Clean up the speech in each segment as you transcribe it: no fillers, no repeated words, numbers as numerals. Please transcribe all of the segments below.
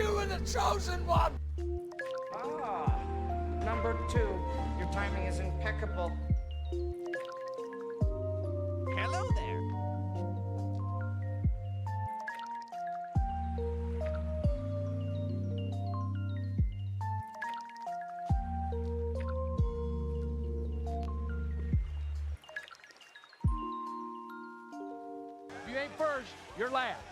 You were the chosen one! Ah, number 2. Your timing is impeccable. Hello there. If you ain't first, you're last.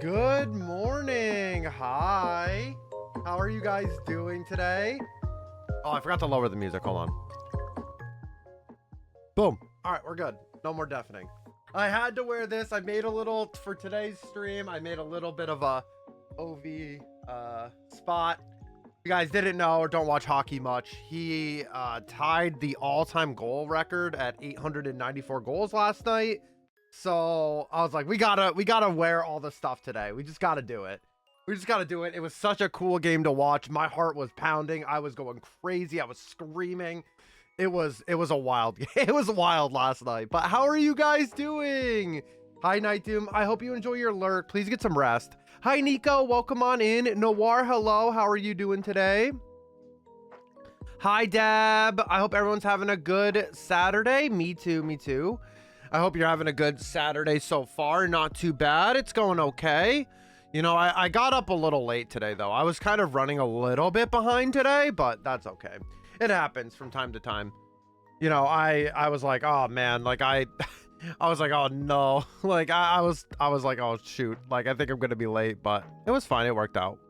Good morning. Hi. How are you guys doing today? Oh, I forgot to lower the music. Hold on. Boom. All right, we're good. No more deafening. I had to wear this. I made a little, for today's stream, I made a little bit of a OV spot. You guys didn't know or don't watch hockey much. He tied the all-time goal record at 894 goals last night. So I was like, we gotta wear all the stuff today. We just gotta do it. We just gotta do it. It was such a cool game to watch. My heart was pounding. I was going crazy. I was screaming. It was a wild game. It was wild last night. But how are you guys doing? Hi, Night Doom. I hope you enjoy your lurk. Please get some rest. Hi, Nico. Welcome on in. Noir, hello. How are you doing today? Hi, Deb. I hope everyone's having a good Saturday. Me too. Me too. I hope you're having a good Saturday so far. Not too bad. It's going okay. You know, I got up a little late today, though. I was kind of running a little bit behind today, but that's okay. It happens from time to time. You know, I was like, oh, man, like I was like, oh, no. Like, I was like, oh, shoot. Like, I think I'm going to be late, but it was fine. It worked out.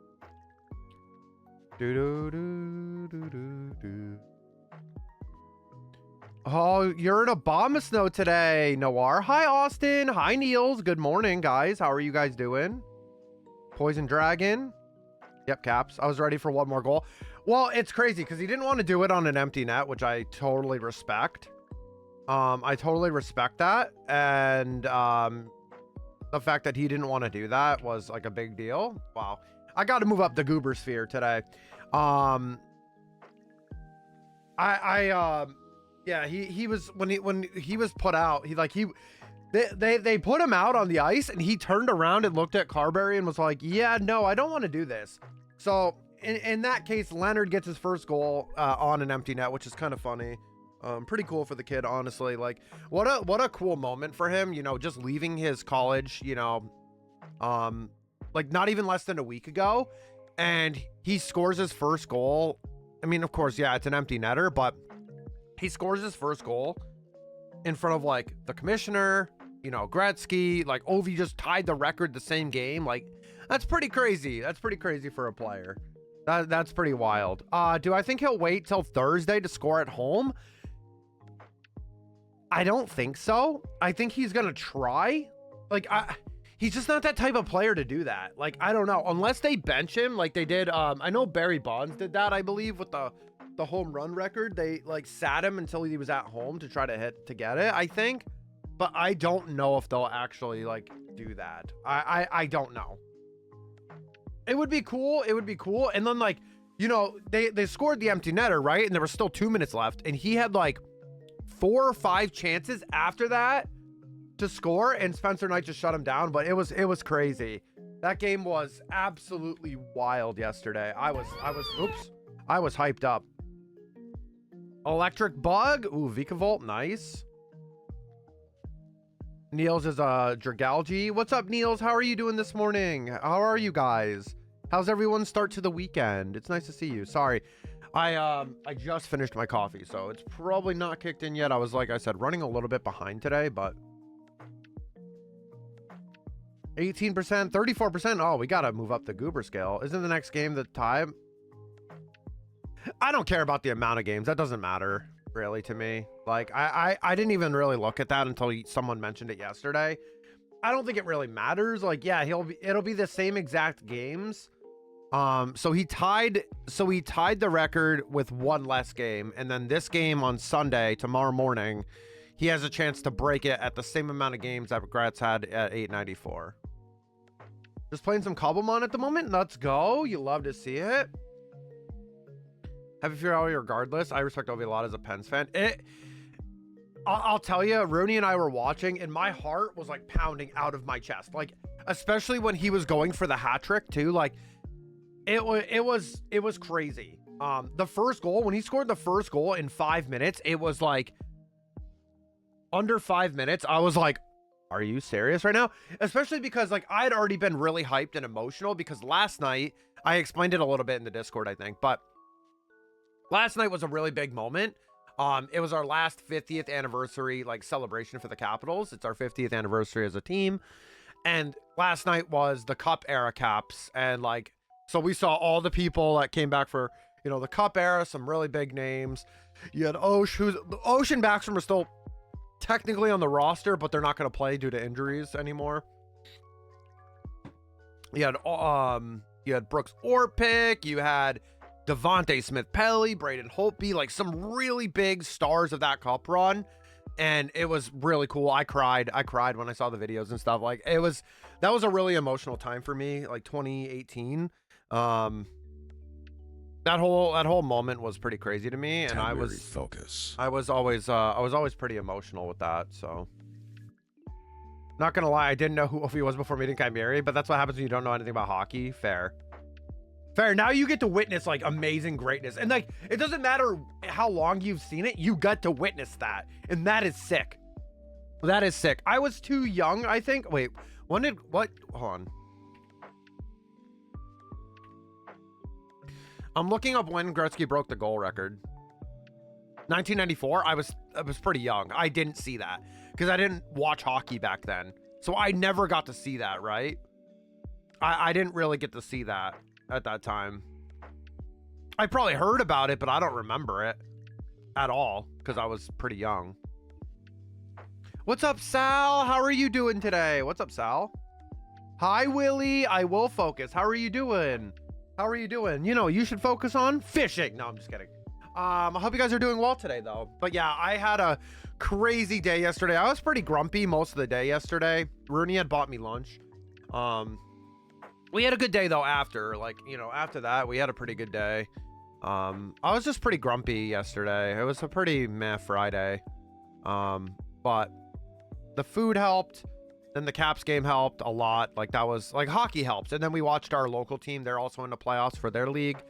Oh, you're in Abomasnow today, Noir. Hi, Austin. Hi, Niels. Good morning, guys. How are you guys doing? Poison Dragon. Yep, Caps. I was ready for one more goal. Well, it's crazy because he didn't want to do it on an empty net, which I totally respect. I totally respect that. And the fact that he didn't want to do that was like a big deal. Wow. I got to move up the Goober Sphere today. Yeah, he was when he was put out, they put him out on the ice and he turned around and looked at Carberry and was like, yeah, no, I don't want to do this. So in that case, Leonard gets his first goal on an empty net, which is kind of funny. Pretty cool for the kid, honestly. Like what a cool moment for him, you know, just leaving his college, you know, like not even less than a week ago, and he scores his first goal. I mean, of course, yeah, it's an empty netter, but he scores his first goal in front of like the commissioner, you know, Gretzky, like Ovi just tied the record the same game. Like that's pretty crazy. That's pretty crazy for a player. That's pretty wild. Do I think he'll wait till Thursday to score at home? I don't think so. I think he's going to try. Like he's just not that type of player to do that. Like, I don't know, unless they bench him like they did. I know Barry Bonds did that, I believe, with the home run record. They like sat him until he was at home to try to get it, I think. But I don't know if they'll actually like do that. I don't know. It would be cool. It would be cool. And then like, you know, they scored the empty netter, right? And there was still 2 minutes left. And he had like 4 or 5 chances after that to score, and Spencer Knight just shut him down. But it was crazy. That game was absolutely wild yesterday. I was hyped up. Electric Bug. Ooh, Vikavolt. Nice. Niels is Dragalgi. What's up, Niels? How are you doing this morning? How are you guys? How's everyone's start to the weekend? It's nice to see you. Sorry. I just finished my coffee, so it's probably not kicked in yet. I was, like I said, running a little bit behind today, but 18%, 34%. Oh, we got to move up the Goober scale. Isn't the next game the time? I don't care about the amount of games. That doesn't matter really to me. Like I didn't even really look at that until someone mentioned it yesterday. I don't think it really matters. Like, yeah, it'll be the same exact games. So he tied the record with 1 less game, and then this game on Sunday, tomorrow morning, he has a chance to break it at the same amount of games that Gratz had at 894. Just playing some Cobblemon at the moment. Let's go. You love to see it. Happy for all regardless. I respect Ovi a lot as a Pens fan. I'll tell you, Rooney and I were watching, and my heart was like pounding out of my chest. Like, especially when he was going for the hat trick too. Like, it was crazy. The first goal, when he scored the first goal in 5 minutes, it was like under 5 minutes. I was like, are you serious right now? Especially because like I had already been really hyped and emotional because last night, I explained it a little bit in the Discord, I think, but last night was a really big moment. It was our last 50th anniversary like celebration for the Capitals. It's our 50th anniversary as a team. And last night was the Cup era caps, and like, so we saw all the people that came back for, you know, the Cup era, some really big names. You had Ocean and Backstrom are still technically on the roster, but they're not going to play due to injuries anymore. You had Brooks Orpik, you had Devontae Smith-Pelly, Braden Holtby, like some really big stars of that Cup run. And it was really cool. I cried when I saw the videos and stuff. Like, that was a really emotional time for me, like 2018. That whole moment was pretty crazy to me, and I was always pretty emotional with that. So, not gonna lie, I didn't know who Ovi was before meeting Chimeri, but that's what happens when you don't know anything about hockey. Fair. Now you get to witness like amazing greatness, and like it doesn't matter how long you've seen it, you got to witness that, and that is sick. That is sick. I was too young, I think. Wait, hold on. I'm looking up when Gretzky broke the goal record. 1994. I was pretty young. I didn't see that because I didn't watch hockey back then, so I never got to see that. Right? I didn't really get to see that at that time. I probably heard about it, but I don't remember it at all because I was pretty young. What's up, Sal? How are you doing today? What's up, Sal? Hi, Willie. I will focus. How are you doing? How are you doing? You know, you should focus on fishing. No, I'm just kidding. I hope you guys are doing well today, though. But yeah, I had a crazy day yesterday. I was pretty grumpy most of the day yesterday. Rooney had bought me lunch. We had a good day, though, after. Like, you know, after that, we had a pretty good day. I was just pretty grumpy yesterday. It was a pretty meh Friday. But the food helped. Then the Caps game helped a lot. Like, that was like hockey helps. And then we watched our local team. They're also in the playoffs for their league.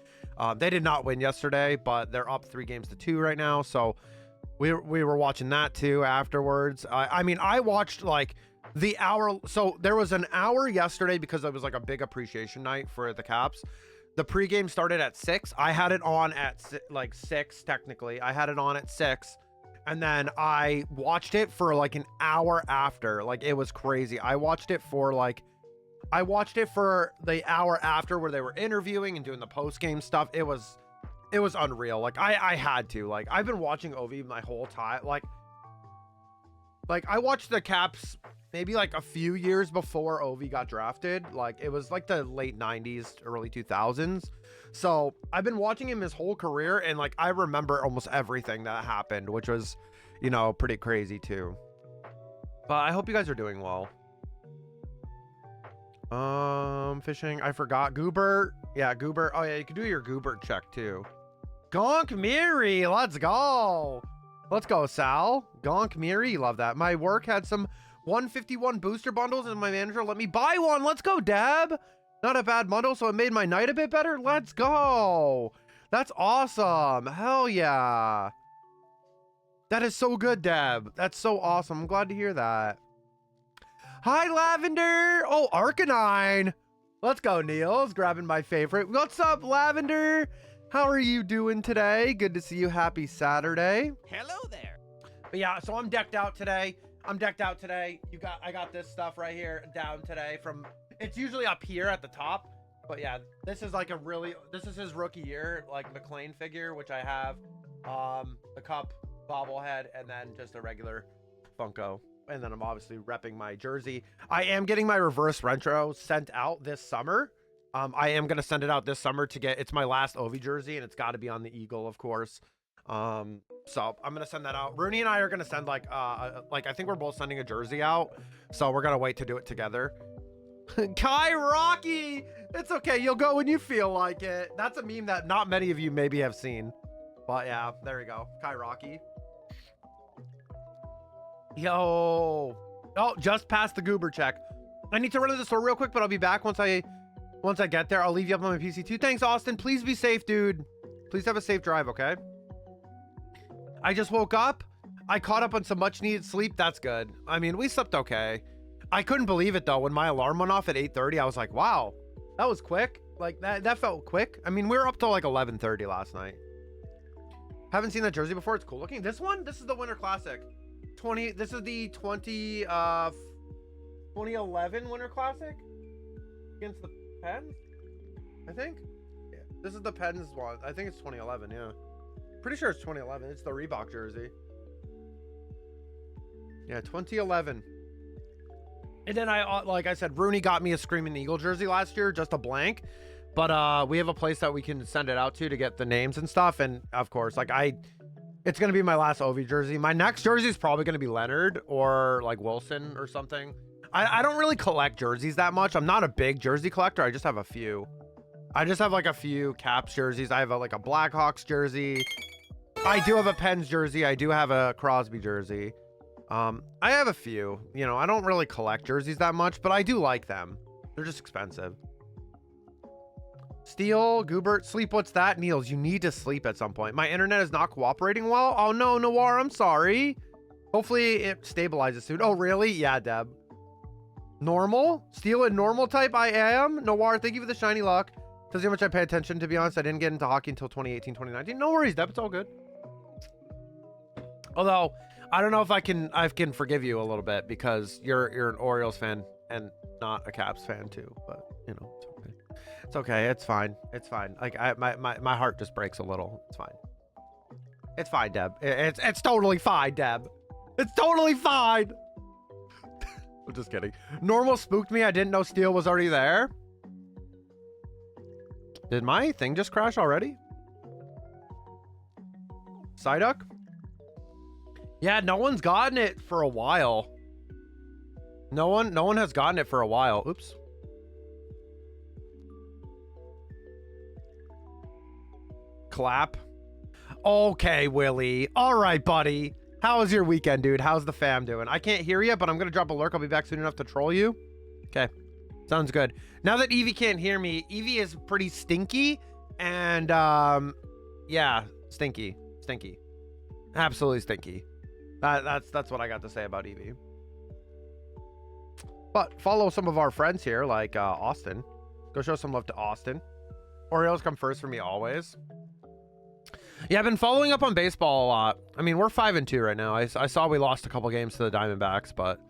They did not win yesterday, but they're up 3-2 right now. So we were watching that too afterwards. I mean, I watched like the hour. So there was an hour yesterday because it was like a big appreciation night for the Caps. The pregame started at 6. I had it on at like 6 technically. I had it on at 6. And then I watched it for like an hour after. Like, it was crazy. I watched it for the hour after where they were interviewing and doing the post-game stuff. It was unreal. Like, I had to. Like, I've been watching Ovi my whole time. Like I watched the Caps maybe like a few years before Ovi got drafted. Like, it was like the late 90s, early 2000s. So I've been watching him his whole career, and like I remember almost everything that happened, which was, you know, pretty crazy too. But I hope you guys are doing well. Fishing. I forgot Goober. Yeah, Goober. Oh yeah, you can do your Goober check too. Gonk Miri, let's go. Let's go, Sal. Gonk Miri, love that. My work had some 151 booster bundles, and my manager let me buy one. Let's go, Deb. Not a bad bundle, so it made my night a bit better. Let's go. That's awesome. Hell yeah. That is so good, Deb. That's so awesome. I'm glad to hear that. Hi, Lavender. Oh, Arcanine. Let's go, Niels. Grabbing my favorite. What's up, Lavender? How are you doing today? Good to see you. Happy Saturday. Hello there. But yeah, so I'm decked out today. I got this stuff right here down today from... It's usually up here at the top, but yeah, this is his rookie year, like McLean figure, which I have, the Cup bobblehead, and then just a regular Funko. And then I'm obviously repping my jersey. I am getting my reverse retro sent out this summer. I am going to send it out this summer it's my last Ovi jersey, and it's got to be on the Eagle, of course. So I'm going to send that out. Rooney and I are going to send I think we're both sending a jersey out. So we're going to wait to do it together. Kai Rocky, it's okay, you'll go when you feel like it. That's a meme that not many of you maybe have seen, but yeah, there we go. Kai Rocky. Yo, oh, just passed the Goober check. I need to run to the store real quick, but I'll be back once I get there. I'll leave you up on my PC too. Thanks, Austin. Please be safe, dude. Please have a safe drive, okay? I just woke up. I caught up on some much needed sleep. That's good. I mean, we slept okay. I couldn't believe it though. When my alarm went off at 8:30, I was like, wow, that was quick. Like that felt quick. I mean, we were up till like 11:30 last night. Haven't seen that jersey before. It's cool looking. This is the Winter Classic. This is the 2011 Winter Classic against the Pens, I think. Yeah, this is the Pens one. I think it's 2011. Yeah, pretty sure it's 2011. It's the Reebok jersey. Yeah, 2011. And then like I said, Rooney got me a Screaming Eagle jersey last year, just a blank. But we have a place that we can send it out to get the names and stuff. And of course, like it's going to be my last OV jersey. My next jersey is probably going to be Leonard or like Wilson or something. I don't really collect jerseys that much. I'm not a big jersey collector. I just have a few. I just have like a few Caps jerseys. I have like a Blackhawks jersey. I do have a Pens jersey. I do have a Crosby jersey. I have a few. You know, I don't really collect jerseys that much, but I do like them. They're just expensive. Steele, Goobert, sleep. What's that? Niels, you need to sleep at some point. My internet is not cooperating well. Oh no, Noir, I'm sorry. Hopefully it stabilizes soon. Oh really? Yeah, Deb. Normal? Steele in normal type? I am. Noir, thank you for the shiny luck. Tells you how much I pay attention, to be honest. I didn't get into hockey until 2018, 2019. No worries, Deb. It's all good. Although, I don't know if I can forgive you a little bit because you're an Orioles fan and not a Caps fan too. But, you know, it's okay. It's okay. It's fine. It's fine. Like my heart just breaks a little. It's fine. It's fine, Deb. It's totally fine, Deb. It's totally fine. I'm just kidding. Normal spooked me. I didn't know Steel was already there. Did my thing just crash already? Psyduck? Yeah, no one's gotten it for a while. No one has gotten it for a while. Oops. Clap. Okay, Willie. All right, buddy. How was your weekend, dude? How's the fam doing? I can't hear you, but I'm gonna drop a lurk. I'll be back soon enough to troll you. Okay. Sounds good. Now that Evie can't hear me, Evie is pretty stinky. And yeah, stinky. Absolutely stinky. That's what I got to say about Evie. But follow some of our friends here, like Austin. Go show some love to Austin. Orioles come first for me always. Yeah, I've been following up on baseball a lot. I mean, we're 5-2 right now. I saw we lost a couple games to the Diamondbacks, but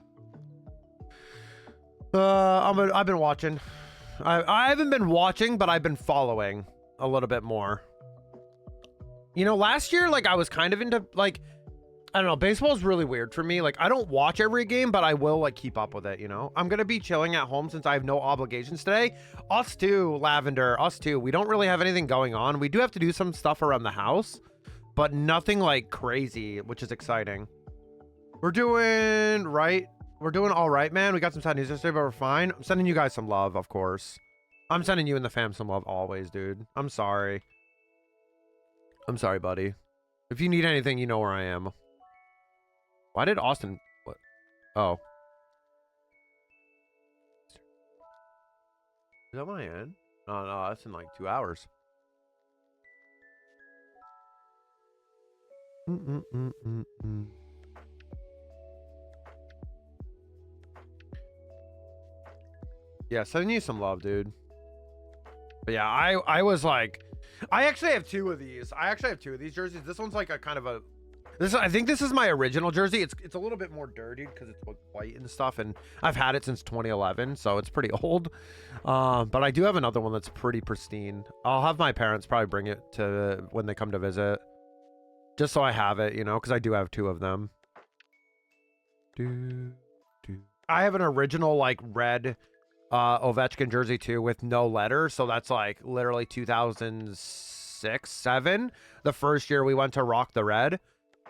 I've been watching. I haven't been watching, but I've been following a little bit more. You know, last year, like I was kind of into like, I don't know, baseball is really weird for me. Like I don't watch every game, but I will like keep up with it, you know? I'm going to be chilling at home since I have no obligations today. Us too, Lavender, us too. We don't really have anything going on. We do have to do some stuff around the house, but nothing like crazy, which is exciting. We're doing all right, man. We got some sad news yesterday, but we're fine. I'm sending you guys some love, of course. I'm sending you and the fam some love always, dude. I'm sorry. I'm sorry, buddy. If you need anything, you know where I am. Why did Austin... What? Oh. Is that when I end? Oh, no, that's in like 2 hours. Yeah, sending you some love, dude. But yeah, I was like... I actually have two of these. Jerseys. This one's like a kind of a... I think this is my original jersey. It's a little bit more dirty because it's white and stuff, and I've had it since 2011, so it's pretty old. But I do have another one that's pretty pristine. I'll have my parents probably bring it to when they come to visit, just so I have it, you know, because I do have two of them. I have an original like red Ovechkin jersey too with no letter, so that's like literally 2006, 7, the first year we went to rock the red.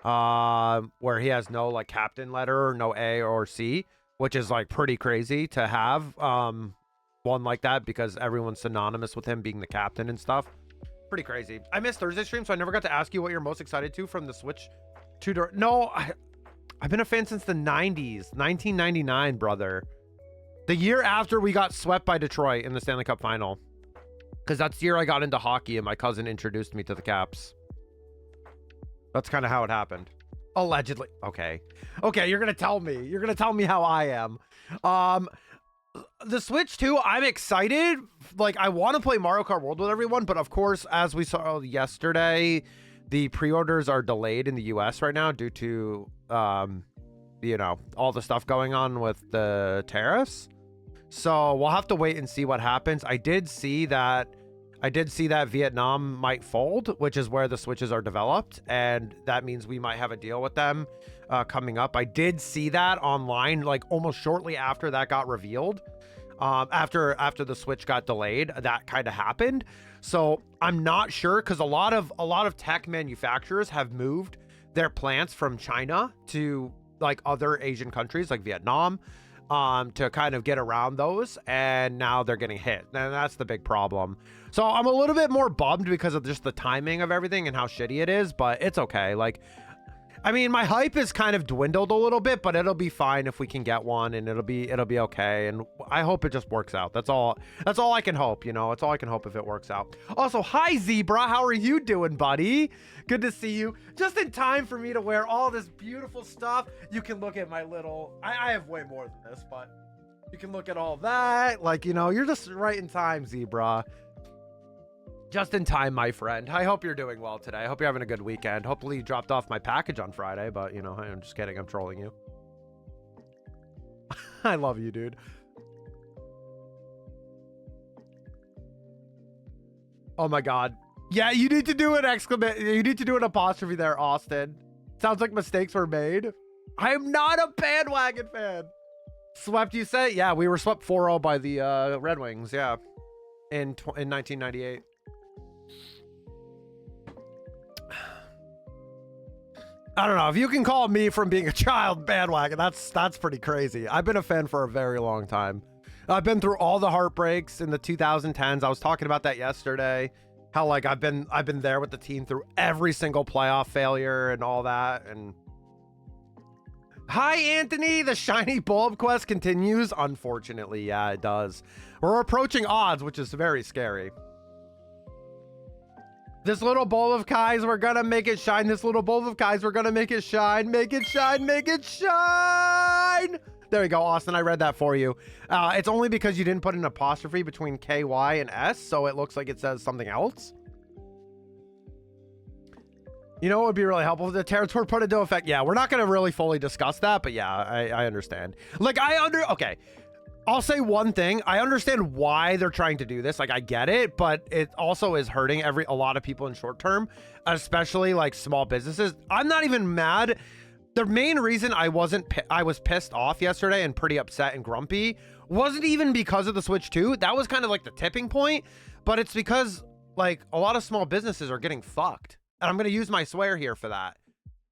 Where he has no like captain letter, no A or C, which is like pretty crazy to have one like that because everyone's synonymous with him being the captain and stuff. Pretty crazy. I missed Thursday stream, so I never got to ask you what you're most excited to from the Switch tutor. No, I've been a fan since the 90s, 1999, brother. The year after we got swept by Detroit in the Stanley Cup final, because that's the year I got into hockey and my cousin introduced me to the Caps. That's kind of how it happened. Allegedly. Okay, you're gonna tell me how I am. The Switch 2, I'm excited. Like, I want to play Mario Kart World with everyone, but of course, as we saw yesterday, the pre-orders are delayed in the US right now due to you know, all the stuff going on with the tariffs. So we'll have to wait and see what happens. I did see that Vietnam might fold, which is where the Switches are developed, and that means we might have a deal with them coming up. I did see that online, like almost shortly after that got revealed. After the Switch got delayed, that kind of happened. So I'm not sure, because a lot of tech manufacturers have moved their plants from China to like other Asian countries like Vietnam, to kind of get around those, and now they're getting hit, and that's the big problem. So I'm a little bit more bummed because of just the timing of everything and how shitty it is, but it's okay. Like, I mean, my hype is kind of dwindled a little bit, but it'll be fine if we can get one, and it'll be okay. And I hope it just works out. That's all I can hope, you know. That's all I can hope if it works out. Also, hi Zebra, how are you doing, buddy? Good to see you. Just in time for me to wear all this beautiful stuff. You can look at my little, I have way more than this, but you can look at all that. Like, you know, you're just right in time, Zebra. Just in time, my friend. I hope you're doing well today. I hope you're having a good weekend. Hopefully you dropped off my package on Friday, but you know, I'm just kidding. I'm trolling you. I love you, dude. Oh my God. Yeah, you need to do an you need to do an apostrophe there, Austin. Sounds like mistakes were made. I am not a bandwagon fan. Swept, you say? Yeah, we were swept 4-0 by the Red Wings, yeah. In 1998. I don't know if you can call me from being a child bandwagon. That's pretty crazy. I've been a fan for a very long time. I've been through all the heartbreaks in the 2010s. I was talking about that yesterday. How like I've been there with the team through every single playoff failure and all that. And hi Anthony, the shiny bulb quest continues. Unfortunately, yeah, it does. We're approaching odds, which is very scary. This little bowl of Kais, we're gonna make it shine. This little bowl of Kais, we're gonna make it shine. Make it shine, make it shine. There you go, Austin. I read that for you. It's only because you didn't put an apostrophe between KY and S, so it looks like it says something else. You know what would be really helpful if the tariffs were put into effect? Yeah, we're not gonna really fully discuss that, but yeah, I understand. Like, okay. I'll say one thing. I understand why they're trying to do this. Like, I get it, but it also is hurting a lot of people in short term, especially like small businesses. I'm not even mad. The main reason I was pissed off yesterday and pretty upset and grumpy wasn't even because of the Switch 2. That was kind of like the tipping point, but it's because like a lot of small businesses are getting fucked. And I'm going to use my swear here for that.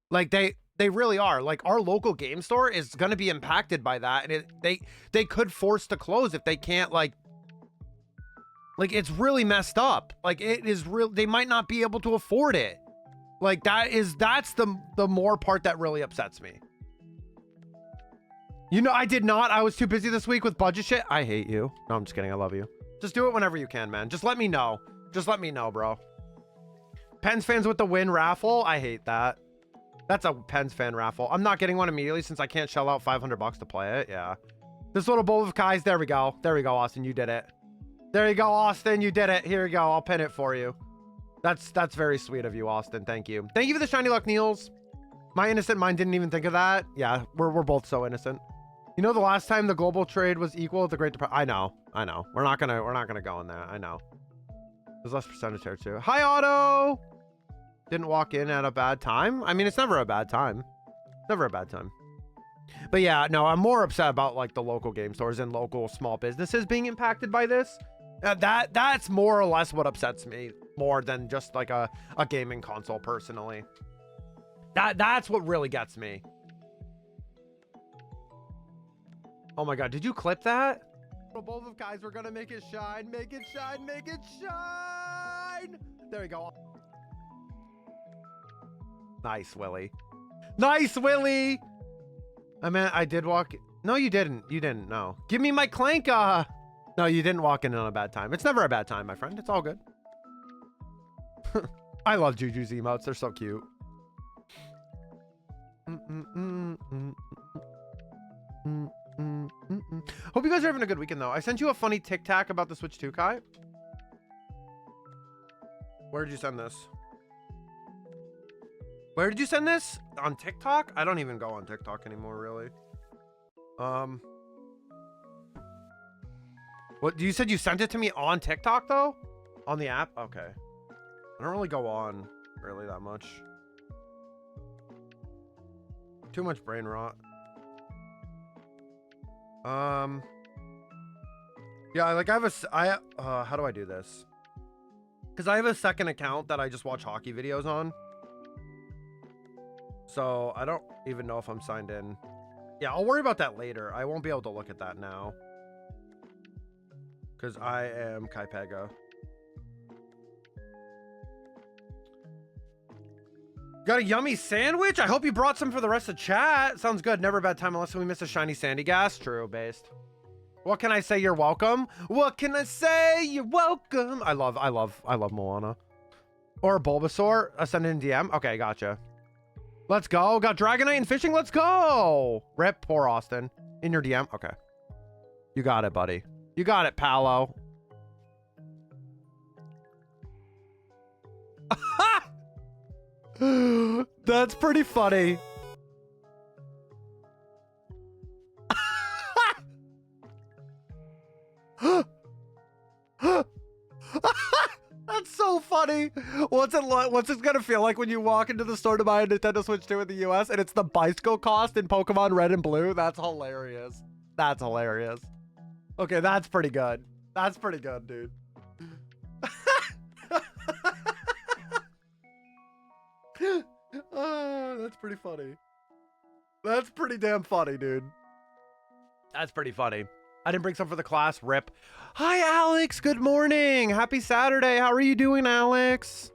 Like they really are. Like, our local game store is going to be impacted by that, and they could force to close if they can't like it's really messed up. Like, it is real. They might not be able to afford it. Like, that's the more part that really upsets me. You know, I was too busy this week with budget shit. I hate you. No, I'm just kidding. I love you. Just do it whenever you can, man. Just let me know. Just let me know, bro. Pens fans with the win raffle. I hate that. That's a Pens fan raffle. I'm not getting one immediately since I can't shell out $500 to play it. Yeah. This little bowl of Kais. There we go. There we go, Austin. You did it. There you go, Austin. You did it. Here you go. I'll pin it for you. That's very sweet of you, Austin. Thank you. Thank you for the shiny luck, Niels. My innocent mind didn't even think of that. Yeah, we're both so innocent. You know, the last time the global trade was equal to the Great Depression. I know. We're not gonna go on that. I know. There's less percentage here too. Hi, Otto. Didn't walk in at a bad time. I mean, it's never a bad time. Never a bad time. But yeah, no, I'm more upset about like the local game stores and local small businesses being impacted by this. That's more or less what upsets me more than just like a gaming console personally. That's what really gets me. Oh my God, did you clip that? Both of guys, we're gonna make it shine, make it shine, make it shine. There you go. Nice, Willie. Nice, Willie. I mean, I did walk. No, you didn't. You didn't. No. Give me my clank. No, you didn't walk in on a bad time. It's never a bad time, my friend. It's all good. I love Juju's emotes. They're so cute. Hope you guys are having a good weekend, though. I sent you a funny tic-tac about the Switch 2, Kai. Where did you send this? Where did you send this? on TikTok? I don't even go on TikTok anymore, really. What you said you sent it to me on TikTok though? On the app? Okay. I don't really go on really that much. Too much brain rot. Yeah, like how do I do this? Because I have a second account that I just watch hockey videos on. So I don't even know if I'm signed in. Yeah, I'll worry about that later. I won't be able to look at that now. Because I am Kaipega. Got a yummy sandwich? I hope you brought some for the rest of chat. Sounds good. Never a bad time unless we miss a shiny sandy gas. True, based. What can I say? You're welcome. What can I say? You're welcome. I love Moana. Or Bulbasaur. Send in DM. Okay, gotcha. Let's go. Got Dragonite and fishing. Let's go. Rip. Poor Austin. In your DM. Okay. You got it, buddy. You got it, Paolo. That's pretty funny. That's so funny. What's it gonna feel like when you walk into the store to buy a Nintendo Switch 2 in the US and it's the bicycle cost in Pokemon Red and Blue? That's hilarious. That's hilarious. Okay, that's pretty good. That's pretty good, dude. That's pretty funny. That's pretty damn funny, dude. That's pretty funny. I didn't bring some for the class. Rip. Hi, Alex. Good morning. Happy Saturday. How are you doing, Alex?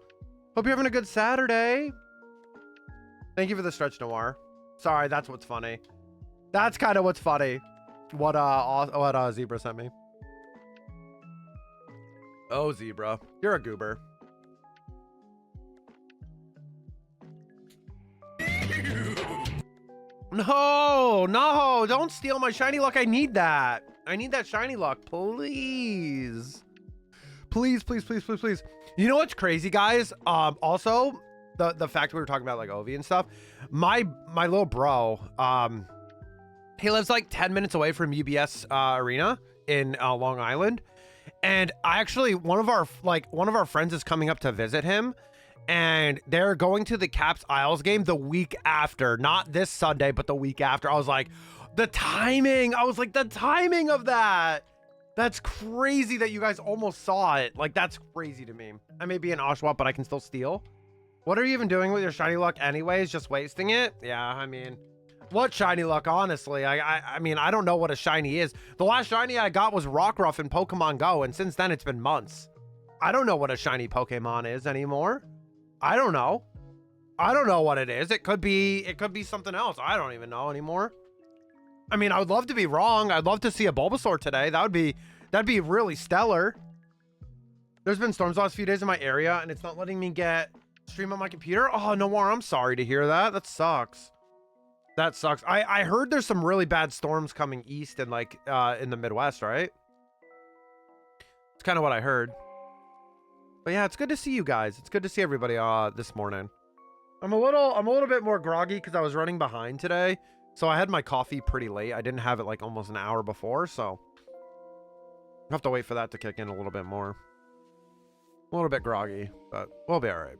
Hope you're having a good Saturday. Thank you for the stretch, Noir. Sorry, that's what's funny. That's kind of what's funny. What Zebra sent me. Oh, Zebra. You're a goober. No, don't steal my shiny luck. I need that. I need that shiny luck, please. Please. You know what's crazy, guys? Also, the fact we were talking about like Ovi and stuff. My little bro, he lives like 10 minutes away from UBS Arena in Long Island. And I actually, one of our friends is coming up to visit him. And they're going to the Caps Isles game the week after, not this Sunday, but the week after. I was like, the timing of that. That's crazy that you guys almost saw it. Like, that's crazy to me. I may be an Oshawott, but I can still steal. What are you even doing with your shiny luck anyways? Just wasting it? Yeah, I mean, what shiny luck, honestly? I mean, I don't know what a shiny is. The last shiny I got was Rockruff in Pokemon Go, and since then it's been months. I don't know what a shiny Pokemon is anymore. I don't know what it is. It could be something else. I don't even know anymore. I mean, I would love to be wrong. I'd love to see a Bulbasaur today. That'd be really stellar. There's been storms the last few days in my area and it's not letting me stream on my computer. Oh, Noir, I'm sorry to hear that. That sucks. That sucks. I heard there's some really bad storms coming east and like in the Midwest, right? It's kind of what I heard. But yeah, it's good to see you guys. It's good to see everybody this morning. I'm a little bit more groggy because I was running behind today. So I had my coffee pretty late. I didn't have it like almost an hour before, so I have to wait for that to kick in a little bit more. A little bit groggy, but we'll be all right.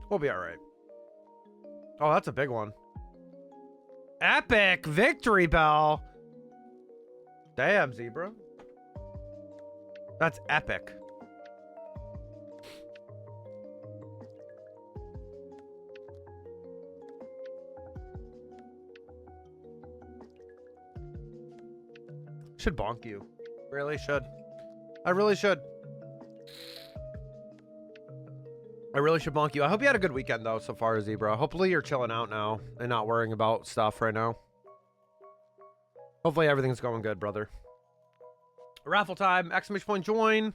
We'll be all right. Oh, that's a big one. Epic victory bell. Damn, Zebra. That's epic. Should bonk you. Really should. I really should. I really should bonk you. I hope you had a good weekend though so far, Zebra. Hopefully you're chilling out now and not worrying about stuff right now. Hopefully everything's going good, brother. Raffle time! Exclamation point join!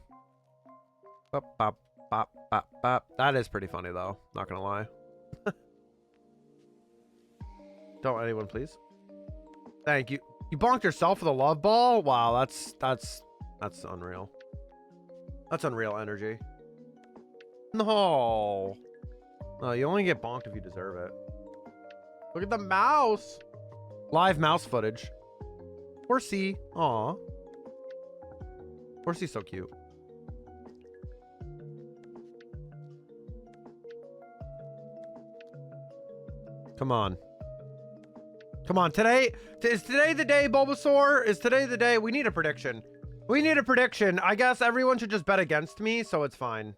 Bop, bop, bop, bop, bop. That is pretty funny though. Not gonna lie. Don't anyone please. Thank you. You bonked yourself with a love ball? Wow, that's unreal. That's unreal energy. No. No, you only get bonked if you deserve it. Look at the mouse. Live mouse footage. Horsey. Aw. Horsey's so cute. Come on. Come on. Is today the day, Bulbasaur? Is today the day? We need a prediction. We need a prediction. I guess everyone should just bet against me, so it's fine.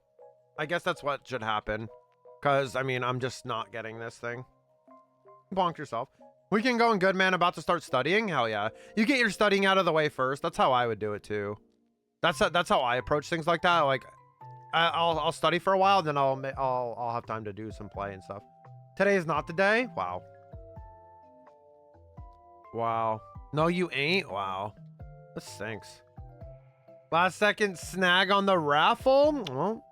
I guess that's what should happen. Because, I mean, I'm just not getting this thing. Bonk yourself. Weekend going good, man. About to start studying? Hell yeah. You get your studying out of the way first. That's how I would do it, too. That's how I approach things like that. Like, I'll study for a while, then I'll have time to do some play and stuff. Today is not the day? Wow. Wow. No, you ain't? Wow. This stinks. Last second snag on the raffle? Well,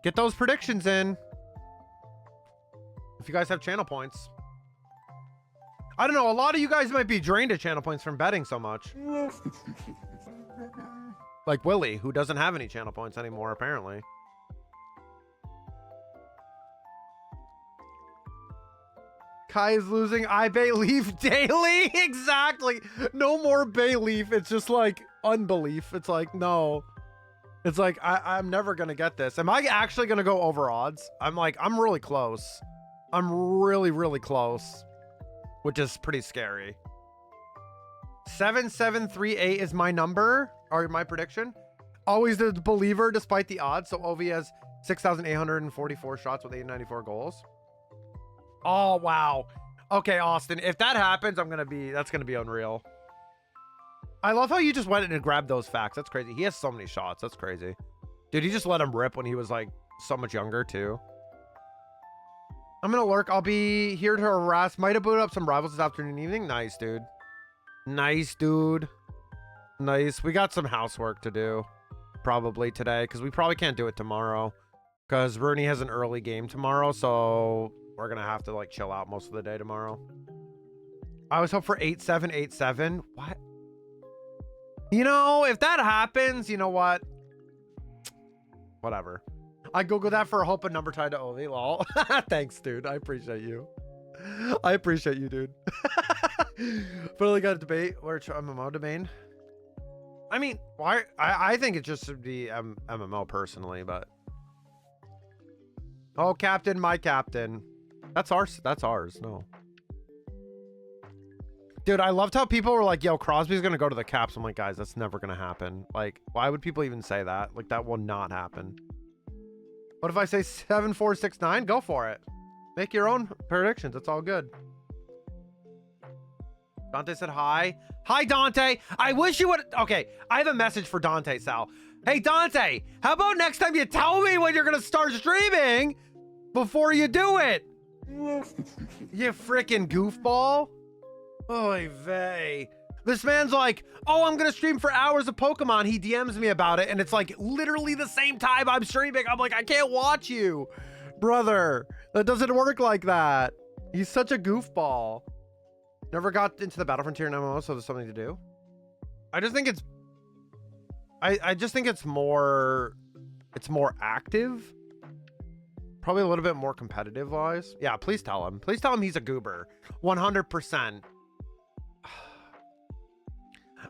get those predictions in. If you guys have channel points. I don't know. A lot of you guys might be drained of channel points from betting so much. Like Willie, who doesn't have any channel points anymore, apparently. Kai is losing. I bay leaf daily. Exactly. No more bay leaf. It's just like unbelief. It's like, no. It's like, I'm never going to get this. Am I actually going to go over odds? I'm really close. I'm really, really close. Which is pretty scary. 7738 is my number, or my prediction. Always the believer despite the odds. So Ovi has 6,844 shots with 894 goals. Oh, wow. Okay, Austin, if that happens, that's gonna be unreal. I love how you just went in and grabbed those facts. That's crazy. He has so many shots. That's crazy. Dude, he just let him rip when he was like so much younger too. I'm gonna lurk. I'll be here to harass. Might have booted up some rivals this afternoon and evening. Nice, dude. Nice, dude. Nice. We got some housework to do probably today because we probably can't do it tomorrow because Rooney has an early game tomorrow, so we're gonna have to like chill out most of the day tomorrow. I always hope for 8787. What? You know, if that happens, you know what? Whatever. I Googled that for a hope and number tied to Ovi. Lol. Thanks, dude. I appreciate you. I appreciate you, dude. Finally got a debate. Where's MMO domain? I mean, why? I think it just should be MMO personally, but. Oh, captain, my captain. That's ours. That's ours. No. Dude, I loved how people were like, yo, Crosby's going to go to the Caps. I'm like, guys, that's never going to happen. Like, why would people even say that? Like, that will not happen. What if I say 7469? Go for it. Make your own predictions. It's all good. Dante said hi. Hi, Dante. I wish you would. Okay, I have a message for Dante, Sal. Hey, Dante, how about next time you tell me when you're going to start streaming before you do it? You freaking goofball. Oy vey. This man's like, oh, I'm going to stream for hours of Pokemon. He DMs me about it, and it's like literally the same time I'm streaming. I'm like, I can't watch you. Brother, that doesn't work like that. He's such a goofball. Never got into the Battle Frontier in MMO, so there's something to do. I just think it's... I just think it's more active. Probably a little bit more competitive wise. Yeah, please tell him. Please tell him he's a goober. 100%.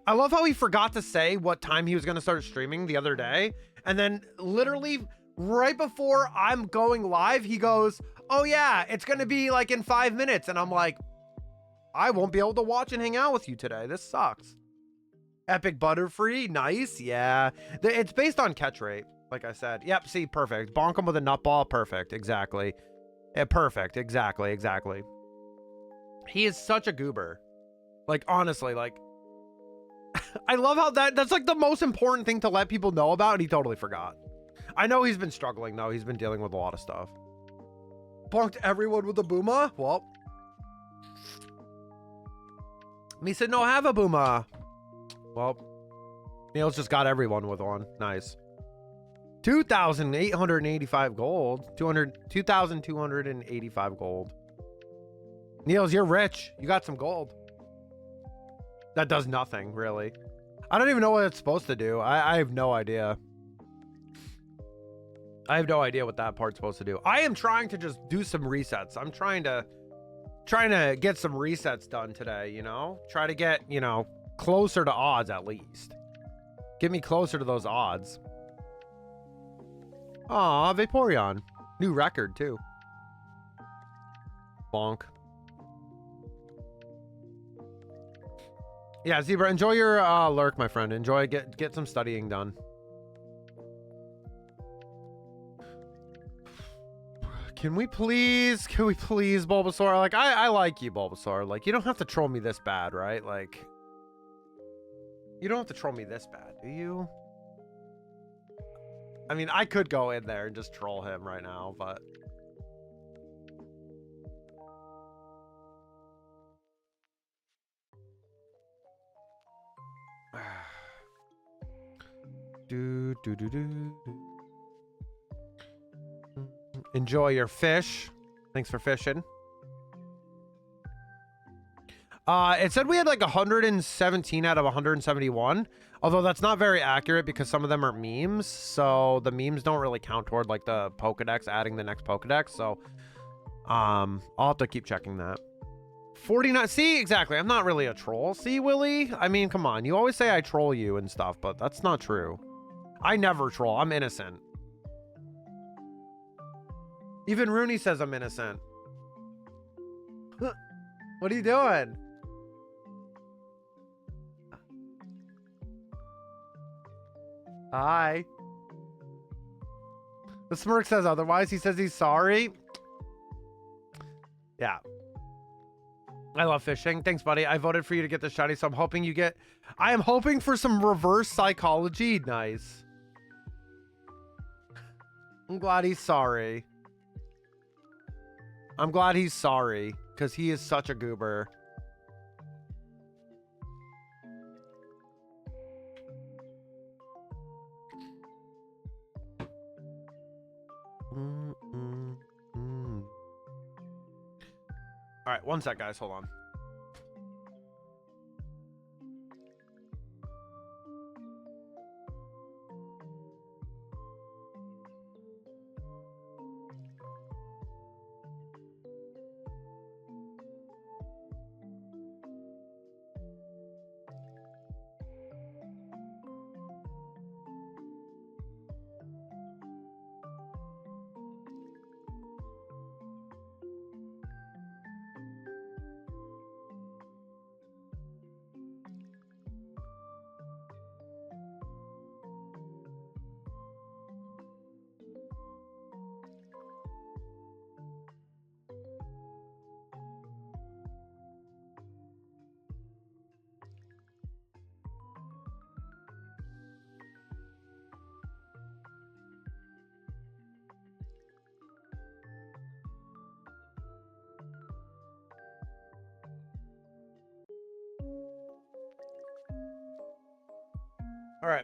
I love how he forgot to say what time he was going to start streaming the other day. And then literally right before I'm going live, he goes, oh yeah, it's going to be like in 5 minutes. And I'm like, I won't be able to watch and hang out with you today. This sucks. Epic Butterfree. Nice. Yeah. It's based on catch rate. Like I said. Yep. See, perfect. Bonk him with a nutball. Perfect. Exactly. Yeah, perfect. Exactly. Exactly. He is such a goober. Like, honestly, like, I love how that's like the most important thing to let people know about, and he totally forgot. I know he's been struggling, though. He's been dealing with a lot of stuff. Bonked everyone with a Booma? Well. Me said no have a Booma. Well. Neil's just got everyone with one. Nice. 2,885 gold. 2,285 gold. Niels, you're rich. You got some gold. That does nothing, really. I don't even know what it's supposed to do. I have no idea. I have no idea what that part's supposed to do. I am trying to just do some resets. I'm trying to trying to get some resets done today, you know? Try to get, you know, closer to odds at least. Get me closer to those odds. Aw, Vaporeon. New record, too. Bonk. Yeah, Zebra, enjoy your lurk, my friend. Enjoy, get some studying done. Can we please, Bulbasaur? Like, I like you, Bulbasaur. Like, you don't have to troll me this bad, right? Like, you don't have to troll me this bad, do you? I mean, I could go in there and just troll him right now, but... Enjoy your fish. Thanks for fishing. It said we had like 117 out of 171, although that's not very accurate because some of them are memes, so the memes don't really count toward like the Pokedex, adding the next Pokedex, so I'll have to keep checking that. 49. See, exactly. I'm not really a troll. See, Willie? I mean, come on. You always say I troll you and stuff, but that's not true. I never troll. I'm innocent. Even Rooney says I'm innocent. What are you doing? Hi. The smirk says otherwise. He says he's sorry. Yeah. I love fishing. Thanks, buddy. I voted for you to get the shiny, so I'm hoping you get... I am hoping for some reverse psychology. Nice. I'm glad he's sorry. I'm glad he's sorry, because he is such a goober. All right, one sec, guys. Hold on. All right.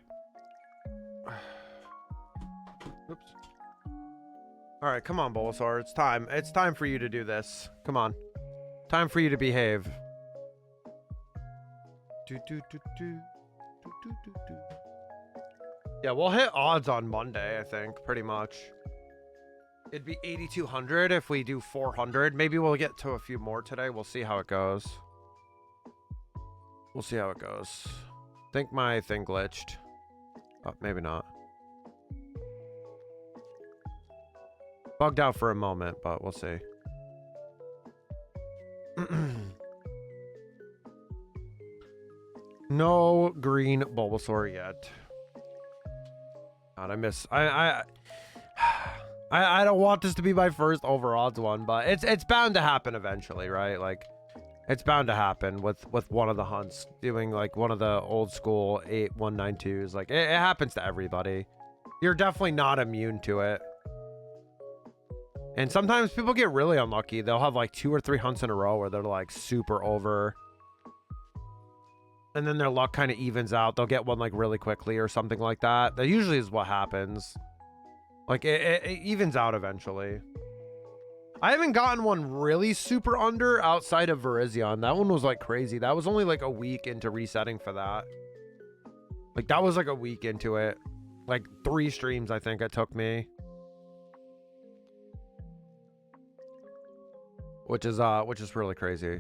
Oops. All right, come on, Bulbasaur. It's time. It's time for you to do this. Come on. Time for you to behave. Yeah, we'll hit odds on Monday, I think, pretty much. It'd be 8,200 if we do 400. Maybe we'll get to a few more today. We'll see how it goes. We'll see how it goes. I think my thing glitched. Oh, maybe not. Bugged out for a moment, but we'll see. No green Bulbasaur yet. God, I miss... I don't want this to be my first over odds one, but it's bound to happen eventually, right? Like, it's bound to happen with one of the hunts doing like one of the old school 8192s. Like, it happens to everybody. You're definitely not immune to it. And sometimes people get really unlucky. They'll have like 2 or 3 hunts in a row where they're like super over. And then their luck kind of evens out. They'll get one like really quickly or something like that. That usually is what happens. Like, it evens out eventually. I haven't gotten one really super under outside of Virizion. That one was like crazy. That was only like a week into resetting for that. Like, that was like a week into it. Like 3 streams, I think it took me. which is really crazy.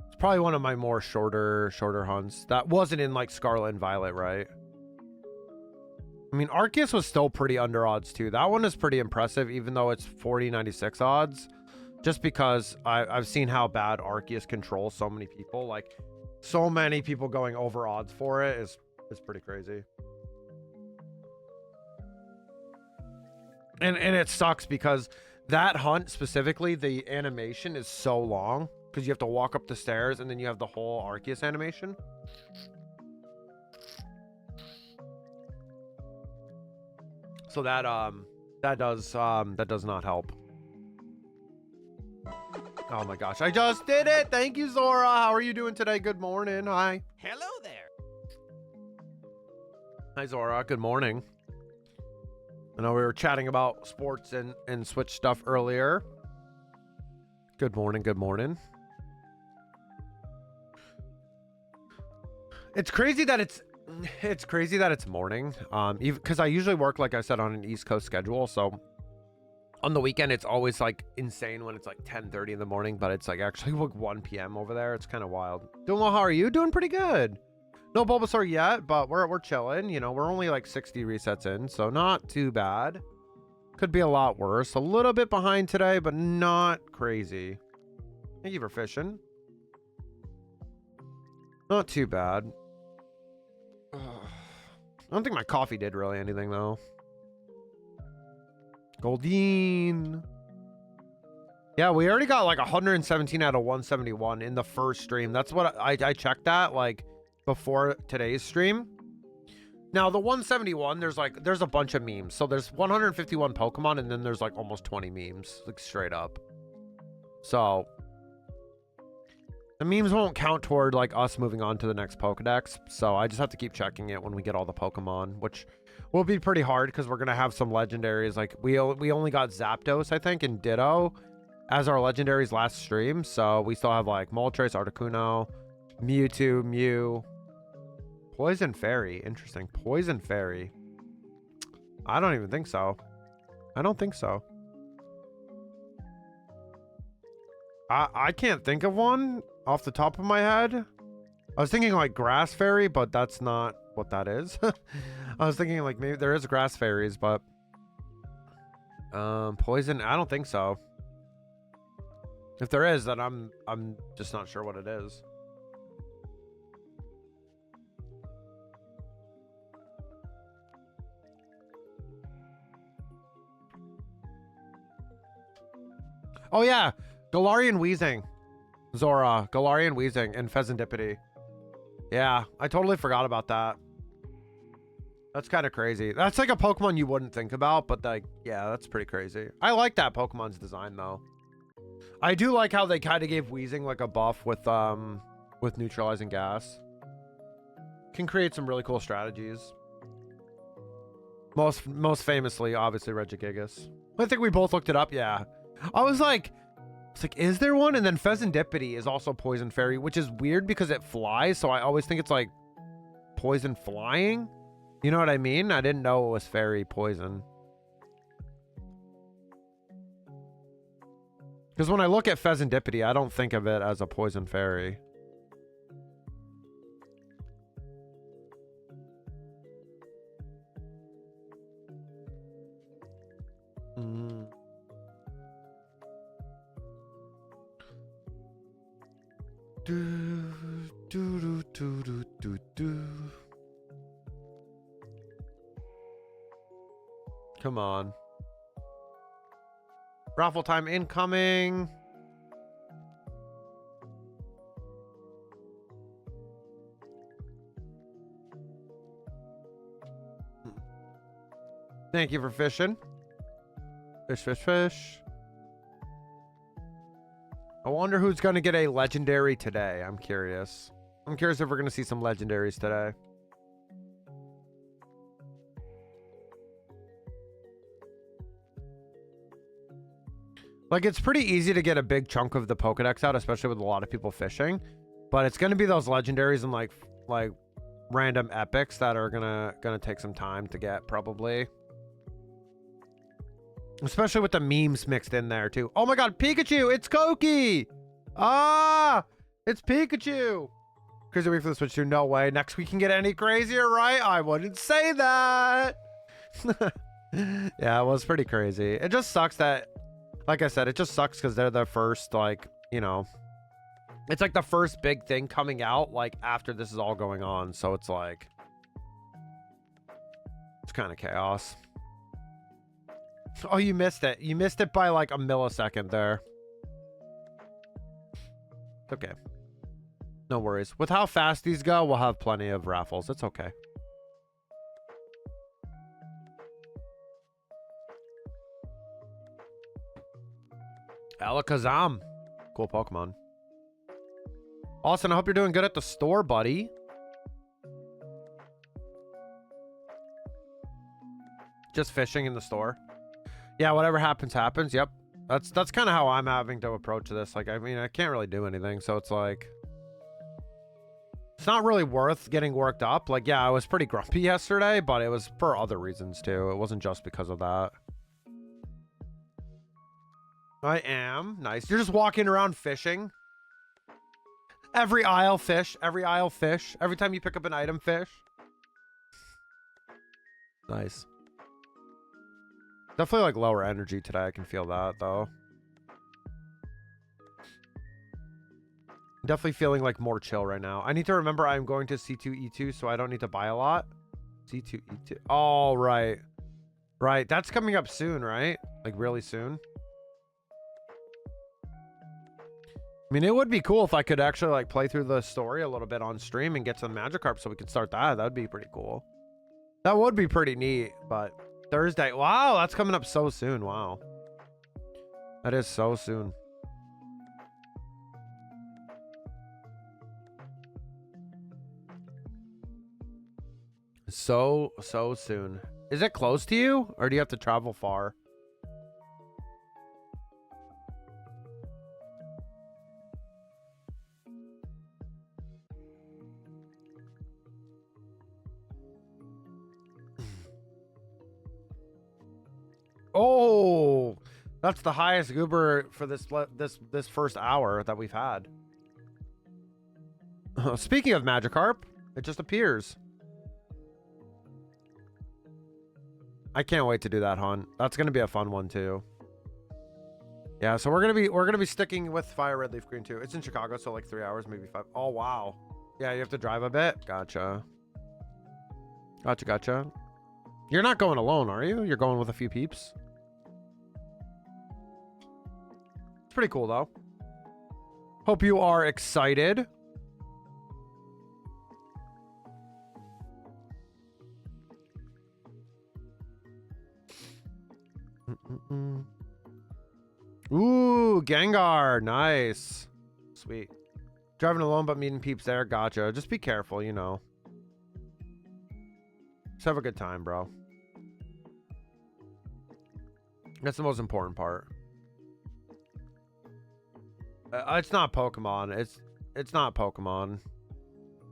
It's probably one of my more shorter hunts. That wasn't in like Scarlet and Violet, right? I mean, Arceus was still pretty under odds too. That one is pretty impressive, even though it's 40-96 odds. Just because I've seen how bad Arceus controls so many people. Like, so many people going over odds for it is pretty crazy. And it sucks because that hunt specifically, the animation is so long because you have to walk up the stairs and then you have the whole Arceus animation. So that does not help. Oh my gosh, I just did it. Thank you, Zora. How are you doing today? Good morning. Hi. Hello there. Hi, Zora. Good morning. I know we were chatting about sports and Switch stuff earlier. Good morning. Good morning. It's crazy that it's morning. Even because I usually work, like I said, on an East Coast schedule, so on the weekend it's always like insane when it's like 10:30 in the morning, but it's like actually like 1 p.m. over there. It's kind of wild. Doing well. How are you? Doing pretty good. No Bulbasaur yet, but we're chilling. You know, we're only like 60 resets in, so not too bad. Could be a lot worse. A little bit behind today, but not crazy. Thank you for fishing. Not too bad. I don't think my coffee did really anything though. Goldeen. Yeah, we already got like 117 out of 171 in the first stream. That's what I checked that like before today's stream. Now the 171, there's a bunch of memes. So there's 151 Pokemon and then there's like almost 20 memes, like straight up. So the memes won't count toward like us moving on to the next Pokedex. So I just have to keep checking it when we get all the Pokemon, which will be pretty hard because we're gonna have some legendaries. Like we only got Zapdos, I think, and Ditto as our legendaries last stream. So we still have like Moltres, Articuno, Mewtwo, Mew, Poison Fairy. Interesting. Poison Fairy. I don't even think so. I don't think so. I can't think of one off the top of my head. I was thinking like Grass Fairy, but that's not what that is. I was thinking like maybe there is Grass Fairies, but Poison, I don't think so. If there is, then I'm just not sure what it is. Oh yeah, Galarian Weezing. Zora, Galarian Weezing, and Pheasantipity. Yeah, I totally forgot about that. That's kind of crazy. That's like a Pokemon you wouldn't think about, but like, yeah, that's pretty crazy. I like that Pokemon's design though. I do like how they kind of gave Weezing like a buff with neutralizing gas. Can create some really cool strategies. Most famously, obviously, Regigigas. I think we both looked it up. Yeah, I was like, is there one? And then Pheasantipity is also Poison Fairy, which is weird because it flies. So I always think it's like poison flying. You know what I mean? I didn't know it was fairy poison. Because when I look at Pheasantipity, I don't think of it as a poison fairy. Come on. Raffle time incoming. Thank you for fishing. Fish, fish, fish. I wonder who's going to get a legendary today. I'm curious. I'm curious if we're going to see some legendaries today. Like, it's pretty easy to get a big chunk of the Pokedex out, especially with a lot of people fishing. But it's going to be those legendaries and like random epics that are gonna take some time to get, probably. Especially with the memes mixed in there too. Oh my god, Pikachu! It's Koki! Ah! It's Pikachu! Crazy week for the Switch 2. No way. Next week can get any crazier, right? I wouldn't say that. Yeah, it was pretty crazy. It just sucks that, like I said, it just sucks because they're the first, like, you know, it's like the first big thing coming out, like, after this is all going on. So it's like, it's kind of chaos. Oh, you missed it. You missed it by like a millisecond there. Okay. No worries. With how fast these go, we'll have plenty of raffles. It's okay. Alakazam. Cool Pokemon. Austin, I hope you're doing good at the store, buddy. Just fishing in the store. Yeah, whatever happens, happens. Yep. That's kind of how I'm having to approach this. Like, I mean, I can't really do anything, so it's like, it's not really worth getting worked up. Like, yeah, I was pretty grumpy yesterday, but it was for other reasons too. It wasn't just because of that. I am. Nice. You're just walking around fishing. Every aisle fish. Every aisle fish. Every time you pick up an item, fish. Nice. Definitely like lower energy today. I can feel that though. Definitely feeling like more chill right now. I need to remember I'm going to C2E2, so I don't need to buy a lot. C2E2. All right. Right. That's coming up soon, right? Like really soon. I mean, it would be cool if I could actually like play through the story a little bit on stream and get some Magikarp so we could start that. That would be pretty cool. That would be pretty neat, but Thursday. Wow, that's coming up so soon. Wow. That is so soon. So soon. Is it close to you or do you have to travel far? Oh, that's the highest goober for this first hour that we've had. Speaking of Magikarp, it just appears. I can't wait to do that hunt. That's gonna be a fun one too. Yeah, so we're gonna be sticking with Fire Red Leaf Green too. It's in Chicago, so like 3 hours, maybe 5. Oh wow. Yeah, you have to drive a bit. Gotcha. Gotcha. You're not going alone, are you? You're going with a few peeps. It's pretty cool though. Hope you are excited. Ooh, Gengar. Nice. Sweet. Driving alone but meeting peeps there. Gotcha. Just be careful, you know. Just have a good time, bro. That's the most important part. It's not Pokemon. It's not Pokemon.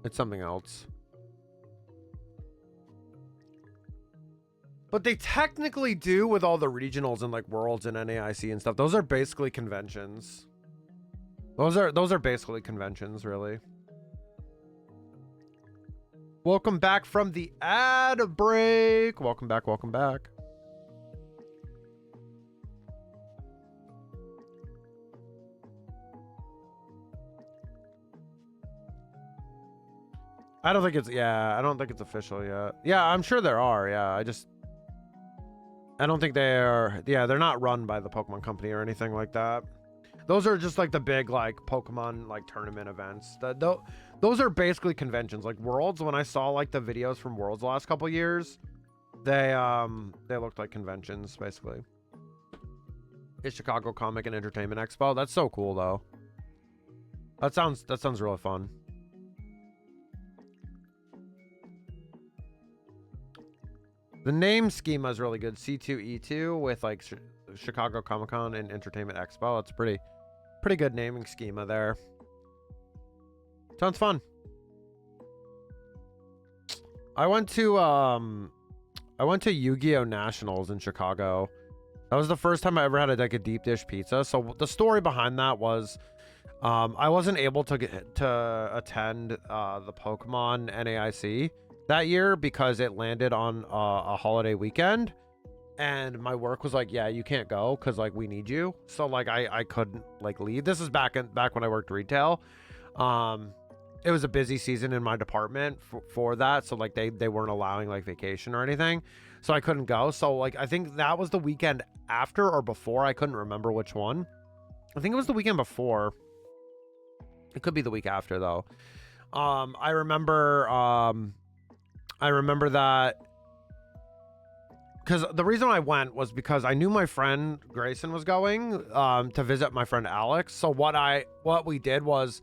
It's something else. But they technically do with all the regionals and like worlds and NAIC and stuff. Those are basically conventions. Those are basically conventions, really. Welcome back from the ad break. Welcome back. Welcome back. I don't think it's, yeah, I don't think it's official yet. Yeah, I'm sure there are. Yeah, I don't think they are. Yeah, they're not run by the Pokemon Company or anything like that. Those are just like the big like Pokemon like tournament events. Those are basically conventions. Like Worlds, when I saw like the videos from Worlds the last couple years, they looked like conventions basically. It's Chicago Comic and Entertainment Expo. That's so cool though. That sounds really fun. The name schema is really good. C2E2 with like Chicago Comic Con and Entertainment Expo. It's pretty good naming schema there. Sounds fun. I went to Yu-Gi-Oh! Nationals in Chicago That was the first time I ever had like a deep dish pizza. So the story behind that was I wasn't able to attend the Pokemon NAIC that year because it landed on a holiday weekend, and my work was like, yeah, you can't go because like we need you. So like I couldn't like leave. This is back when I worked retail. It was a busy season in my department for that, so like they weren't allowing like vacation or anything, so I couldn't go. So like I think that was the weekend after or before, I couldn't remember which one. I think it was the weekend before. It could be the week after though. I remember that because the reason I went was because I knew my friend Grayson was going to visit my friend Alex. So what we did was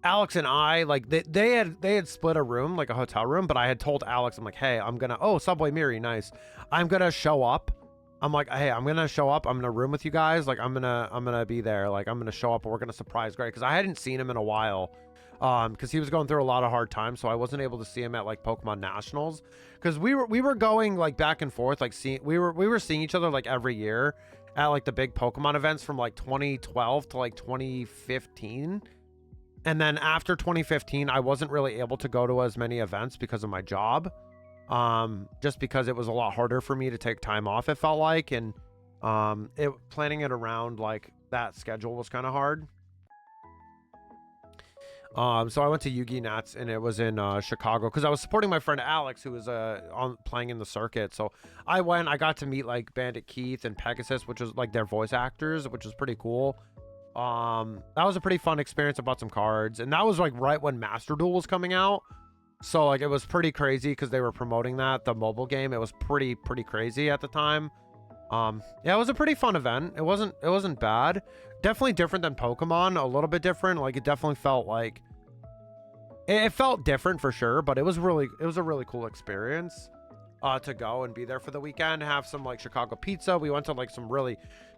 Alex and I, like they had split a room, like a hotel room, but I had told Alex, I'm like, hey, I'm gonna, oh, Subway Miri, nice. I'm gonna show up. I'm like, hey, I'm gonna show up. I'm gonna room with you guys. Like, I'm gonna be there. Like, I'm gonna show up and we're gonna surprise Gray, because I hadn't seen him in a while, because he was going through a lot of hard times, so I wasn't able to see him at like Pokemon Nationals, because we were going like back and forth, like we were seeing each other like every year at like the big Pokemon events from like 2012 to like 2015. And then after 2015, I wasn't really able to go to as many events because of my job. Just because it was a lot harder for me to take time off, it felt like, and planning it around like that schedule was kind of hard. So I went to Yugi Nats, and it was in Chicago, because I was supporting my friend Alex, who was playing in the circuit. So I went, I got to meet like Bandit Keith and Pegasus, which was like their voice actors, which was pretty cool. That was a pretty fun experience. I bought some cards, and that was like right when Master Duel was coming out. So like it was pretty crazy because they were promoting the mobile game. It was pretty crazy at the time. Yeah, it was a pretty fun event. It wasn't bad. Definitely different than Pokemon, a little bit different. Like it definitely felt like it felt different for sure, but it was a really cool experience to go and be there for the weekend, have some like Chicago pizza. We went to like some really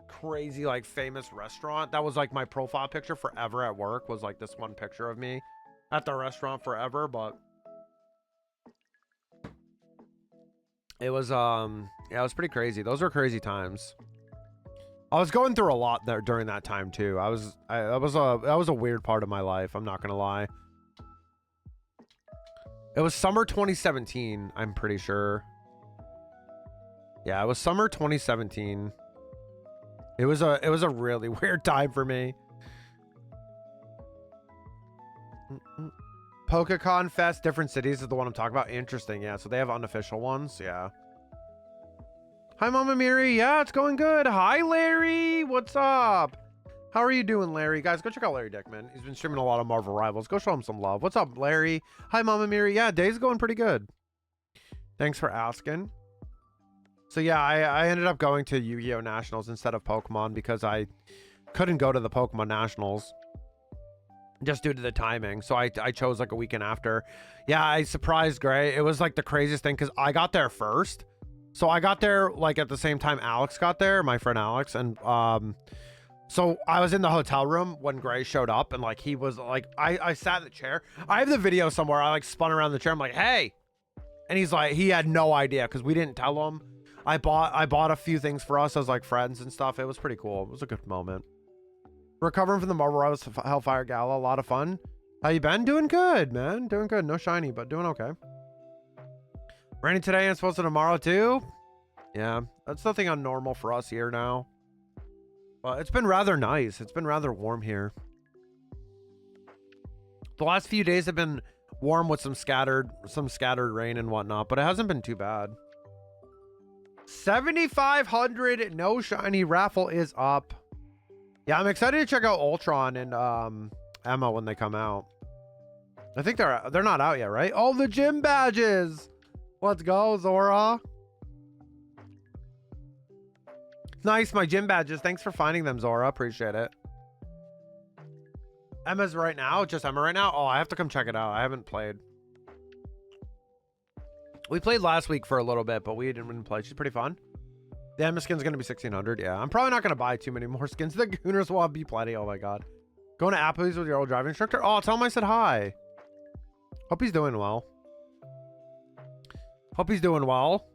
crazy like famous restaurant. That was like my profile picture forever at work, was like this one picture of me at the restaurant forever. But it was yeah, it was pretty crazy. Those were crazy times. I was going through a lot there during that time too. That was a weird part of my life, I'm not gonna lie. It was summer 2017, I'm pretty sure. Yeah, it was summer 2017. It was a really weird time for me. PokeCon Fest, different cities is the one I'm talking about. Interesting, yeah. So they have unofficial ones, yeah. Hi, Mama Miri. Yeah, it's going good. Hi, Larry. What's up? How are you doing, Larry? Guys, go check out Larry Dickman. He's been streaming a lot of Marvel Rivals. Go show him some love. What's up, Larry? Hi, Mama Miri. Yeah, day's going pretty good. Thanks for asking. So yeah, I ended up going to Yu-Gi-Oh! Nationals instead of Pokemon because I couldn't go to the Pokemon Nationals just due to the timing. So I chose like a weekend after. Yeah, I surprised Gray. It was like the craziest thing because I got there first. So I got there like at the same time Alex got there, my friend Alex. And so I was in the hotel room when Gray showed up, and like he was like, I sat in the chair. I have the video somewhere. I like spun around the chair. I'm like, hey. And he's like, he had no idea because we didn't tell him. I bought a few things for us as like friends and stuff. It was pretty cool. It was a good moment. Recovering from the Marvel Rivals Hellfire Gala, a lot of fun. How you been? Doing good, man. Doing good. No shiny, but doing okay. Raining today and supposed to tomorrow too. Yeah, that's nothing unnormal for us here now. But it's been rather nice. It's been rather warm here. The last few days have been warm with some scattered rain and whatnot, but it hasn't been too bad. 7,500 no shiny raffle is up. Yeah, I'm excited to check out Ultron and Emma when they come out. I think they're not out yet, right? Oh, the gym badges. Let's go, Zora. Nice, my gym badges. Thanks for finding them, Zora. Appreciate it. Emma's right now? Just Emma right now? Oh, I have to come check it out. I haven't played. We played last week for a little bit, but we didn't play. She's pretty fun. The Emma skin's going to be 1,600. Yeah, I'm probably not going to buy too many more skins. The Gooners will be plenty. Oh, my God. Going to Applebee's with your old driving instructor? Oh, tell him I said hi. Hope he's doing well. Hope he's doing well.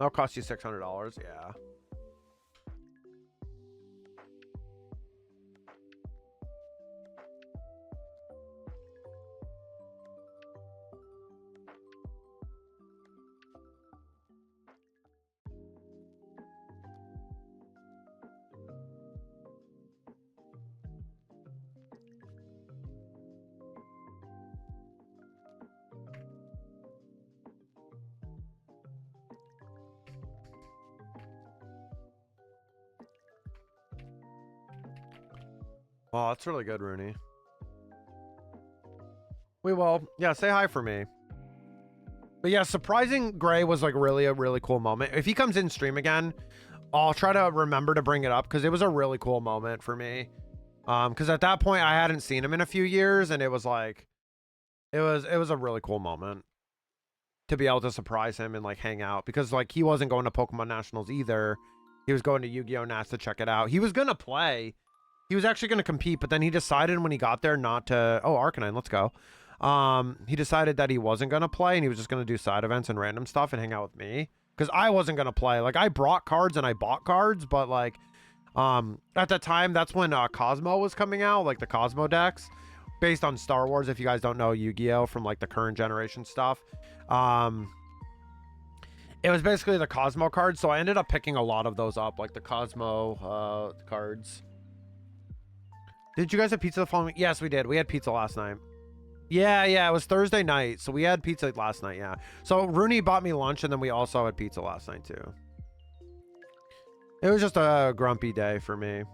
That'll cost you $600. Yeah. Well, that's really good, Rooney. We will. Yeah, say hi for me. But yeah, surprising Gray was like really a really cool moment. If he comes in stream again, I'll try to remember to bring it up because it was a really cool moment for me. Because at that point I hadn't seen him in a few years, and it was like, it was a really cool moment to be able to surprise him and like hang out, because like he wasn't going to Pokemon Nationals either. He was going to Yu-Gi-Oh! Nats to check it out. He was gonna play. He was actually gonna compete, but then he decided when he got there not to. Oh, Arcanine, let's go. He decided that he wasn't gonna play and he was just gonna do side events and random stuff and hang out with me, because I wasn't gonna play. Like, I brought cards and I bought cards, but like at the time, that's when Cosmo was coming out, like the Cosmo decks based on Star Wars. If you guys don't know Yu-Gi-Oh! From like the current generation stuff, it was basically the Cosmo cards, so I ended up picking a lot of those up, like the Cosmo cards. Did you guys have pizza the following? Yes, we did. We had pizza last night. Yeah, it was Thursday night, so we had pizza last night. Yeah, so Rooney bought me lunch, and then we also had pizza last night too. It was just a grumpy day for me,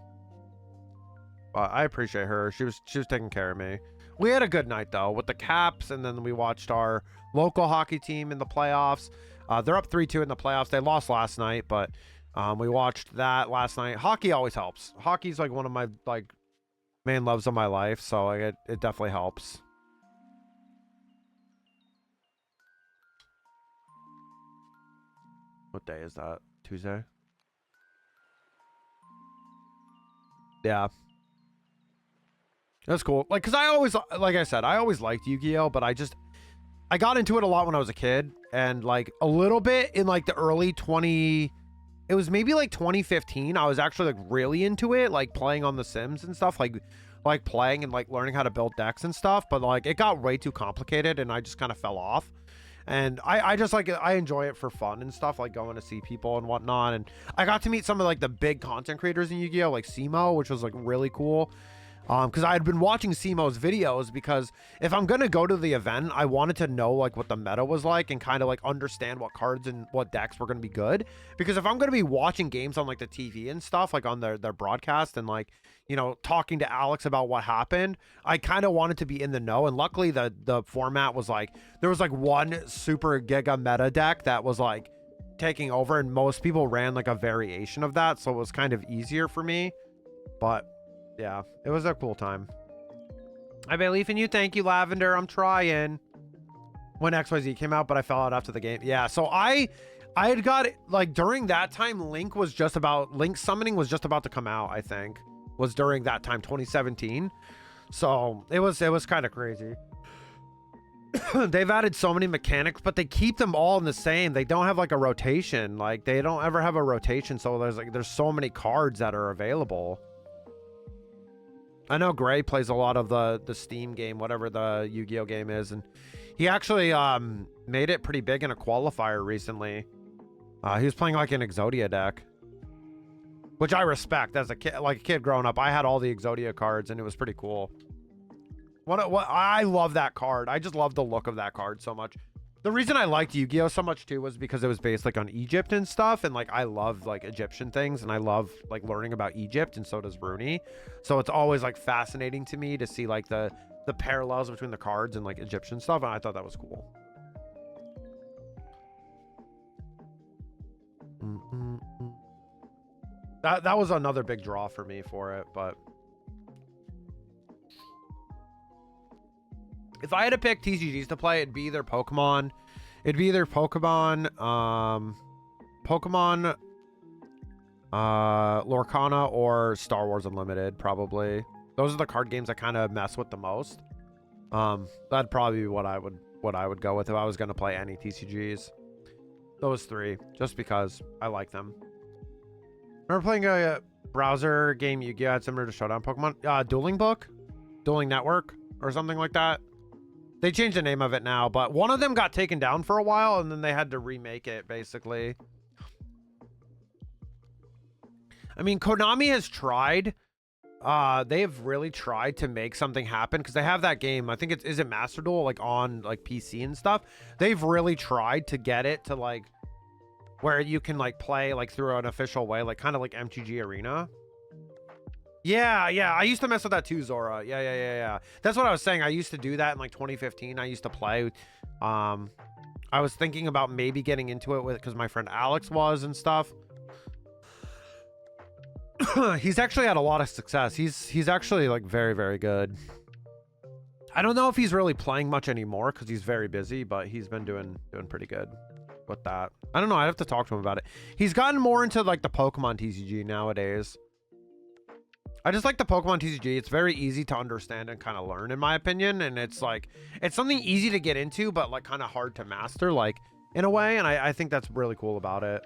but I appreciate her. She was taking care of me. We had a good night though with the Caps, and then we watched our local hockey team in the playoffs. They're up 3-2 in the playoffs. They lost last night, but we watched that last night. Hockey always helps. Hockey's like one of my like main loves of my life, so like, it definitely helps. What day is that? Tuesday? Yeah. That's cool. Like, because I always, like I said, I always liked Yu-Gi-Oh! But I got into it a lot when I was a kid. And, like, a little bit in, like, the early it was maybe, like, 2015. I was actually, like, really into it. Like, playing on The Sims and stuff. Like playing and, like, learning how to build decks and stuff. But, like, it got way too complicated. And I just kind of fell off. And I just like it. I enjoy it for fun and stuff, like going to see people and whatnot. And I got to meet some of like the big content creators in Yu-Gi-Oh! Like Simo, which was like really cool. Because I had been watching Simo's videos, because if I'm going to go to the event, I wanted to know like what the meta was like and kind of like understand what cards and what decks were going to be good. Because if I'm going to be watching games on like the TV and stuff, like on their broadcast and like, you know, talking to Alex about what happened, I kind of wanted to be in the know. And luckily the format was like, there was like one super giga meta deck that was like taking over, and most people ran like a variation of that. So it was kind of easier for me, but yeah, it was a cool time. I believe in you. Thank you, Lavender. I'm trying. When XYZ came out, but I fell out after the game. Yeah, so I had got like during that time, Link summoning was just about to come out, I think. Was during that time, 2017. So it was kind of crazy. They've added so many mechanics, but they keep them all in the same. They don't have like a rotation. Like they don't ever have a rotation. So there's so many cards that are available. I know Gray plays a lot of the Steam game, whatever the Yu-Gi-Oh game is, and he actually made it pretty big in a qualifier recently. He was playing like an Exodia deck, which I respect. As a kid growing up, I had all the Exodia cards, and it was pretty cool. What I love that card. I just love the look of that card so much. The reason I liked Yu-Gi-Oh so much too was because it was based like on Egypt and stuff, and like I love like Egyptian things, and I love like learning about Egypt, and so does Rooney. So it's always like fascinating to me to see like the parallels between the cards and like Egyptian stuff, and I thought that was cool. That was another big draw for me for it, but if I had to pick TCGs to play, it'd be either Pokemon, Lorcana, or Star Wars Unlimited, probably. Those are the card games I kind of mess with the most. That'd probably be what I would go with if I was going to play any TCGs. Those three, just because I like them. Remember playing a browser game Yu-Gi-Oh! Had similar to Showdown Pokemon? Dueling Book? Dueling Network? Or something like that? They changed the name of it now, but one of them got taken down for a while, and then they had to remake it, basically. I mean, Konami has tried. They have really tried to make something happen, because they have that game. I think is it Master Duel, like, on, like, PC and stuff? They've really tried to get it to, like, where you can, like, play, like, through an official way, like, kind of like MTG Arena. Yeah, I used to mess with that too, Zora. Yeah. That's what I was saying. I used to do that in, like, 2015. I used to play. I was thinking about maybe getting into it with, because my friend Alex was and stuff. He's actually had a lot of success. He's actually, like, very, very good. I don't know if he's really playing much anymore, because he's very busy, but he's been doing pretty good with that. I don't know. I'd have to talk to him about it. He's gotten more into, like, the Pokemon TCG nowadays. I just like the Pokemon TCG. It's very easy to understand and kind of learn, in my opinion. And it's like, it's something easy to get into, but, like, kind of hard to master, like, in a way. And I think that's really cool about it.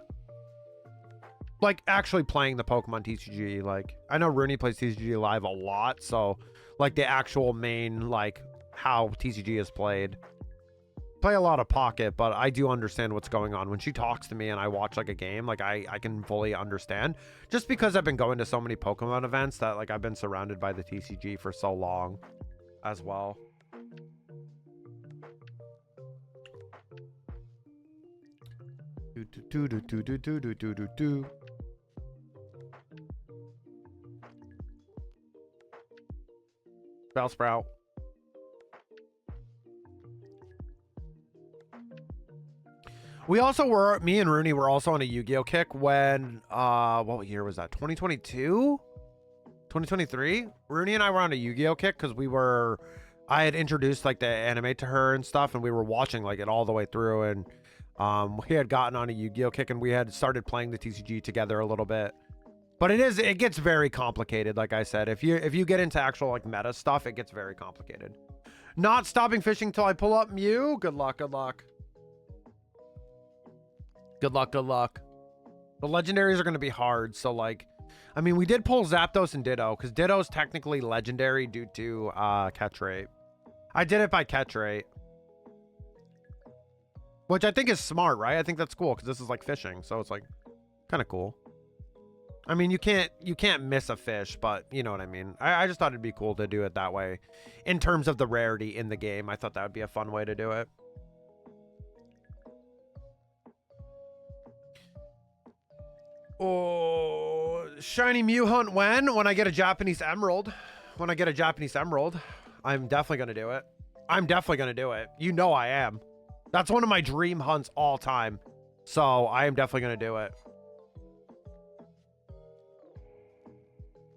Like, actually playing the Pokemon TCG. Like, I know Rooney plays TCG Live a lot. So, like, the actual main, like, how TCG is played. Play a lot of Pocket, but I do understand what's going on. When she talks to me and I watch, like, a game, like, I can fully understand, just because I've been going to so many Pokemon events that, like, I've been surrounded by the TCG for so long as well. Bellsprout. We also were, me and Rooney were also on a Yu-Gi-Oh kick when, what year was that? 2022? 2023? Rooney and I were on a Yu-Gi-Oh kick because I had introduced, like, the anime to her and stuff, and we were watching, like, it all the way through, and we had gotten on a Yu-Gi-Oh kick, and we had started playing the TCG together a little bit. But it gets very complicated, like I said. If you get into actual, like, meta stuff, it gets very complicated. Not stopping fishing till I pull up Mew. Good luck. Good luck. The legendaries are going to be hard. So, like, I mean, we did pull Zapdos and Ditto, because Ditto's technically legendary due to catch rate. I did it by catch rate, which I think is smart, right? I think that's cool, because this is like fishing, so it's like kind of cool. I mean, you can't miss a fish, but you know what I mean. I just thought it'd be cool to do it that way. In terms of the rarity in the game, I thought that would be a fun way to do it. Oh, shiny Mew hunt when? When I get a Japanese Emerald. When I get a Japanese Emerald, I'm definitely going to do it. I'm definitely going to do it. You know I am. That's one of my dream hunts all time. So I am definitely going to do it.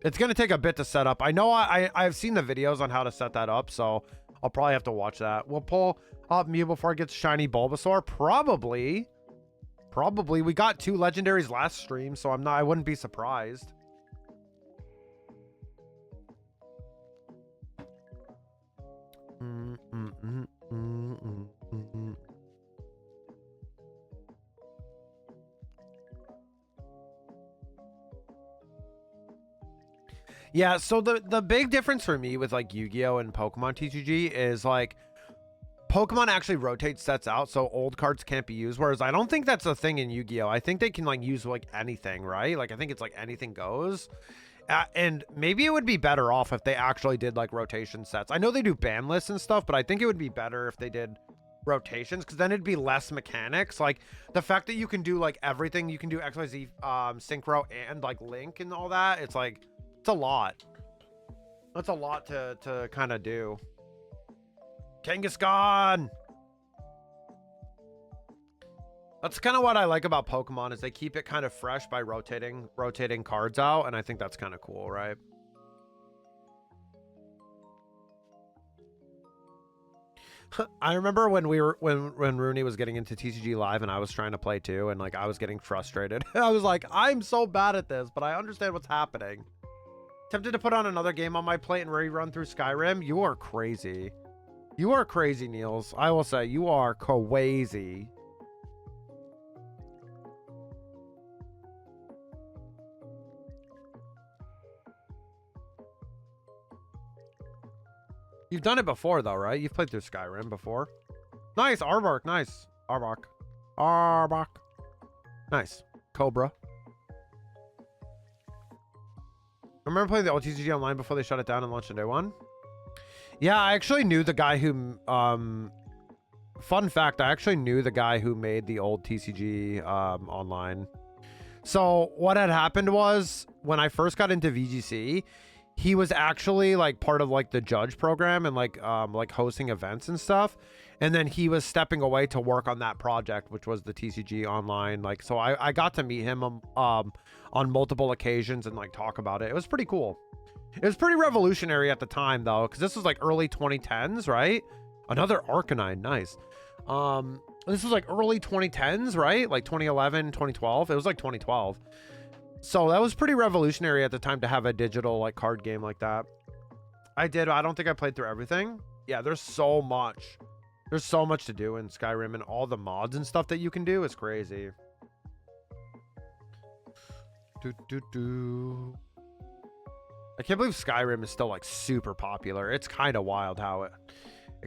It's going to take a bit to set up. I know I've seen the videos on how to set that up, so I'll probably have to watch that. We'll pull up Mew before it gets shiny Bulbasaur. Probably. We got 2 legendaries last stream, so I wouldn't be surprised. Yeah, so the big difference for me with, like, Yu-Gi-Oh and Pokemon TCG is, like, Pokemon actually rotate sets out, so old cards can't be used, whereas I don't think that's a thing in Yu-Gi-Oh. I think they can, like, use, like, anything, right? Like, I think it's, like, anything goes. And maybe it would be better off if they actually did, like, rotation sets. I know they do ban lists and stuff, but I think it would be better if they did rotations, because then it'd be less mechanics. Like, the fact that you can do, like, everything, you can do XYZ, Synchro, and, like, Link and all that, it's, like, it's a lot. That's a lot to kind of do. Kangaskhan! That's kind of what I like about Pokemon, is they keep it kind of fresh by rotating cards out, and I think that's kind of cool, right? I remember when when Rooney was getting into TCG Live and I was trying to play too, and, like, I was getting frustrated. I was like, I'm so bad at this, but I understand what's happening. Tempted to put on another game on my plate and rerun through Skyrim? You are crazy. You are crazy, Niels. I will say, you are crazy. You've done it before, though, right? You've played through Skyrim before. Nice, Arbok. Nice. Arbok. Arbok. Nice. Cobra. Remember playing the old TCG online before they shut it down and launched a new one? Yeah, I actually knew the guy who... Fun fact, I actually knew the guy who made the old TCG online. So what had happened was, when I first got into VGC, he was actually like part of like the judge program and like hosting events and stuff. And then he was stepping away to work on that project, which was the TCG online. Like, so I got to meet him on multiple occasions and like talk about it. It was pretty cool. It was pretty revolutionary at the time though, because this was like early 2010s, right? Another Arcanine, nice. This was like early 2010s, right? Like 2011, 2012. It was like 2012. So that was pretty revolutionary at the time to have a digital like card game like that. I don't think I played through everything. Yeah, there's so much. There's so much to do in Skyrim, and all the mods and stuff that you can do is crazy. I can't believe Skyrim is still like super popular. It's kind of wild how it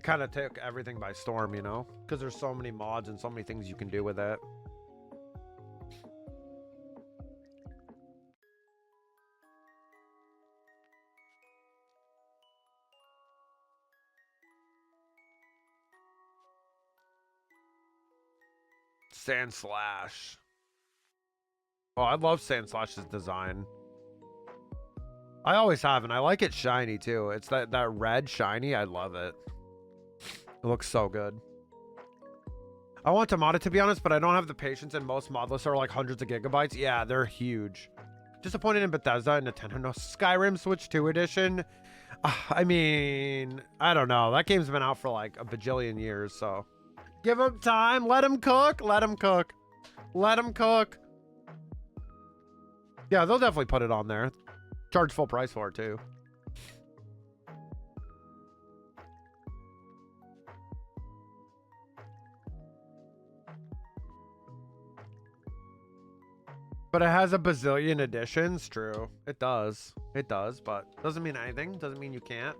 kind of took everything by storm, you know? Because there's so many mods and so many things you can do with it. Sand Slash. Oh, I love Sand Slash's design. I always have, and I like it shiny too. It's that red shiny. I love it. It looks so good. I want to mod it, to be honest, but I don't have the patience, and most mod lists are like hundreds of gigabytes. Yeah, they're huge. Disappointed in Bethesda and Nintendo. No, Skyrim Switch 2 edition. I mean, I don't know. That game's been out for like a bajillion years, so give them time. Let them cook. Let them cook. Let them cook. Yeah, they'll definitely put it on there. Charge full price for it too. But it has a bazillion editions. True. It does. It does, but doesn't mean anything. Doesn't mean you can't.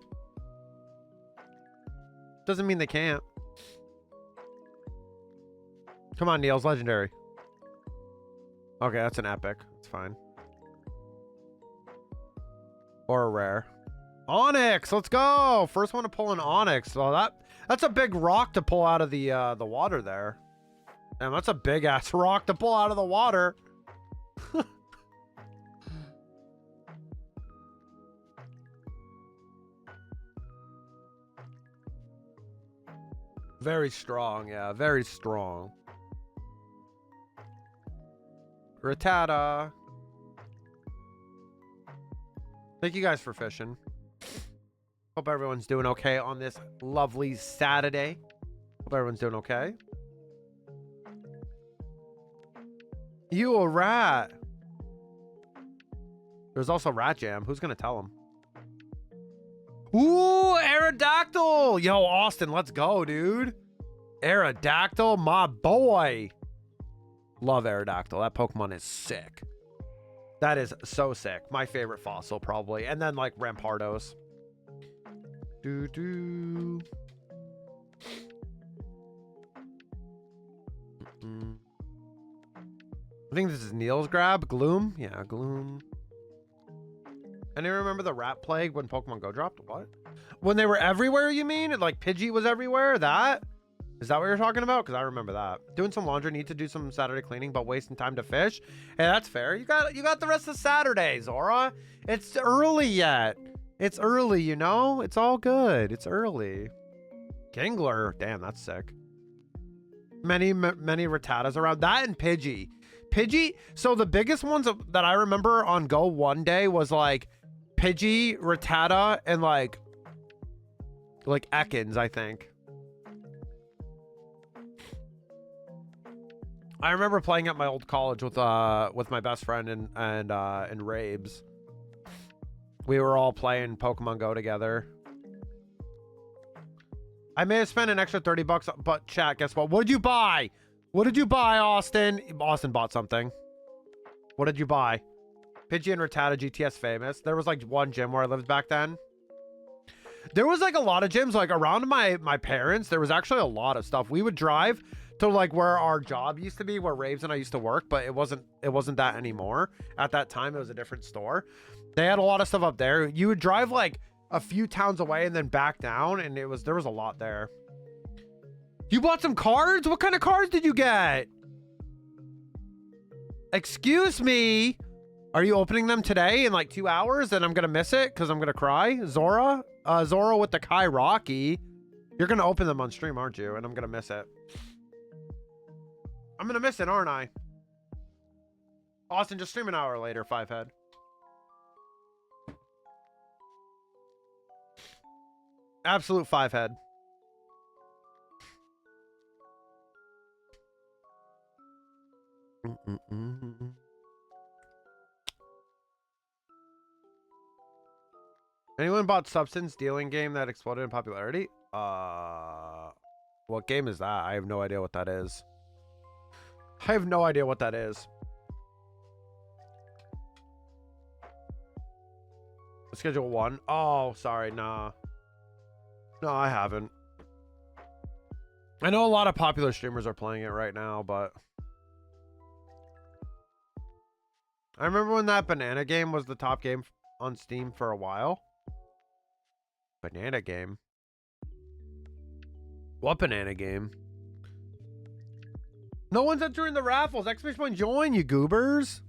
Doesn't mean they can't. Come on, Neil's legendary. Okay, that's an epic. It's fine. Or a rare. Onyx, let's go. First one to pull an Onyx. So that's a big rock to pull out of the water there. Damn, that's a big ass rock to pull out of the water. Very strong, yeah, very strong. Rattata. Thank you guys for fishing. Hope everyone's doing okay on this lovely Saturday. Hope everyone's doing okay. You a rat. There's also Rat Jam. Who's gonna tell him? Ooh, Aerodactyl. Yo, Austin, let's go, dude. Aerodactyl, my boy. Love Aerodactyl. That Pokemon is sick. That is so sick. My favorite fossil, probably. And then, like, Rampardos. Doo-doo. I think this is Neil's grab. Gloom? Yeah, Gloom. Anyone remember the rat plague when Pokemon Go dropped? What? When they were everywhere, you mean? Like, Pidgey was everywhere? That? Is that what you're talking about? Because I remember that. Doing some laundry, need to do some Saturday cleaning, but wasting time to fish. Hey, that's fair. You got the rest of Saturday, Zora. It's early yet. It's early, you know? It's all good. It's early. Kingler. Damn, that's sick. Many Rattatas around. That and Pidgey. Pidgey. So the biggest ones that I remember on Go one day was like Pidgey, Rattata, and like Ekans, I think. I remember playing at my old college with my best friend and Rabes. We were all playing Pokemon Go together. I may have spent an extra $30, but chat, guess what? What did you buy? What did you buy, Austin? Austin bought something. What did you buy? Pidgey and Rattata GTS famous. There was like one gym where I lived back then. There was like a lot of gyms like around my parents. There was actually a lot of stuff. We would drive to like where our job used to be, where Raves and I used to work, but it wasn't that anymore. At that time, it was a different store. They had a lot of stuff up there. You would drive like a few towns away and then back down, and there was a lot there. You bought some cards? What kind of cards did you get? Excuse me. Are you opening them today in like 2 hours? And I'm gonna miss it because I'm gonna cry. Zora with the Kai Rocky. You're gonna open them on stream, aren't you? And I'm gonna miss it. I'm gonna miss it, aren't I? Austin, just stream an hour later, 5head. Absolute 5head. Anyone bought substance dealing game that exploded in popularity? What game is that? I have no idea what that is. I have no idea what that is. Schedule 1. Oh, sorry. Nah. No, I haven't. I know a lot of popular streamers are playing it right now, but I remember when that banana game was the top game on Steam for a while. Banana game? What banana game? No one's entering the raffles. Exclamation point join, you goobers.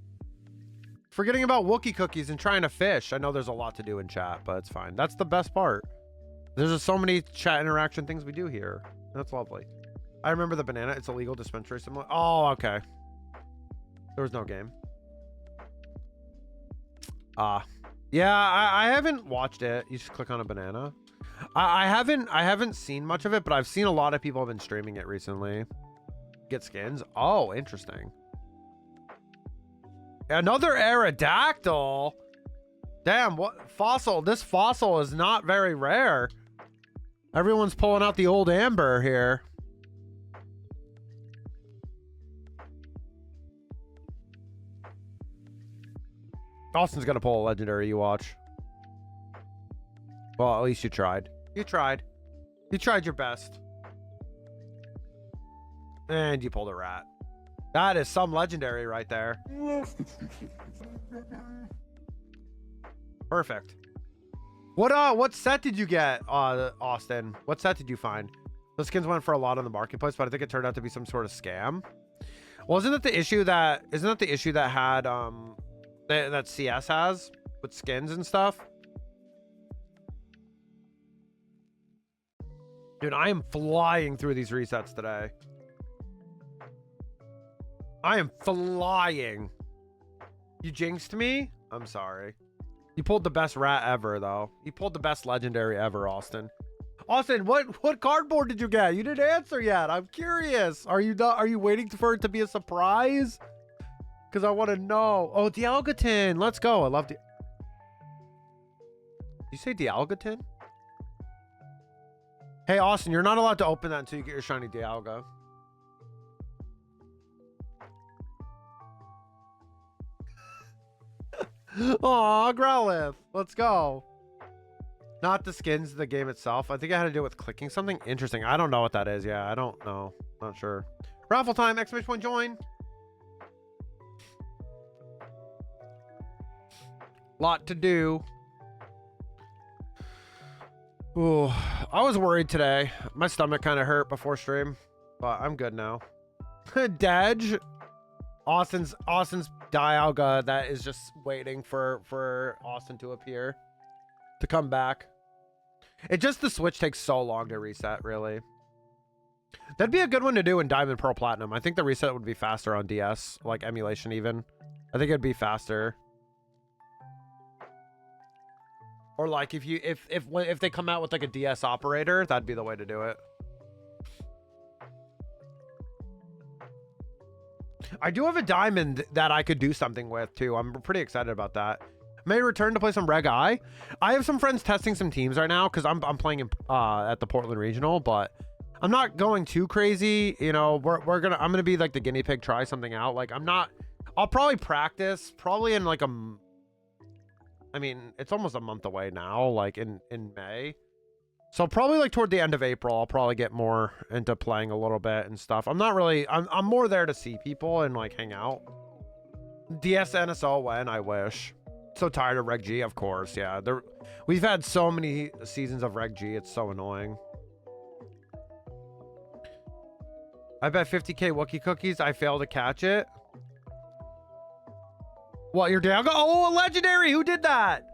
Forgetting about Wookie cookies and trying to fish. I know there's a lot to do in chat, but it's fine. That's the best part. There's just so many chat interaction things we do here. That's lovely. I remember the banana. It's a legal dispensary similar. Oh, okay. There was no game. Yeah, I haven't watched it. You just click on a banana. I haven't seen much of it, but I've seen a lot of people have been streaming it recently. Get skins. Oh, interesting. Another Aerodactyl. Damn, what fossil? This fossil is not very rare. Everyone's pulling out the old amber here. Austin's gonna pull a legendary, you watch. Well, at least you tried. You tried. You tried your best. And you pulled a rat. That is some legendary right there. Perfect. What set did you get, Austin? What set did you find? Those skins went for a lot on the marketplace, but I think it turned out to be some sort of scam. Well, isn't that the issue that had that CS has with skins and stuff? Dude, I am flying through these resets today. I am flying. You jinxed me? I'm sorry. You pulled the best rat ever, though. You pulled the best legendary ever, Austin. Austin, what cardboard did you get? You didn't answer yet. I'm curious. Are you waiting for it to be a surprise? Because I want to know. Oh, Dialgatin. Let's go. I love Did you say Dialgatin? Hey, Austin, you're not allowed to open that until you get your shiny Dialga. Aw, Growlithe. Let's go. Not the skins, the game itself. I think I had to do it with clicking something interesting. I don't know what that is. Yeah, I don't know. Not sure. Raffle time. Exclamation point join. Lot to do. Ooh, I was worried today. My stomach kind of hurt before stream, but I'm good now. Dej. Austin's Dialga that is just waiting for Austin to appear, to come back. It just, the Switch takes so long to reset, really. That'd be a good one to do in Diamond, Pearl, Platinum. I think the reset would be faster on DS, like emulation even. I think it'd be faster. Or like if they come out with like a DS operator, that'd be the way to do it. I do have a diamond that I could do something with too. I'm pretty excited about that. May return to play some Reg I. I have some friends testing some teams right now because I'm playing at the Portland Regional, but I'm not going too crazy. You know, I'm gonna be like the guinea pig, try something out. Like I'll probably practice probably in like I mean, it's almost a month away now, like in May. So probably like toward the end of April, I'll probably get more into playing a little bit and stuff. I'm not really, I'm more there to see people and like hang out. DSNSO when I wish. So tired of Reg G, of course. Yeah, we've had so many seasons of Reg G. It's so annoying. I bet 50k Wookie cookies. I failed to catch it. What, your dad? Oh, a legendary. Who did that?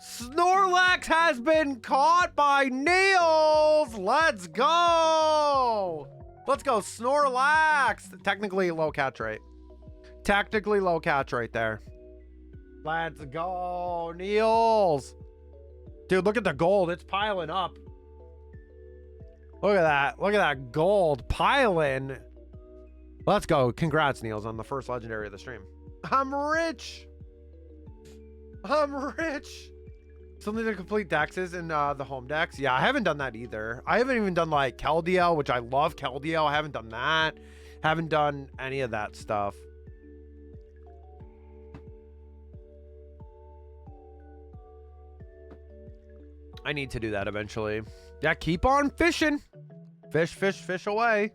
Snorlax has been caught by Niels. Let's go. Let's go, Snorlax. Technically low catch rate. Technically low catch rate there. Let's go, Niels. Dude, look at the gold. It's piling up. Look at that. Look at that gold piling. Let's go. Congrats, Niels, on the first legendary of the stream. I'm rich. I'm rich. Something to complete dexes in the home dex. Yeah, I haven't done that either. I haven't even done like Keldeo, which I love Keldeo. I haven't done that. Haven't done any of that stuff. I need to do that eventually. Yeah, keep on fishing. Fish, fish, fish away.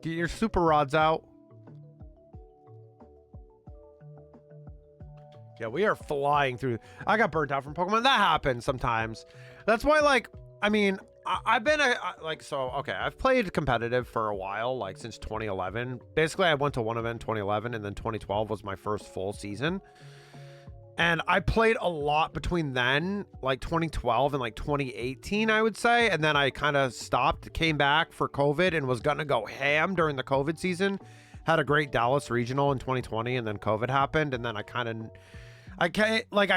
Get your super rods out. Yeah, we are flying through. I got burnt out from Pokemon. That happens sometimes. That's why, like, I mean, I've been okay, I've played competitive for a while, like since 2011. Basically, I went to one event in 2011, and then 2012 was my first full season. And I played a lot between then, like 2012 and like 2018, I would say. And then I kind of stopped, came back for COVID, and was going to go ham during the COVID season. Had a great Dallas regional in 2020, and then COVID happened. And then I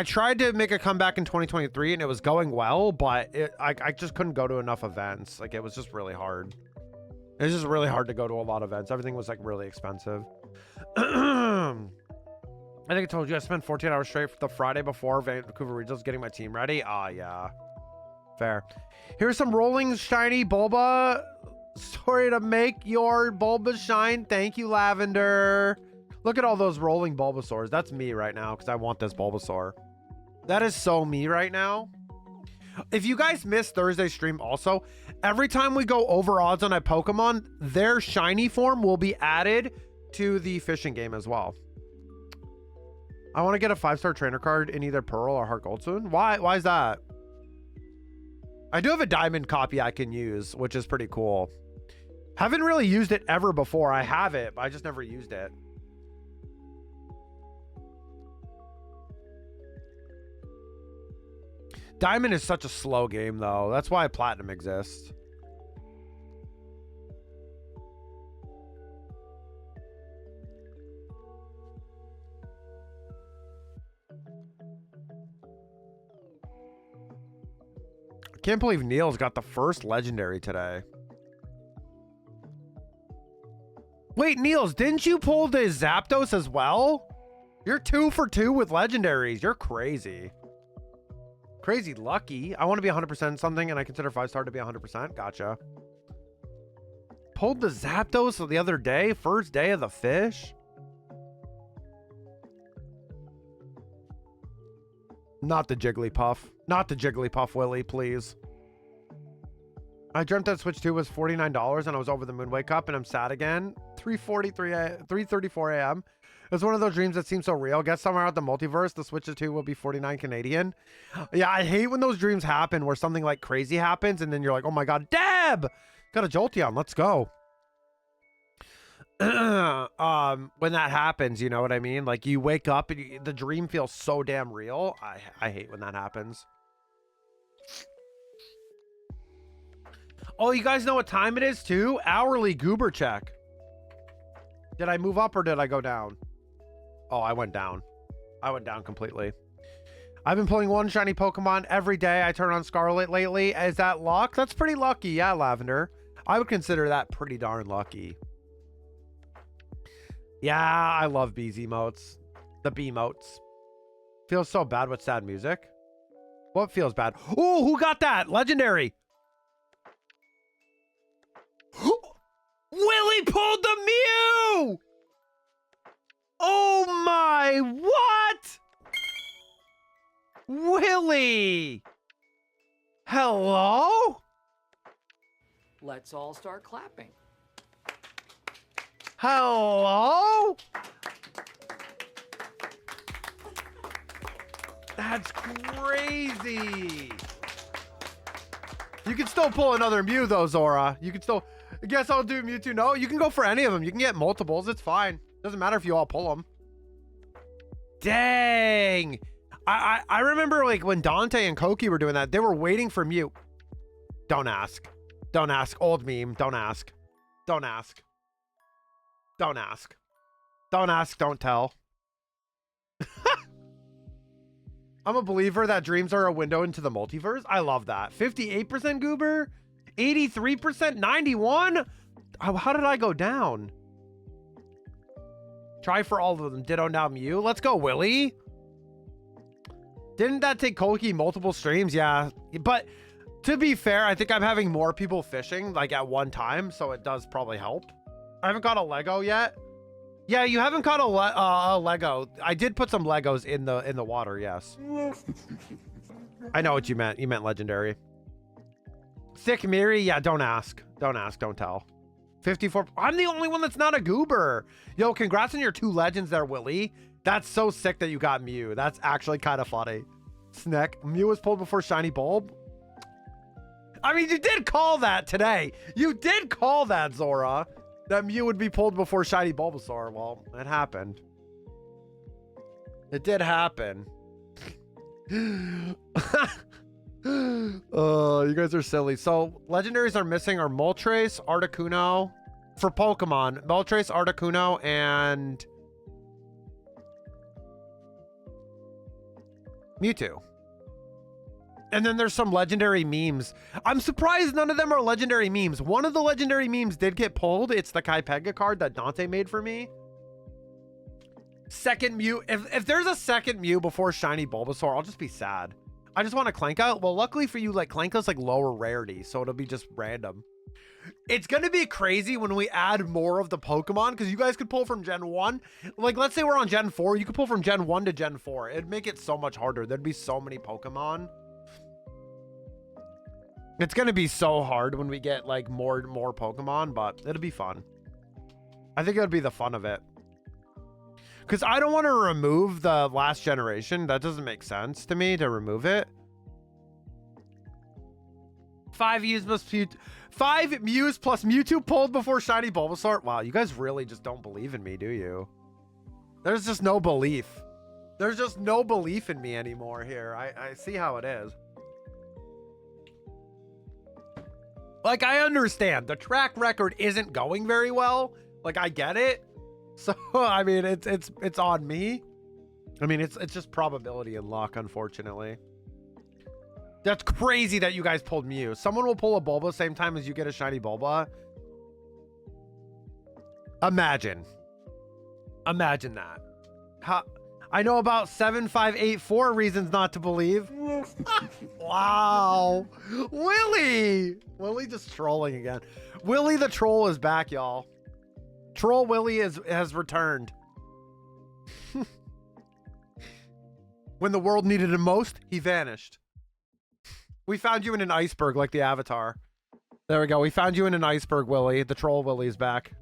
tried to make a comeback in 2023, and it was going well, but I just couldn't go to enough events. Like, it was just really hard. It was just really hard to go to a lot of events. Everything was like really expensive. I think I told you I spent 14 hours straight for the Friday before Vancouver Regionals getting my team ready. Ah, yeah. Fair. Here's some rolling shiny Bulba. Sorry to make your Bulba shine. Thank you, Lavender. Look at all those rolling Bulbasaurs. That's me right now because I want this Bulbasaur. That is so me right now. If you guys missed Thursday's stream also, every time we go over odds on a Pokemon, their shiny form will be added to the fishing game as well. I want to get a 5-star trainer card in either Pearl or Heart Gold soon. Why is that? I do have a diamond copy I can use, which is pretty cool. Haven't really used it ever before. I have it, but I just never used it. Diamond is such a slow game, though. That's why Platinum exists. Can't believe Neil's got the first legendary today. Wait, Niels, didn't you pull the Zapdos as well? You're 2 for 2 with legendaries. You're crazy. Crazy lucky. I want to be 100% something, and I consider 5-star to be 100%. Gotcha. Pulled the Zapdos the other day, first day of the fish. Not the Jigglypuff. Not the Jigglypuff, Willie, please. I dreamt that Switch 2 was $49 and I was over the moon. Wake up and I'm sad again. 3:34 a.m. It's one of those dreams that seems so real. Guess somewhere out the multiverse, the Switch 2 will be 49 Canadian. Yeah, I hate when those dreams happen where something like crazy happens and then you're like, oh my God, Deb! Got a Jolteon, let's go. When that happens, you know what I mean? Like you wake up and the dream feels so damn real. I hate when that happens. Oh, you guys know what time it is too? Hourly goober check. Did I move up or did I go down? Oh, I went down. I went down completely. I've been pulling one shiny Pokemon every day. I turn on Scarlet lately. Is that luck? That's pretty lucky. Yeah, Lavender. I would consider that pretty darn lucky. Yeah, I love B's emotes. The B emotes. Feels so bad with sad music. What feels bad? Oh, who got that? Legendary. Willie pulled the Mew! Oh my, what? Willie! Hello? Let's all start clapping. Hello? That's crazy. You can still pull another Mew though, Zora. You can still, I guess I'll do Mewtwo. No, you can go for any of them. You can get multiples. It's fine. Doesn't matter if you all pull them. Dang. I remember like when Dante and Koki were doing that, they were waiting for Mew. Don't ask. Don't ask. Old meme. Don't ask. Don't ask. Don't ask. Don't ask. Don't tell. I'm a believer that dreams are a window into the multiverse. I love that. 58% goober, 83%, 91. How did I go down? Try for all of them. Ditto now Mew. Let's go, Willie. Didn't that take Koki multiple streams? Yeah, but to be fair, I think I'm having more people fishing like at one time, so it does probably help. I haven't got a Lego yet. Yeah, you haven't caught a Lego. I did put some Legos in the water, yes. I know what you meant. You meant legendary. Sick Miri, yeah, don't ask. Don't ask, don't tell. 54. I'm the only one that's not a goober. Yo, congrats on your 2 legends there, Willie. That's so sick that you got Mew. That's actually kind of funny. Sneck. Mew was pulled before Shiny Bulb. I mean, you did call that today. You did call that, Zora. That Mew would be pulled before Shiny Bulbasaur. Well, it happened. It did happen. Oh, you guys are silly. So, legendaries are missing are Moltres, Articuno. For Pokemon, Moltres, Articuno, and Mewtwo. And then there's some legendary memes. I'm surprised none of them are legendary memes. One of the legendary memes did get pulled. It's the Kaipega card that Dante made for me. Second Mew. If there's a second Mew before Shiny Bulbasaur, I'll just be sad. I just want to Clanka. Well, luckily for you, like Clanka's like lower rarity, so it'll be just random. It's going to be crazy when we add more of the Pokemon, because you guys could pull from Gen 1. Like, let's say we're on Gen 4. You could pull from Gen 1 to Gen 4. It'd make it so much harder. There'd be so many Pokemon. It's going to be so hard when we get like more Pokemon, but it'll be fun. I think it'll be the fun of it. Because I don't want to remove the last generation. That doesn't make sense to me to remove it. 5 Mews plus Mewtwo pulled before Shiny Bulbasaur. Wow, you guys really just don't believe in me, do you? There's just no belief. There's just no belief in me anymore here. I see how it is. Like, I understand the track record isn't going very well. Like, I get it. So, I mean, it's on me. I mean, it's just probability and luck, unfortunately. That's crazy that you guys pulled Mew. Someone will pull a Bulba same time as you get a Shiny Bulba. Imagine. Imagine that. I know about 7584 reasons not to believe. Wow. Willie. Willie just trolling again. Willie the troll is back, y'all. Troll Willie has returned. When the world needed him most, he vanished. We found you in an iceberg like the Avatar. There we go. We found you in an iceberg, Willie. The troll Willie is back.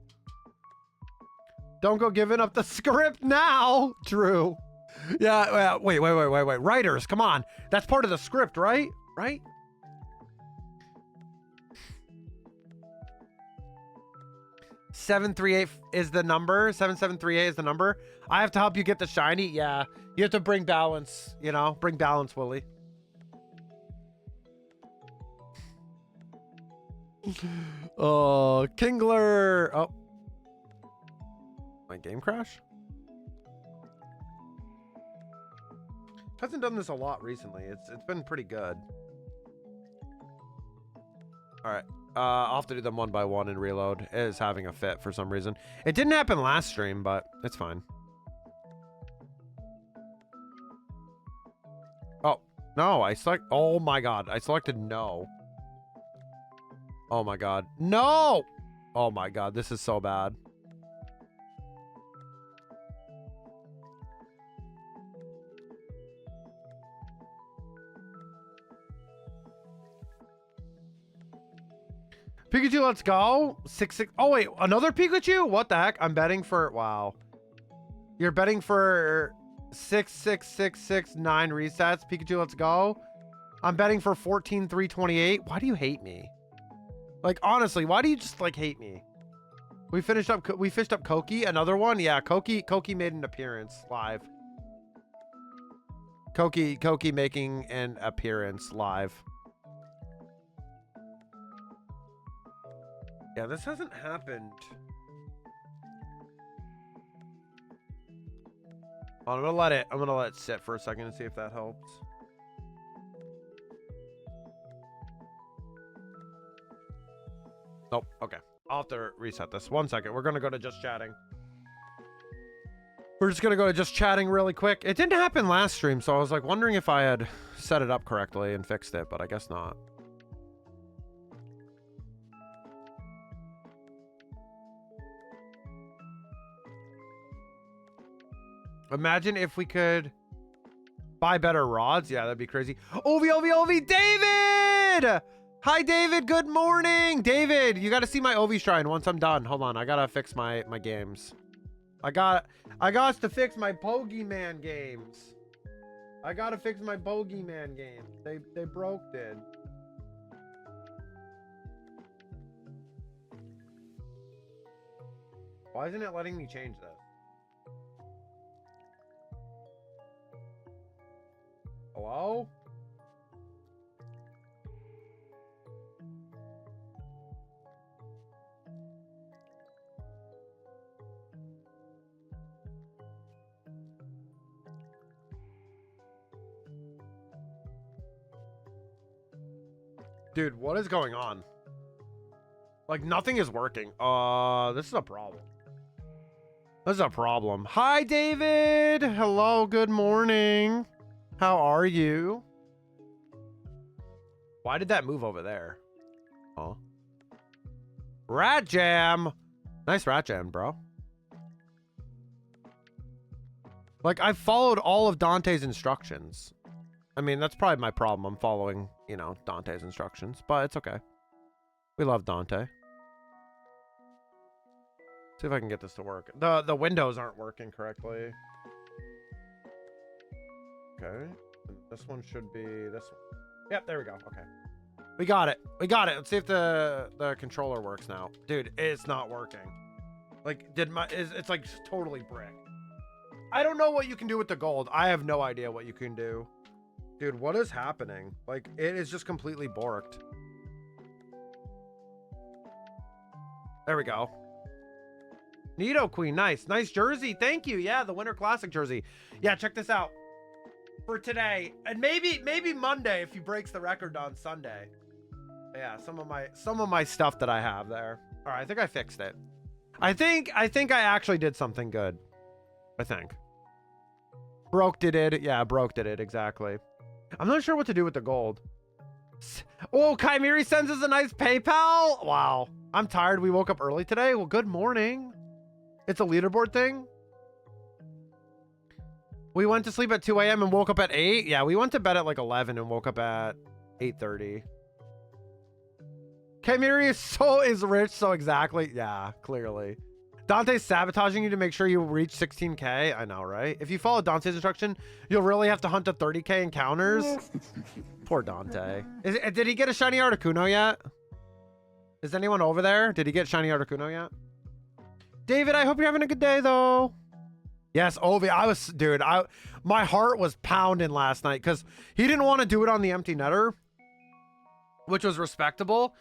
Don't go giving up the script now, Drew. Yeah, wait. Writers, come on. That's part of the script, right? Right? $738 is the number. 7738 is the number. I have to help you get the shiny. Yeah, you have to bring balance. You know, bring balance, Willie. Oh, Kingler. Oh, my game crash. Hasn't done this a lot recently. It's been pretty good. All right. I'll have to do them one by one and reload. It is having a fit for some reason. It didn't happen last stream, but it's fine. Oh, no. Oh my God. I selected no. Oh my God. No. Oh my God. This is so bad. Pikachu, let's go. 6-6. Oh, wait. Another Pikachu? What the heck? I'm betting for... Wow. You're betting for 6-6-6-6-9 resets. Pikachu, let's go. I'm betting for 14-3-28. Why do you hate me? Like, honestly, why do you just, like, hate me? We fished up Koki. Another one? Yeah, Koki made an appearance live. Koki making an appearance live. Yeah, this hasn't happened. I'm gonna let it sit for a second and see if that helps. Nope. Okay. I'll have to reset this. 1 second. We're gonna go to just chatting. We're just gonna go to just chatting really quick. It didn't happen last stream, so I was like wondering if I had set it up correctly and fixed it, but I guess not. Imagine if we could buy better rods. Yeah, that'd be crazy. Ovi, David! Hi, David. Good morning. David, you got to see my Ovi shrine once I'm done. Hold on. I got to fix my games. I got to fix my Pokemon games. I got to fix my Pokemon games. They broke it. Why isn't it letting me change this? Hello? Dude, what is going on? Like, nothing is working. This is a problem. This is a problem. Hi, David. Hello, good morning. How are you? Why did that move over there? Oh. Rat Jam. Nice Rat Jam, bro. Like, I followed all of Dante's instructions. I mean, that's probably my problem. I'm following, you know, Dante's instructions, but it's okay. We love Dante. See if I can get this to work. The windows aren't working correctly. Okay. This one should be this one. Yep, there we go. Okay. We got it. We got it. Let's see if the controller works now. Dude, it's not working. Like, it's like totally brick. I don't know what you can do with the gold. I have no idea what you can do. Dude, what is happening? Like, it is just completely borked. There we go. Nido Queen, nice. Nice jersey. Thank you. Yeah, the Winter Classic jersey. Yeah, check this out. For today, and maybe Monday if he breaks the record on Sunday. Yeah, some of my stuff that I have there. All right, I think I fixed it. I think I actually did something good. I think. Broke it. Yeah, broke it exactly. I'm not sure what to do with the gold. Oh, Chimeri sends us a nice PayPal. Wow. I'm tired. We woke up early today. Well, good morning. It's a leaderboard thing. We went to sleep at 2 a.m. and woke up at 8. Yeah, we went to bed at like 11 and woke up at 8:30. Chimeri is rich, so exactly. Yeah, clearly. Dante's sabotaging you to make sure you reach 16k. I know, right? If you follow Dante's instruction, you'll really have to hunt to 30k encounters. Poor Dante. Did he get a shiny Articuno yet? Is anyone over there? Did he get shiny Articuno yet? David, I hope you're having a good day, though. Yes, Ovi. My heart was pounding last night because he didn't want to do it on the empty netter, which was respectable.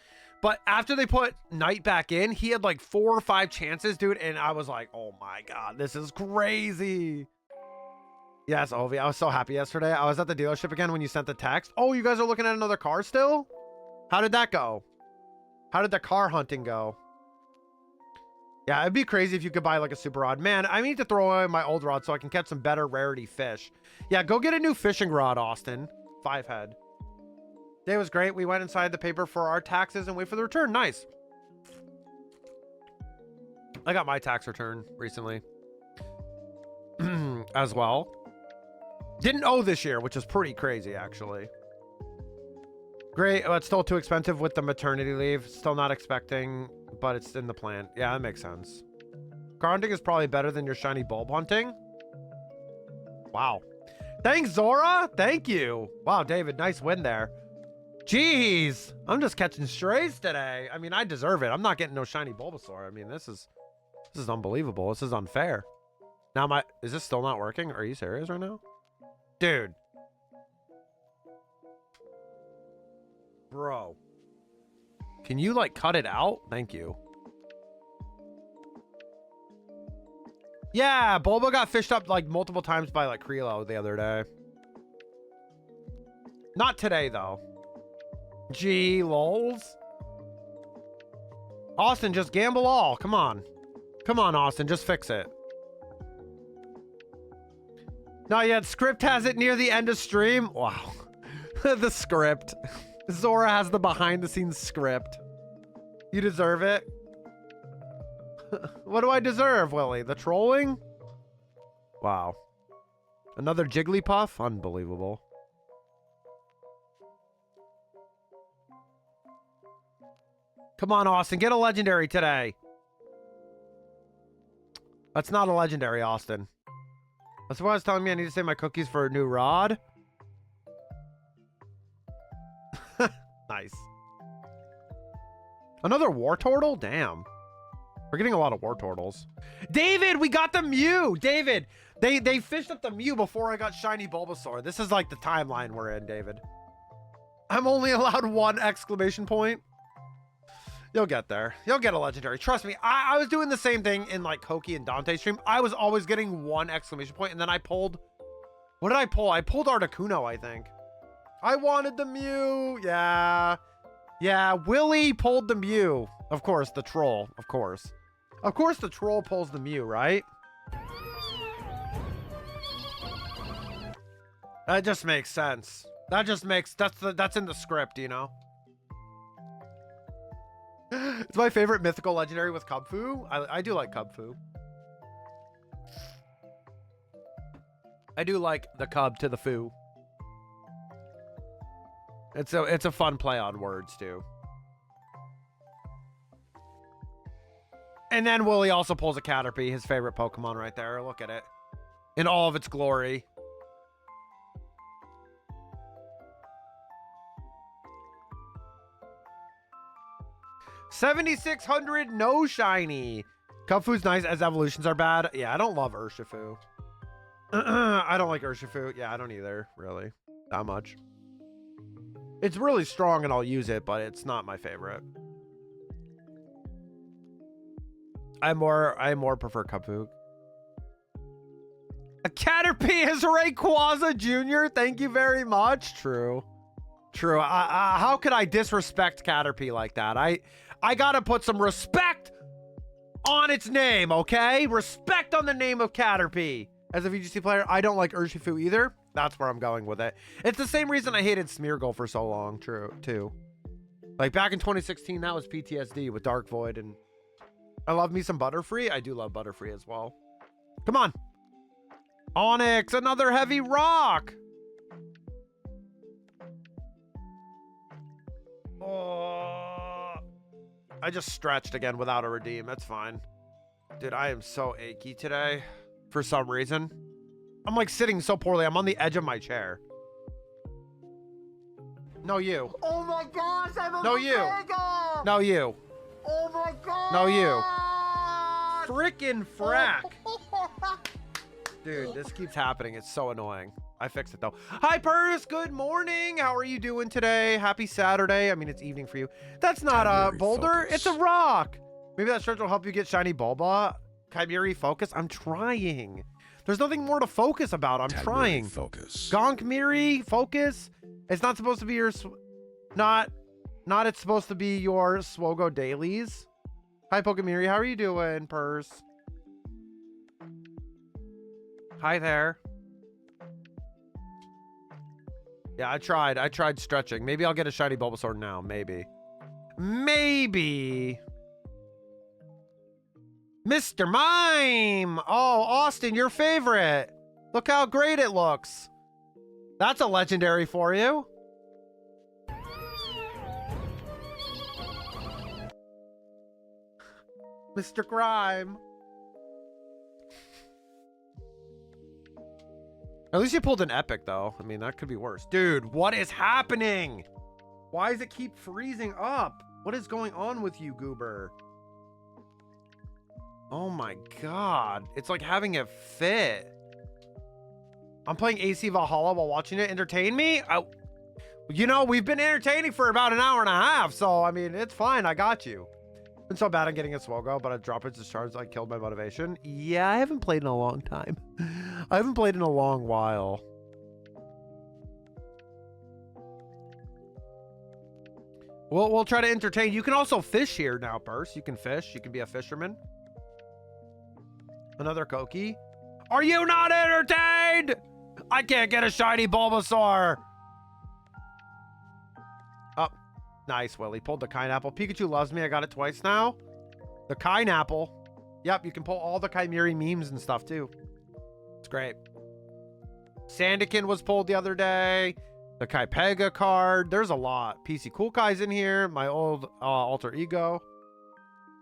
But after they put Knight back in, he had like 4 or 5 chances, dude. And I was like, oh my God, this is crazy. Yes, Ovi. I was so happy yesterday. I was at the dealership again when you sent the text. Oh, you guys are looking at another car still? How did that go? How did the car hunting go? Yeah, it'd be crazy if you could buy like a super rod. Man, I need to throw away my old rod so I can catch some better rarity fish. Yeah, go get a new fishing rod, Austin. 5 head. Day was great. We went inside the paper for our taxes and wait for the return. Nice. I got my tax return recently as well. Didn't owe this year, which is pretty crazy, actually. Great, but still too expensive with the maternity leave. Still not expecting, but it's in the plan. Yeah, that makes sense. Car hunting is probably better than your shiny bulb hunting. Wow. Thanks, Zora. Thank you. Wow, David, nice win there. Jeez, I'm just catching strays today. I mean, I deserve it. I'm not getting no shiny Bulbasaur. I mean, this is unbelievable. This is unfair. Now is this still not working? Are you serious right now? Dude. Bro. Can you like cut it out? Thank you. Yeah, Bulba got fished up like multiple times by like Krilo the other day. Not today though. Gee, lols. Austin, just gamble all. Come on. Come on, Austin, just fix it. Not yet. Script has it near the end of stream. Wow. The script. Zora has the behind the scenes script. You deserve it. What do I deserve, Willie? The trolling? Wow. Another Jigglypuff? Unbelievable. Come on, Austin. Get a legendary today. That's not a legendary, Austin. That's why I was telling me I need to save my cookies for a new rod. Nice. Another Wartortle? Damn. We're getting a lot of Wartortles. David, we got the Mew. David, they fished up the Mew before I got Shiny Bulbasaur. This is like the timeline we're in, David. I'm only allowed one exclamation point. You'll get there. You'll get a legendary. Trust me. I was doing the same thing in like Koki and Dante stream. I was always getting one exclamation point, and then I pulled... What did I pull? I pulled Articuno, I think. I wanted the Mew. Yeah. Yeah, Willie pulled the Mew. Of course, the troll. Of course. Of course the troll pulls the Mew, right? That just makes sense. That just makes... That's in the script, you know? It's my favorite mythical legendary with Kubfu. I do like Kubfu. I do like the cub to the foo. It's a fun play on words too. And then Willie also pulls a Caterpie, his favorite Pokemon right there. Look at it. In all of its glory. $7,600, no shiny. Kubfu's nice as evolutions are bad. Yeah, I don't love Urshifu. I don't like Urshifu. Yeah, I don't either, really. That much. It's really strong and I'll use it, but it's not my favorite. I more prefer Kubfu. A Caterpie is Rayquaza Jr. Thank you very much. True. True. How could I disrespect Caterpie like that? I gotta put some respect on its name, okay? Respect on the name of Caterpie. As a VGC player, I don't like Urshifu either. That's where I'm going with it. It's the same reason I hated Smeargle for so long, true, too. Like back in 2016, that was PTSD with Dark Void, and I love me some Butterfree. I do love Butterfree as well. Come on. Onyx, another heavy rock. Oh, I just stretched again without a redeem. That's fine. Dude, I am so achy today for some reason. I'm like sitting so poorly. I'm on the edge of my chair. No, you. Oh my gosh, I'm a No, you. Omega! No, you. Oh my god! No, you. Frickin' frack. Dude, this keeps happening. It's so annoying. I fixed it though. Hi, Purse. Good morning. How are you doing today? Happy Saturday. I mean, it's evening for you. That's not a boulder. It's a rock. Maybe that stretch will help you get shiny Bulba. Chimeri focus. I'm trying. There's nothing more to focus about. I'm trying. Focus. Gonkmiri focus. It's not supposed to be your not it's supposed to be your Swogo dailies. Hi, Pokemiri. How are you doing, Purse? Hi there. Yeah, I tried stretching. Maybe I'll get a shiny Bulbasaur now. Maybe. Maybe. Mr. Mime! Oh, Austin, your favorite. Look how great it looks. That's a legendary for you. Mr. Grime. At least you pulled an epic, though. I mean, that could be worse. Dude, what is happening? Why does it keep freezing up? What is going on with you, Goober? Oh my god. It's like having a fit. I'm playing AC Valhalla while watching it. Entertain me? You know, we've been entertaining for about an hour and a half, so, I mean, it's fine. I got you. Been so bad at getting a Swogo, but a drop its discharge like killed my motivation. Yeah, I haven't played in a long time. I haven't played in a long while. We'll try to entertain. You can also fish here now, Purse. You can fish. You can be a fisherman. Another Koki. Are you not entertained? I can't get a shiny Bulbasaur. Oh, nice, Willie. Pulled the Pineapple. Pikachu loves me. I got it twice now. The Pineapple. Yep, you can pull all the Chimeri memes and stuff, too. It's great. Sandakin was pulled the other day. The Kaipega card. There's a lot. PC Cool Kai's in here. My old alter ego.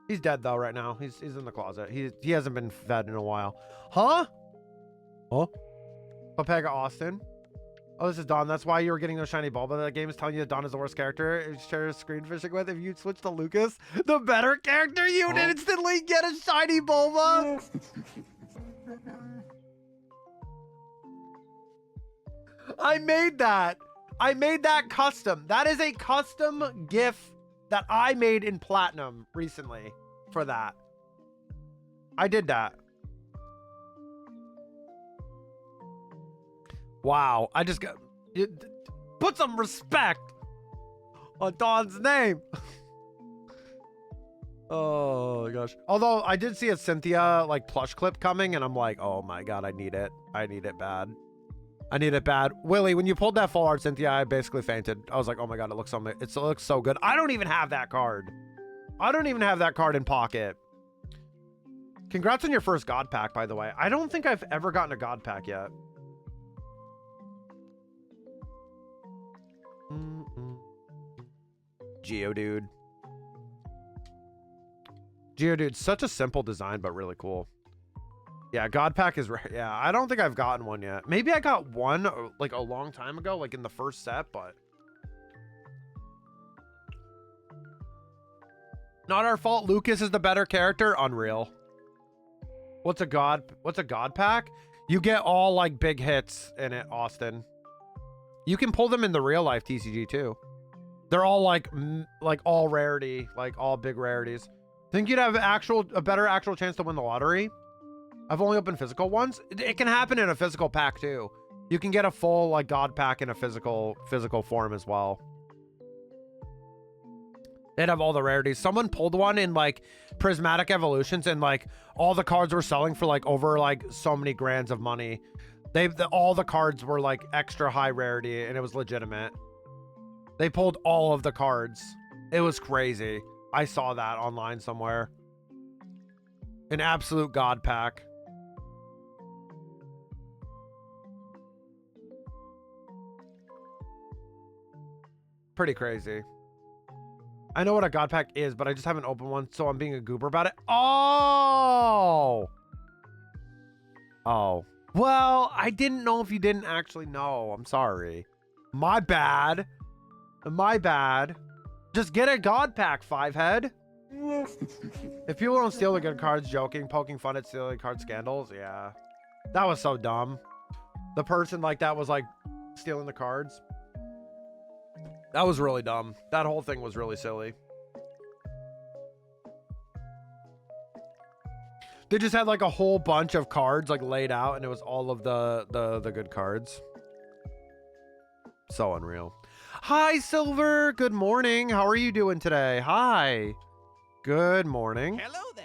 He's dead, though, right now. He's in the closet. He hasn't been fed in a while. Huh? Huh? Papega Austin. Oh, this is Don. That's why you were getting those shiny Bulba. That game is telling you that Don is the worst character to share screen fishing with. If you switch to Lucas, the better character, you would instantly get a shiny Bulba. I made that. I made that custom. That is a custom GIF that I made in Platinum recently for that. I did that. Wow. I just got... Put some respect on Don's name. Oh my gosh. Although I did see a Cynthia like plush clip coming and I'm like, oh my god, I need it. I need it bad. I need it bad. Willie, when you pulled that full art Cynthia, I basically fainted. I was like, oh my god, it looks so good. I don't even have that card. I don't even have that card in pocket. Congrats on your first God Pack, by the way. I don't think I've ever gotten a God Pack yet. Geodude. Geodude's such a simple design, but really cool. Yeah, God Pack is... Yeah, I don't think I've gotten one yet. Maybe I got one, like, a long time ago, like, in the first set, but... Not our fault. Lucas is the better character. Unreal. What's a God Pack? You get all, like, big hits in it, Austin. You can pull them in the real life TCG, too. They're all, like all rarity. Like, all big rarities. Think you'd have a better actual chance to win the lottery? I've only opened physical ones. It can happen in a physical pack too. You can get a full like God Pack in a physical form as well. They'd have all the rarities. Someone pulled one in like Prismatic Evolutions and like all the cards were selling for like over like so many grands of money. All the cards were like extra high rarity and it was legitimate. They pulled all of the cards. It was crazy. I saw that online somewhere. An absolute God Pack. Pretty crazy. I know what a God Pack is, but I just haven't opened one, so I'm being a goober about it. Oh! Oh. Well, I didn't know if you didn't actually know. I'm sorry. My bad. My bad. Just get a God Pack, 5-head. If people don't steal the good cards, joking, poking fun at stealing card scandals, yeah. That was so dumb. The person like that was like stealing the cards. That was really dumb. That whole thing was really silly. They just had like a whole bunch of cards like laid out and it was all of the good cards. So unreal. Hi, Silver. Good morning. How are you doing today? Hi. Good morning. Hello there.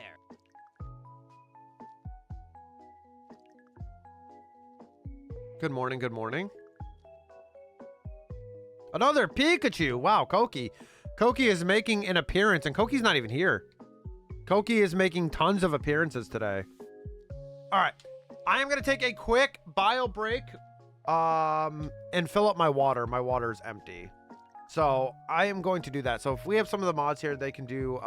Good morning. Good morning. Another Pikachu. Wow, Koki. Koki is making an appearance, and Koki's not even here. Koki is making tons of appearances today. All right. I am going to take a quick bio break and fill up my water. My water is empty. So I am going to do that. So if we have some of the mods here, they can do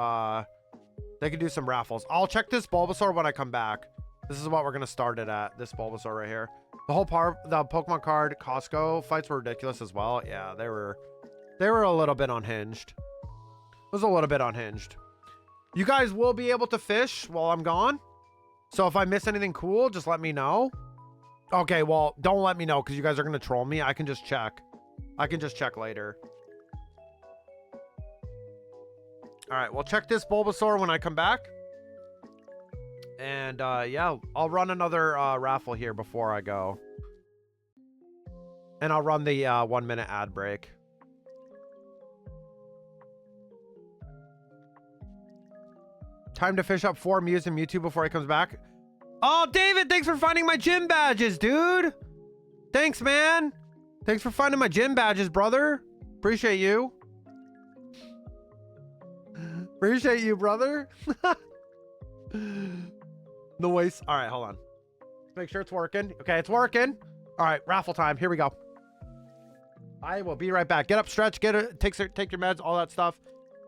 They can do some raffles. I'll check this Bulbasaur when I come back. This is what we're gonna start it at. This Bulbasaur right here. The Pokemon card Costco fights were ridiculous as well. Yeah, they were a little bit unhinged. It was a little bit unhinged. You guys will be able to fish while I'm gone. So if I miss anything cool, just let me know. Okay, well, don't let me know because you guys are gonna troll me. I can just check. I can just check later. All right, well, check this Bulbasaur when I come back. And yeah, I'll run another raffle here before I go. And I'll run the 1 minute ad break. Time to fish up 4 Mews and Mewtwo before he comes back. Oh, David, thanks for finding my gym badges, dude. Thanks, man. Thanks for finding my gym badges, brother. Appreciate you. Appreciate you, brother. Noise. All right, hold on. Make sure it's working. Okay, it's working. All right, raffle time. Here we go. I will be right back. Get up, stretch, take your meds, all that stuff.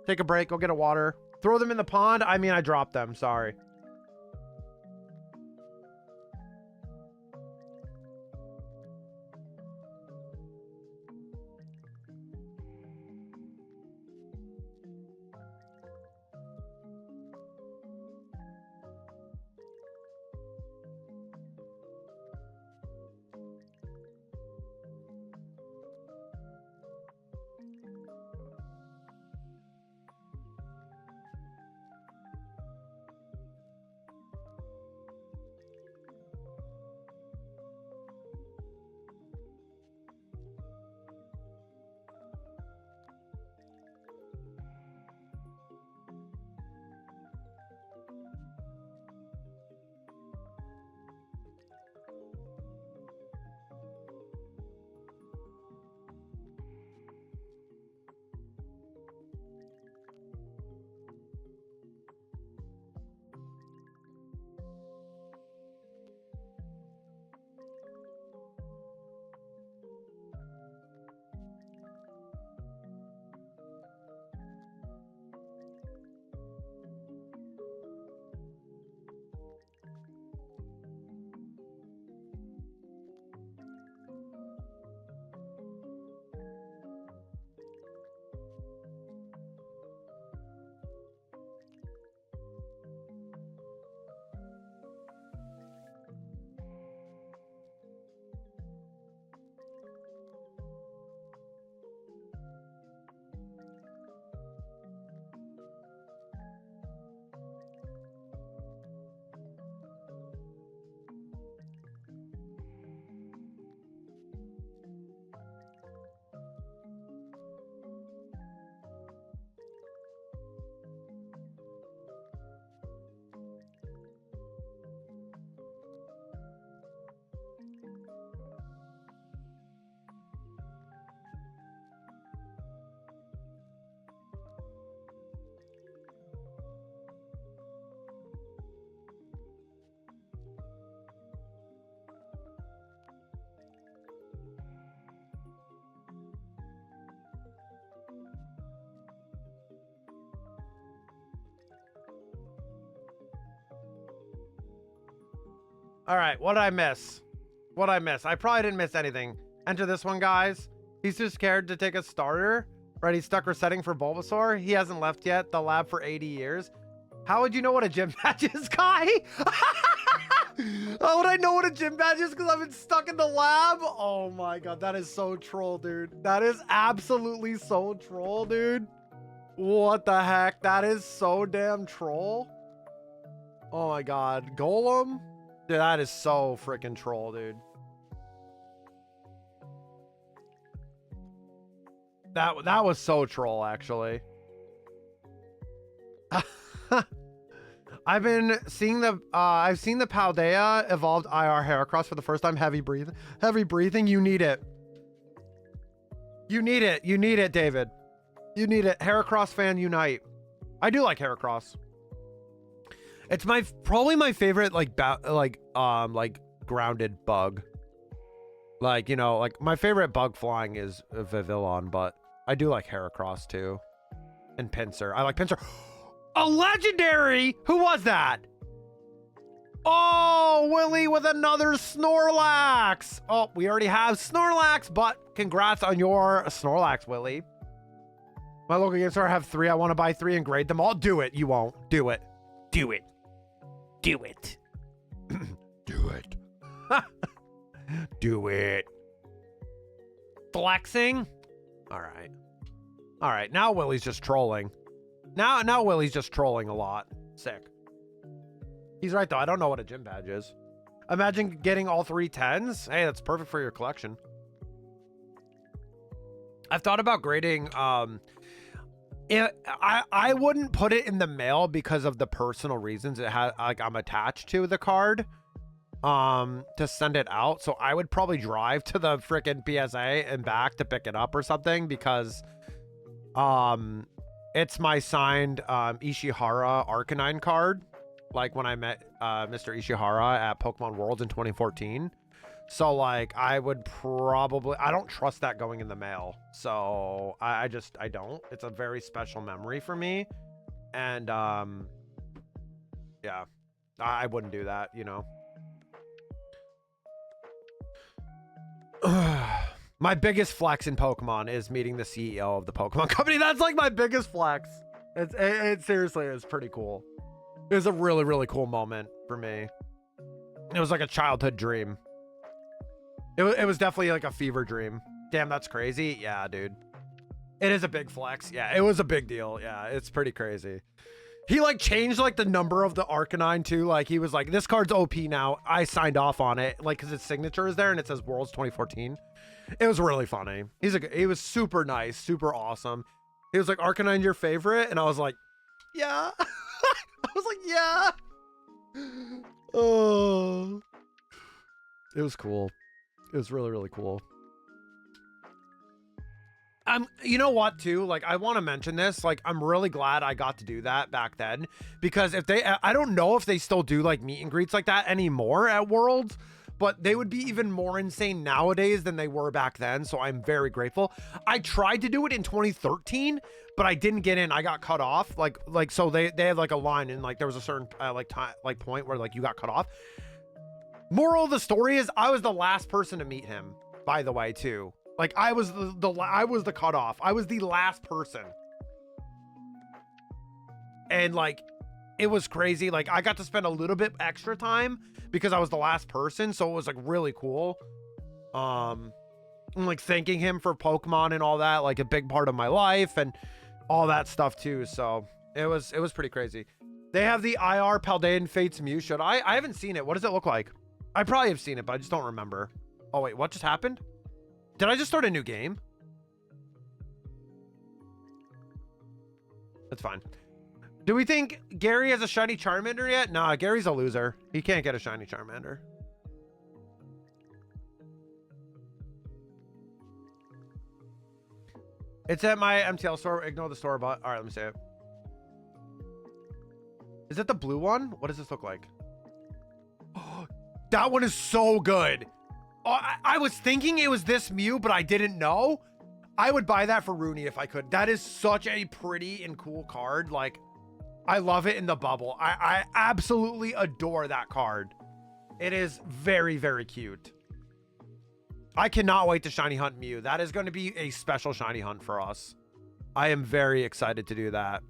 Take a break, go get a water. Throw them in the pond. I mean, I dropped them. Sorry. All right, what did I miss? What did I miss? I probably didn't miss anything. Enter this one, guys. He's too scared to take a starter. Right, he's stuck resetting for Bulbasaur. He hasn't left yet. The lab for 80 years. How would you know what a gym badge is, Kai? How would I know what a gym badge is? Because I've been stuck in the lab? Oh my god, that is so troll, dude. That is absolutely so troll, dude. What the heck? That is so damn troll. Oh my god. Golem? Dude, that is so freaking troll, dude. That was so troll, actually. I've been seeing the I've seen the Paldea evolved IR Heracross for the first time. Heavy breathing. You need it. You need it. You need it, David. You need it. Heracross fan unite. I do like Heracross. It's probably my favorite like grounded bug. Like, you know, like my favorite bug flying is Vivillon, but I do like Heracross too. And Pinsir. I like Pinsir. A legendary? Who was that? Oh, Willie with another Snorlax. Oh, we already have Snorlax, but congrats on your Snorlax, Willie. My local game store have 3. I want to buy 3 and grade them all. Do it. You won't. Do it. Do it. Do it. Do it. Do it. Flexing? All right. All right. Now Willie's just trolling. Now Willie's just trolling a lot. Sick. He's right, though. I don't know what a gym badge is. Imagine getting all 3 10s. Hey, that's perfect for your collection. I've thought about grading. I wouldn't put it in the mail because of the personal reasons it has. Like, I'm attached to the card to send it out. So I would probably drive to the freaking PSA and back to pick it up or something, because it's my signed Ishihara Arcanine card. Like when I met Mr. Ishihara at Pokemon Worlds in 2014. So like I would probably, I don't trust that going in the mail. So I don't. It's a very special memory for me. And yeah, I wouldn't do that, you know. My biggest flex in Pokemon is meeting the CEO of the Pokemon company. That's like my biggest flex. It seriously is pretty cool. It was a really, really cool moment for me. It was like a childhood dream. It was definitely like a fever dream. Damn, that's crazy. Yeah, dude. It is a big flex. Yeah, it was a big deal. Yeah, it's pretty crazy. He like changed like the number of the Arcanine too. Like he was like, this card's OP now. I signed off on it. Like, cause his signature is there and it says Worlds 2014. It was really funny. He was super nice, super awesome. He was like, Arcanine your favorite? And I was like, yeah. I was like, yeah. Oh, it was cool. It was really, really cool. You know what too? Like, I want to mention this. Like, I'm really glad I got to do that back then, because if they, I don't know if they still do like meet and greets like that anymore at Worlds, but they would be even more insane nowadays than they were back then. So I'm very grateful. I tried to do it in 2013, but I didn't get in. I got cut off. Like, so they had like a line, and like there was a certain like time, like point where like you got cut off. Moral of the story is I was the last person to meet him, by the way, too. Like I was I was the cutoff. I was the last person. And like, it was crazy. Like I got to spend a little bit extra time because I was the last person. So it was like really cool. And like thanking him for Pokemon and all that, like a big part of my life and all that stuff too. So it was pretty crazy. They have the IR Paldean Fates Mew. Should I haven't seen it. What does it look like? I probably have seen it, but I just don't remember. Oh wait, what just happened? Did I just start a new game? That's fine. Do we think Gary has a shiny Charmander yet? Nah, Gary's a loser. He can't get a shiny Charmander. It's at my MTL store. Ignore the store bot. All right, let me see it. Is it the blue one? What does this look like? Oh, that one is so good. Oh, I was thinking it was this Mew, but I didn't know. I would buy that for Rooney if I could. That is such a pretty and cool card. Like, I love it in the bubble. I absolutely adore that card. It is very, very cute. I cannot wait to shiny hunt Mew. That is going to be a special shiny hunt for us. I am very excited to do that.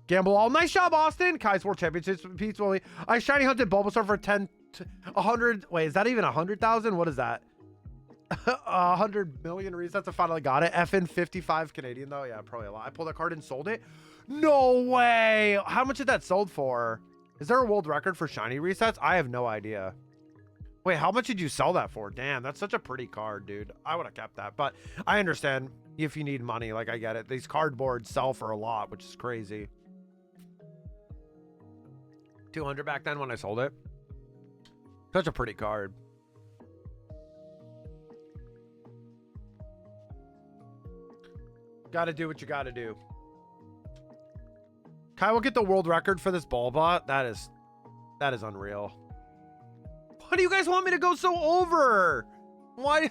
Gamble all. Nice job, Austin. Kai's World Championships. Pete's Willie. I shiny hunted Bulbasaur for 100. Wait, is that even 100,000? What is that? 100 million resets. I finally got it. FN 55 Canadian though. Yeah, probably a lot. I pulled that card and sold it. No way. How much did that sold for? Is there a world record for shiny resets? I have no idea. Wait, how much did you sell that for? Damn, that's such a pretty card, dude. I would have kept that, but I understand if you need money. Like, I get it. These cardboards sell for a lot, which is crazy. 200 back then when I sold it. Such a pretty card. Gotta do what you gotta do. Kai will get the world record for this Bulba. That is unreal. Why do you guys want me to go so over? Why do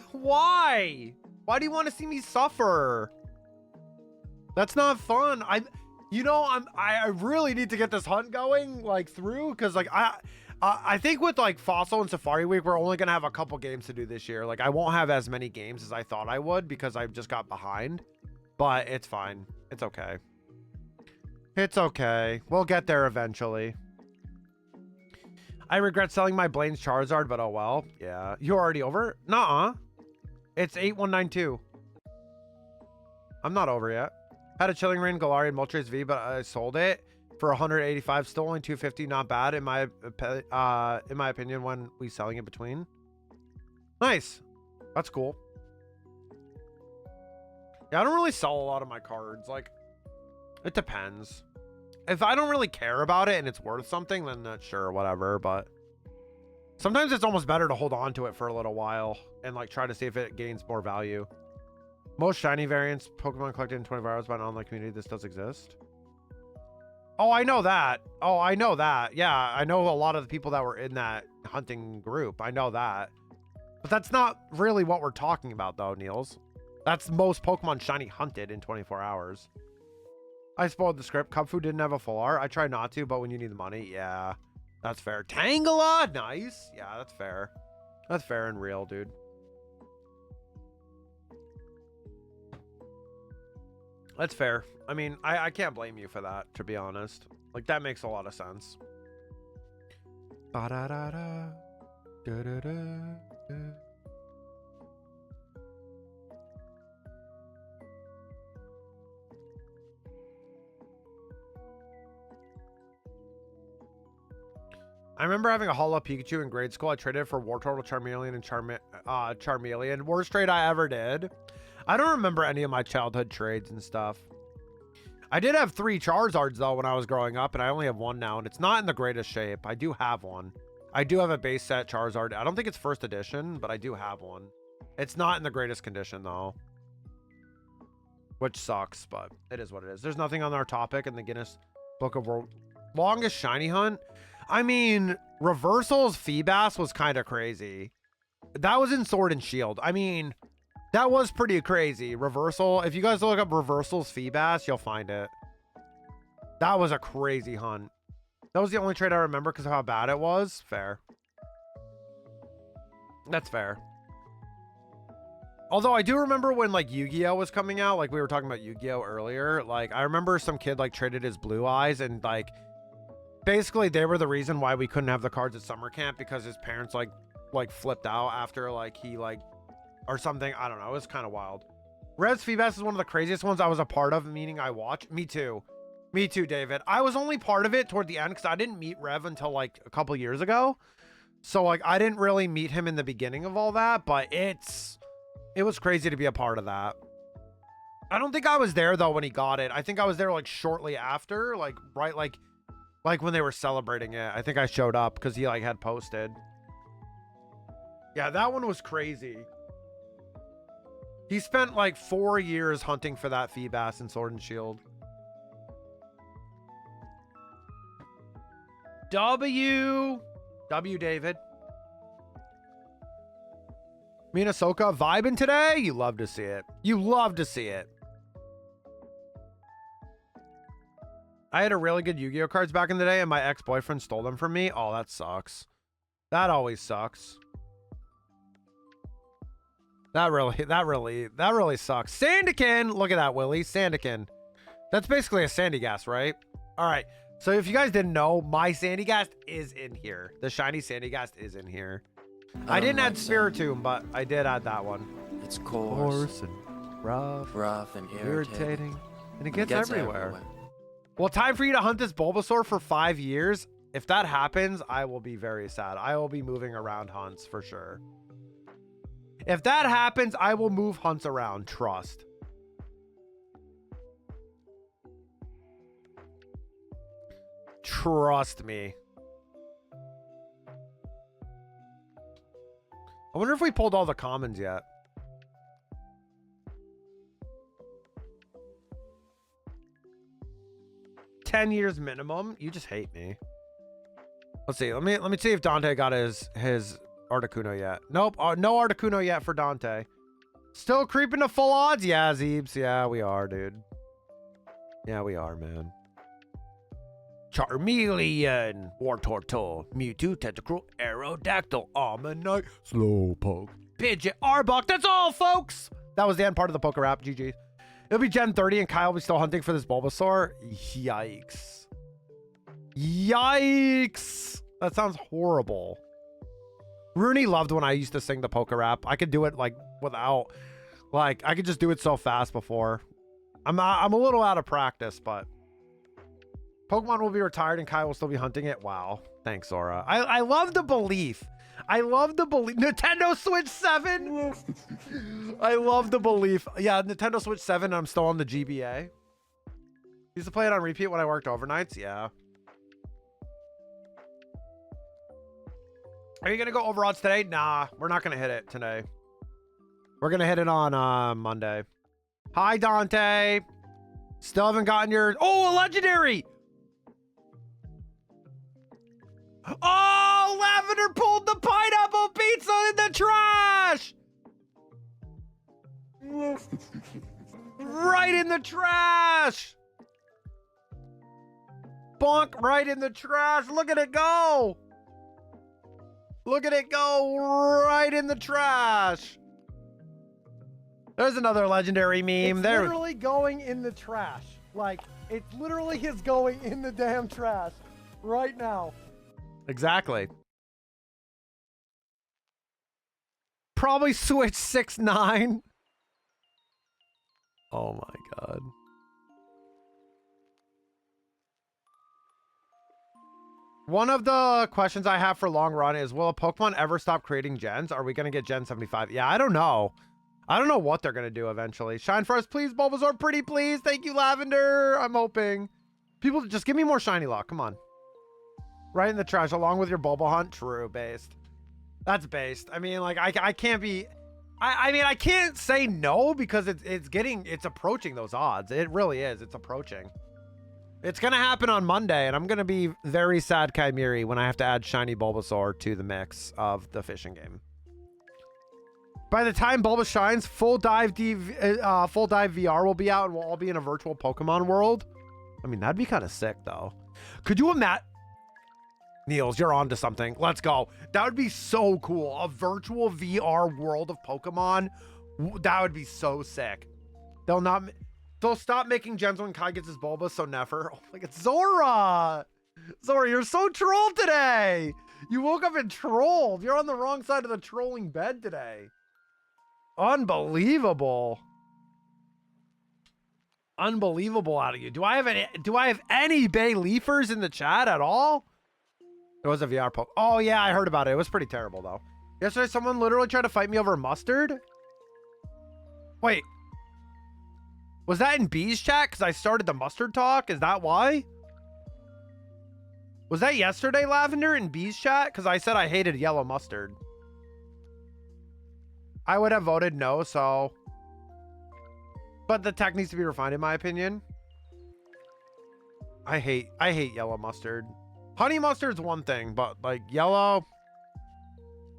you want to see me suffer? That's not fun. You know, I really need to get this hunt going, like, through, because, like, I think with, like, Fossil and Safari Week, we're only going to have a couple games to do this year. Like, I won't have as many games as I thought I would because I've just got behind. But it's fine. It's okay. It's okay. We'll get there eventually. I regret selling my Blaine's Charizard, but oh well. Yeah. You're already over? Nuh-uh. It's 8192. I'm not over yet. Had a Chilling Reign, Galarian, Moltres V, but I sold it for 185. Still only 250. Not bad in my opinion when we selling it between. Nice. That's cool. Yeah, I don't really sell a lot of my cards. Like, it depends. If I don't really care about it and it's worth something, then sure, whatever. But sometimes it's almost better to hold on to it for a little while and like try to see if it gains more value. Most shiny variants Pokemon collected in 24 hours by an online community. This does exist. Oh, I know that. Oh, I know that. Yeah, I know a lot of the people that were in that hunting group. I know that. But that's not really what we're talking about, though, Niels. That's most Pokemon shiny hunted in 24 hours. I spoiled the script. Cubfu didn't have a full art. I try not to, but when you need the money, yeah. That's fair. Tangela! Nice. Yeah, that's fair. That's fair and real, dude. That's fair. I mean, I can't blame you for that, to be honest. Like, that makes a lot of sense. Ba-da-da-da. Da-da-da-da. I remember having a Holo Pikachu in grade school. I traded it for Wartortle, Charmeleon, and Charmeleon. Worst trade I ever did. I don't remember any of my childhood trades and stuff. I did have 3 Charizards, though, when I was growing up, and I only have 1 now, and it's not in the greatest shape. I do have one. I do have a base set Charizard. I don't think it's first edition, but I do have one. It's not in the greatest condition, though. Which sucks, but it is what it is. There's nothing on our topic in the Guinness Book of World. Longest shiny hunt? I mean, Reversal's Feebas was kind of crazy. That was in Sword and Shield. I mean, that was pretty crazy. Reversal, if you guys look up Reversal's Feebas, you'll find it. That was a crazy hunt. That was the only trade I remember because of how bad it was. Fair. That's fair. Although I do remember when like Yu-Gi-Oh was coming out, like we were talking about Yu-Gi-Oh earlier, like I remember some kid like traded his Blue Eyes and like basically they were the reason why we couldn't have the cards at summer camp because his parents like flipped out after like he like or something. I don't know. It was kind of wild. Rev's Feebas is one of the craziest ones I was a part of, meaning I watched. Me too. Me too, David. I was only part of it toward the end because I didn't meet Rev until like a couple years ago. So like I didn't really meet him in the beginning of all that, but it was crazy to be a part of that. I don't think I was there though when he got it. I think I was there like shortly after, like right like when they were celebrating it. I think I showed up because he like had posted. Yeah, that one was crazy. He spent like 4 years hunting for that Feebas in Sword and Shield. W, David. Minasoka vibing today? You love to see it. You love to see it. I had a really good Yu-Gi-Oh cards back in the day and my ex-boyfriend stole them from me. Oh, that sucks. That always sucks. That really sucks. Sandikin! Look at that, Willie. Sandikin. That's basically a Sandygast, right? All right. So if you guys didn't know, my Sandygast is in here. The shiny Sandygast is in here. I didn't add Spiritomb, but I did add that one. It's coarse and rough and irritating, and it gets everywhere. Well, time for you to hunt this Bulbasaur for 5 years. If that happens, I will be very sad. I will be moving around hunts for sure. If that happens, I will move hunts around. Trust. Trust me. I wonder if we pulled all the commons yet. $10 years minimum. You just hate me. Let's see. Let me see if Dante got his Articuno yet. Nope. No Articuno yet for Dante. Still creeping to full odds. Yeah, Zeebs. Yeah, we are, dude. Yeah, we are, man. Charmeleon, Wartortle, Mewtwo, Tentacruel, Aerodactyl, Ammonite, Slowpoke, Pidgeot, Arbok. That's all, folks. That was the end part of the poker wrap. GG. It'll be Gen 30 and Kyle will be still hunting for this Bulbasaur. Yikes. Yikes. That sounds horrible. Rooney loved when I used to sing the poker rap. I could do it like without, like I could just do it so fast before. I'm a little out of practice, but Pokemon will be retired and Kai will still be hunting it. Wow. Thanks, Zora. I love the belief. I love the belief. Nintendo Switch 7. I love the belief. Yeah, Nintendo Switch 7. I'm still on the GBA. Used to play it on repeat when I worked overnights. Yeah. Are you going to go over odds today? Nah, we're not going to hit it today. We're going to hit it on Monday. Hi, Dante. Still haven't gotten your... Oh, a legendary. Oh, Lavender pulled the pineapple pizza in the trash. Right in the trash. Bonk, right in the trash. Look at it go. Look at it go right in the trash. There's another legendary meme. It's literally going in the trash. Like, it literally is going in the damn trash right now. Exactly. Probably Switch 6-9. Oh my god. One of the questions I have for long run is, will a Pokemon ever stop creating gens? Are we going to get Gen 75? Yeah, I don't know. I don't know what they're going to do eventually. Shine for us, please. Bulbasaur, pretty please. Thank you, Lavender. I'm hoping. People, just give me more shiny luck. Come on. Right in the trash, along with your Bulba Hunt. True, based. That's based. I mean, like, I can't be... I mean, I can't say no because it's approaching those odds. It really is. It's approaching. It's going to happen on Monday, and I'm going to be very sad, Chimeri, when I have to add Shiny Bulbasaur to the mix of the fishing game. By the time Bulba shines, full dive VR will be out, and we'll all be in a virtual Pokemon world. I mean, that'd be kind of sick, though. Could you imagine... Niels, you're on to something. Let's go. That would be so cool. A virtual VR world of Pokemon. That would be so sick. They'll stop making gens when Kai gets his Bulba, so never. Oh my god, Zora! Zora, you're so troll today! You woke up and trolled. You're on the wrong side of the trolling bed today. Unbelievable. Unbelievable out of you. Do I have any Bay Leafers in the chat at all? It was a VR poke. Oh yeah, I heard about it. It was pretty terrible though. Yesterday, someone literally tried to fight me over mustard. Wait. Was that in B's chat? Because I started the mustard talk? Is that why? Was that yesterday, Lavender, in B's chat? Because I said I hated yellow mustard. I would have voted no, so... But the tech needs to be refined, in my opinion. I hate yellow mustard. Honey mustard's one thing, but like yellow...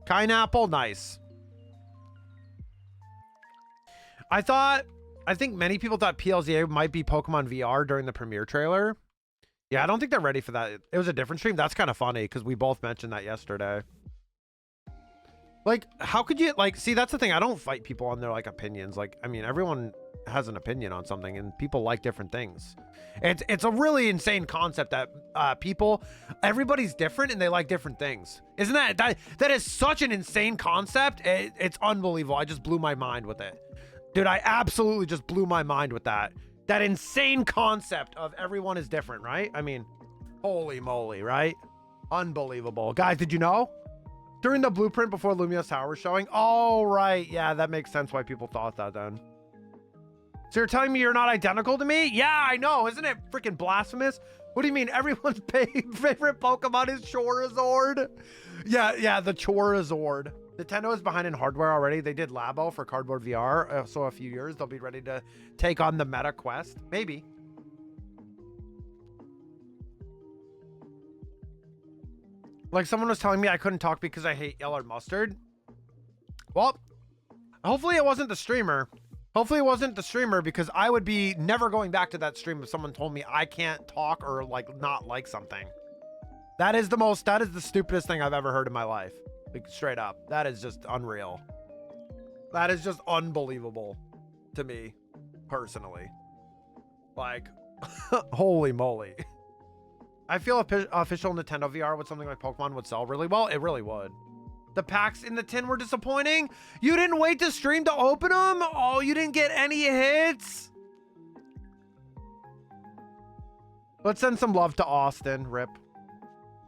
Pineapple, nice. I think many people thought PLZA might be Pokemon VR during the premiere trailer. Yeah, I don't think they're ready for that. It was a different stream. That's kind of funny because we both mentioned that yesterday. Like, how could you, like, see, that's the thing. I don't fight people on their, like, opinions. Like, I mean, everyone has an opinion on something and people like different things. It's a really insane concept that everybody's different and they like different things. Isn't that is such an insane concept. It's unbelievable. I just blew my mind with it. Dude, I absolutely just blew my mind with that. That insane concept of everyone is different, right? I mean, holy moly, right? Unbelievable. Guys, did you know? During the blueprint before Lumiose Tower was showing? Oh, right. Yeah, that makes sense why people thought that then. So you're telling me you're not identical to me? Yeah, I know. Isn't it freaking blasphemous? What do you mean? Everyone's favorite Pokemon is Chorizard? Yeah, the Chorizard. Nintendo is behind in hardware already. They did Labo for Cardboard VR. So a few years, they'll be ready to take on the Meta Quest. Maybe. Like someone was telling me I couldn't talk because I hate yellow mustard. Well, hopefully it wasn't the streamer. Hopefully it wasn't the streamer, because I would be never going back to that stream if someone told me I can't talk or like not like something. That is the stupidest thing I've ever heard in my life. Like straight up. That is just unreal. That is just unbelievable to me personally. Like, holy moly. I feel official Nintendo VR with something like Pokemon would sell really well. It really would. The packs in the tin were disappointing. You didn't wait to stream to open them? Oh, you didn't get any hits? Let's send some love to Austin. Rip.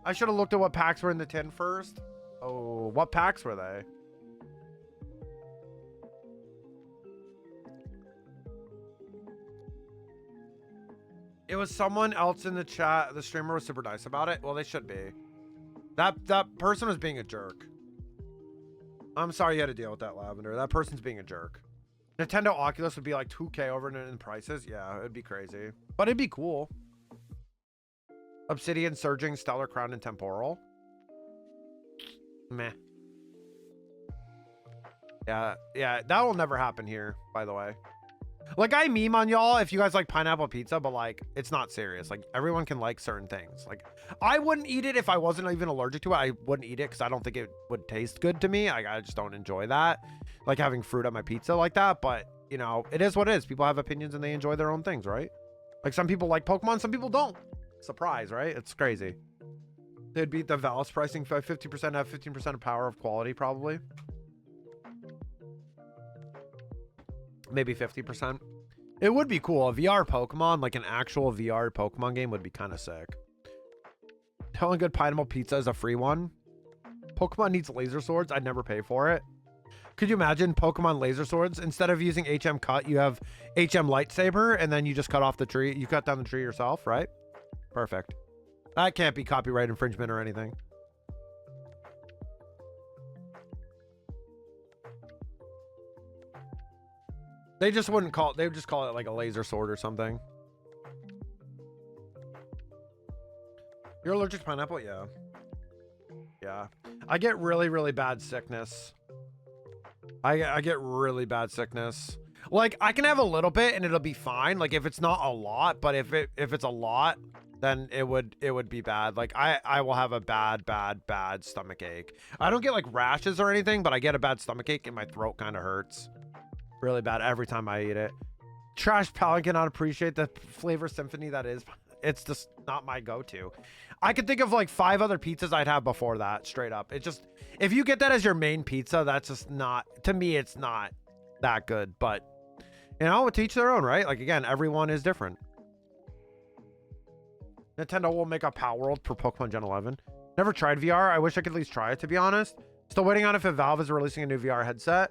I should have looked at what packs were in the tin first. Oh, what packs were they? It was someone else in the chat. The streamer was super nice about it. Well, they should be. That person was being a jerk. I'm sorry you had to deal with that, Lavender. That person's being a jerk. Nintendo Oculus would be like 2K over in prices. Yeah, it'd be crazy. But it'd be cool. Obsidian, Surging, Stellar Crown, and Temporal. Meh. Yeah, that will never happen here, by the way. Like, I meme on y'all if you guys like pineapple pizza, but like, it's not serious. Like, everyone can like certain things. Like, I wouldn't eat it if I wasn't even allergic to it. I wouldn't eat it because I don't think it would taste good to me. I just don't enjoy that. Like having fruit on my pizza like that. But, you know, it is what it is. People have opinions and they enjoy their own things, right? Like, some people like Pokemon, some people don't. Surprise, right? It's crazy. They'd beat the Val's pricing by 50%, have 15% of power of quality, probably. Maybe 50%. It would be cool. A VR Pokemon, like an actual VR Pokemon game, would be kind of sick. Telling good pineapple pizza is a free one. Pokemon needs laser swords. I'd never pay for it. Could you imagine Pokemon laser swords? Instead of using HM cut, you have HM lightsaber, and then you just cut off the tree. You cut down the tree yourself, right? Perfect. That can't be copyright infringement or anything. They just wouldn't call it. They would just call it like a laser sword or something. You're allergic to pineapple? Yeah. Yeah. I get really, really bad sickness. I get really bad sickness. Like, I can have a little bit and it'll be fine. Like, if it's not a lot, but if it's a lot, then it would be bad. Like, I will have a bad stomach ache. I don't get like rashes or anything, but I get a bad stomach ache and my throat kind of hurts really bad every time I eat it. Trash Palin cannot appreciate the flavor symphony that is. It's just not my go-to. I could think of like 5 other pizzas I'd have before that, straight up. It just, if you get that as your main pizza, that's just not, to me, it's not that good. But, you know, to each their own, right? Like, again, everyone is different. Nintendo will make a Power World for Pokemon Gen 11. Never tried VR. I wish I could at least try it, to be honest. Still waiting on if Valve is releasing a new VR headset.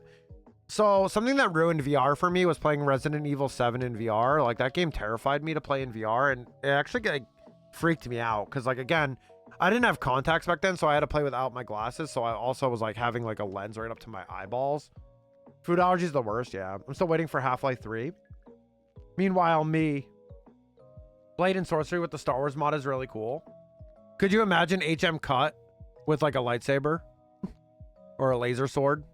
So something that ruined VR for me was playing Resident Evil 7 in VR. Like, that game terrified me to play in VR, and it actually like freaked me out because, like, again, I didn't have contacts back then, so I had to play without my glasses. So I also was like having like a lens right up to my eyeballs. Food allergies the worst. Yeah, I'm still waiting for Half-Life 3. Meanwhile, me, Blade and Sorcery with the Star Wars mod is really cool. Could you imagine HM cut with like a lightsaber or a laser sword?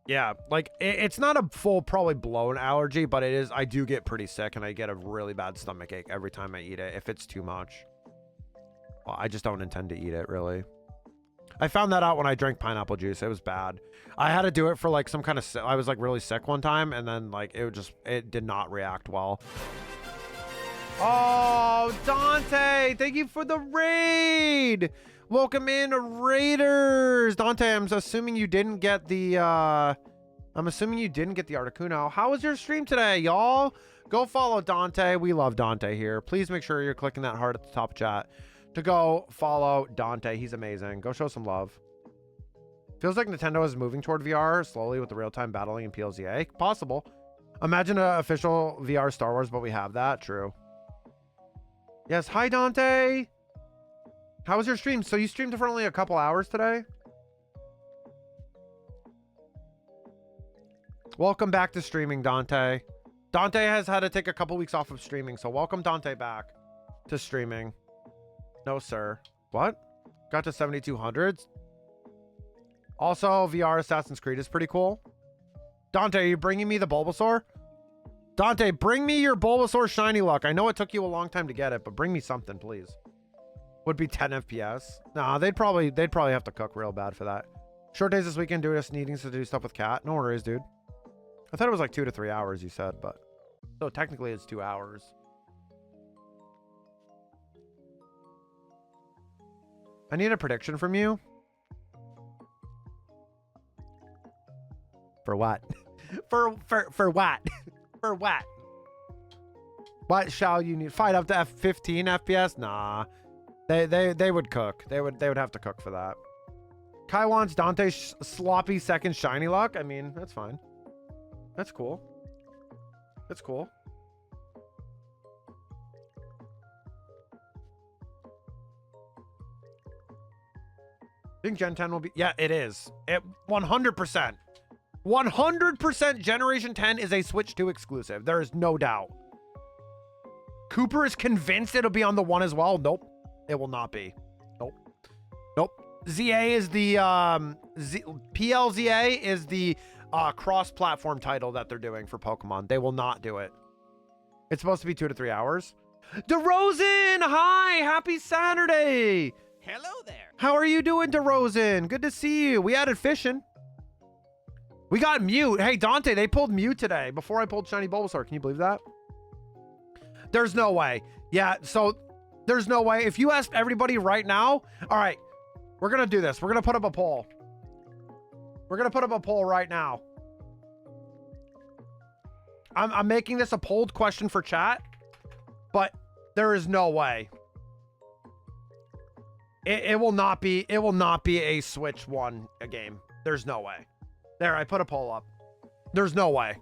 Yeah, like it's not a full probably blown allergy, but it is. I do get pretty sick and I get a really bad stomach ache every time I eat it if it's too much. Well, I just don't intend to eat it, really. I found that out when I drank pineapple juice. It was bad. I had to do it for like some kind of, I was like really sick one time, and then like it did not react well. Oh, Dante, thank you for the raid. Welcome in, Raiders. Dante, I'm assuming you didn't get the Articuno. How was your stream today, y'all? Go follow Dante. We love Dante here. Please make sure you're clicking that heart at the top chat to go follow Dante. He's amazing. Go show some love. Feels like Nintendo is moving toward VR slowly with the real-time battling and PLZA. Possible. Imagine an official VR Star Wars, but we have that. True. Yes. Hi, Dante. How was your stream? So you streamed for only a couple hours today? Welcome back to streaming, Dante. Dante has had to take a couple weeks off of streaming, so welcome Dante back to streaming. No, sir. What? Got to 7,200s? Also, VR Assassin's Creed is pretty cool. Dante, are you bringing me the Bulbasaur? Dante, bring me your Bulbasaur Shiny Luck. I know it took you a long time to get it, but bring me something, please. Would be 10 FPS. Nah, they'd probably have to cook real bad for that. Short days this weekend due to us needing to do stuff with Cat. No worries, dude. I thought it was like 2 to 3 hours, you said, but so technically it's 2 hours. I need a prediction from you. For what? for what? For what? What shall you need? Fight up to F15 FPS? Nah. They would cook. They would have to cook for that. Kai wants Dante's sloppy second shiny luck. I mean, that's fine. That's cool. That's cool. I think Gen 10 will be... Yeah, it is. It 100%. 100% Generation 10 is a Switch 2 exclusive. There is no doubt. Cooper is convinced it'll be on the one as well. Nope. It will not be. Nope. Nope. ZA is the... PLZA is the cross-platform title that they're doing for Pokemon. They will not do it. It's supposed to be 2 to 3 hours. DeRozan! Hi! Happy Saturday! Hello there. How are you doing, DeRozan? Good to see you. We added fishing. We got Mew. Hey, Dante, they pulled Mew today before I pulled Shiny Bulbasaur. Can you believe that? There's no way. Yeah, so there's no way. If you ask everybody right now, all right, we're going to do this. We're going to put up a poll. We're going to put up a poll right now. I'm making this a polled question for chat, but there is no way. It will not be a Switch 1 game. There's no way. There, I put a poll up. There's no way.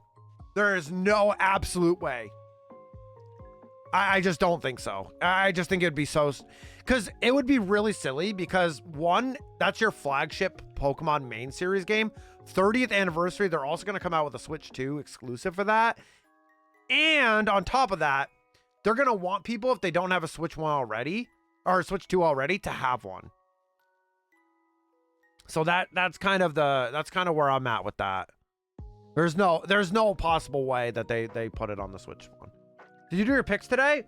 There is no absolute way. I just don't think so. I just think it'd be so... Because it would be really silly because, one, that's your flagship Pokemon main series game. 30th anniversary, they're also going to come out with a Switch 2 exclusive for that. And on top of that, they're going to want people, if they don't have a Switch 1 already, or Switch 2 already, to have one. So that's kind of where I'm at with that. There's no possible way that they put it on the Switch 1. Did you do your picks today?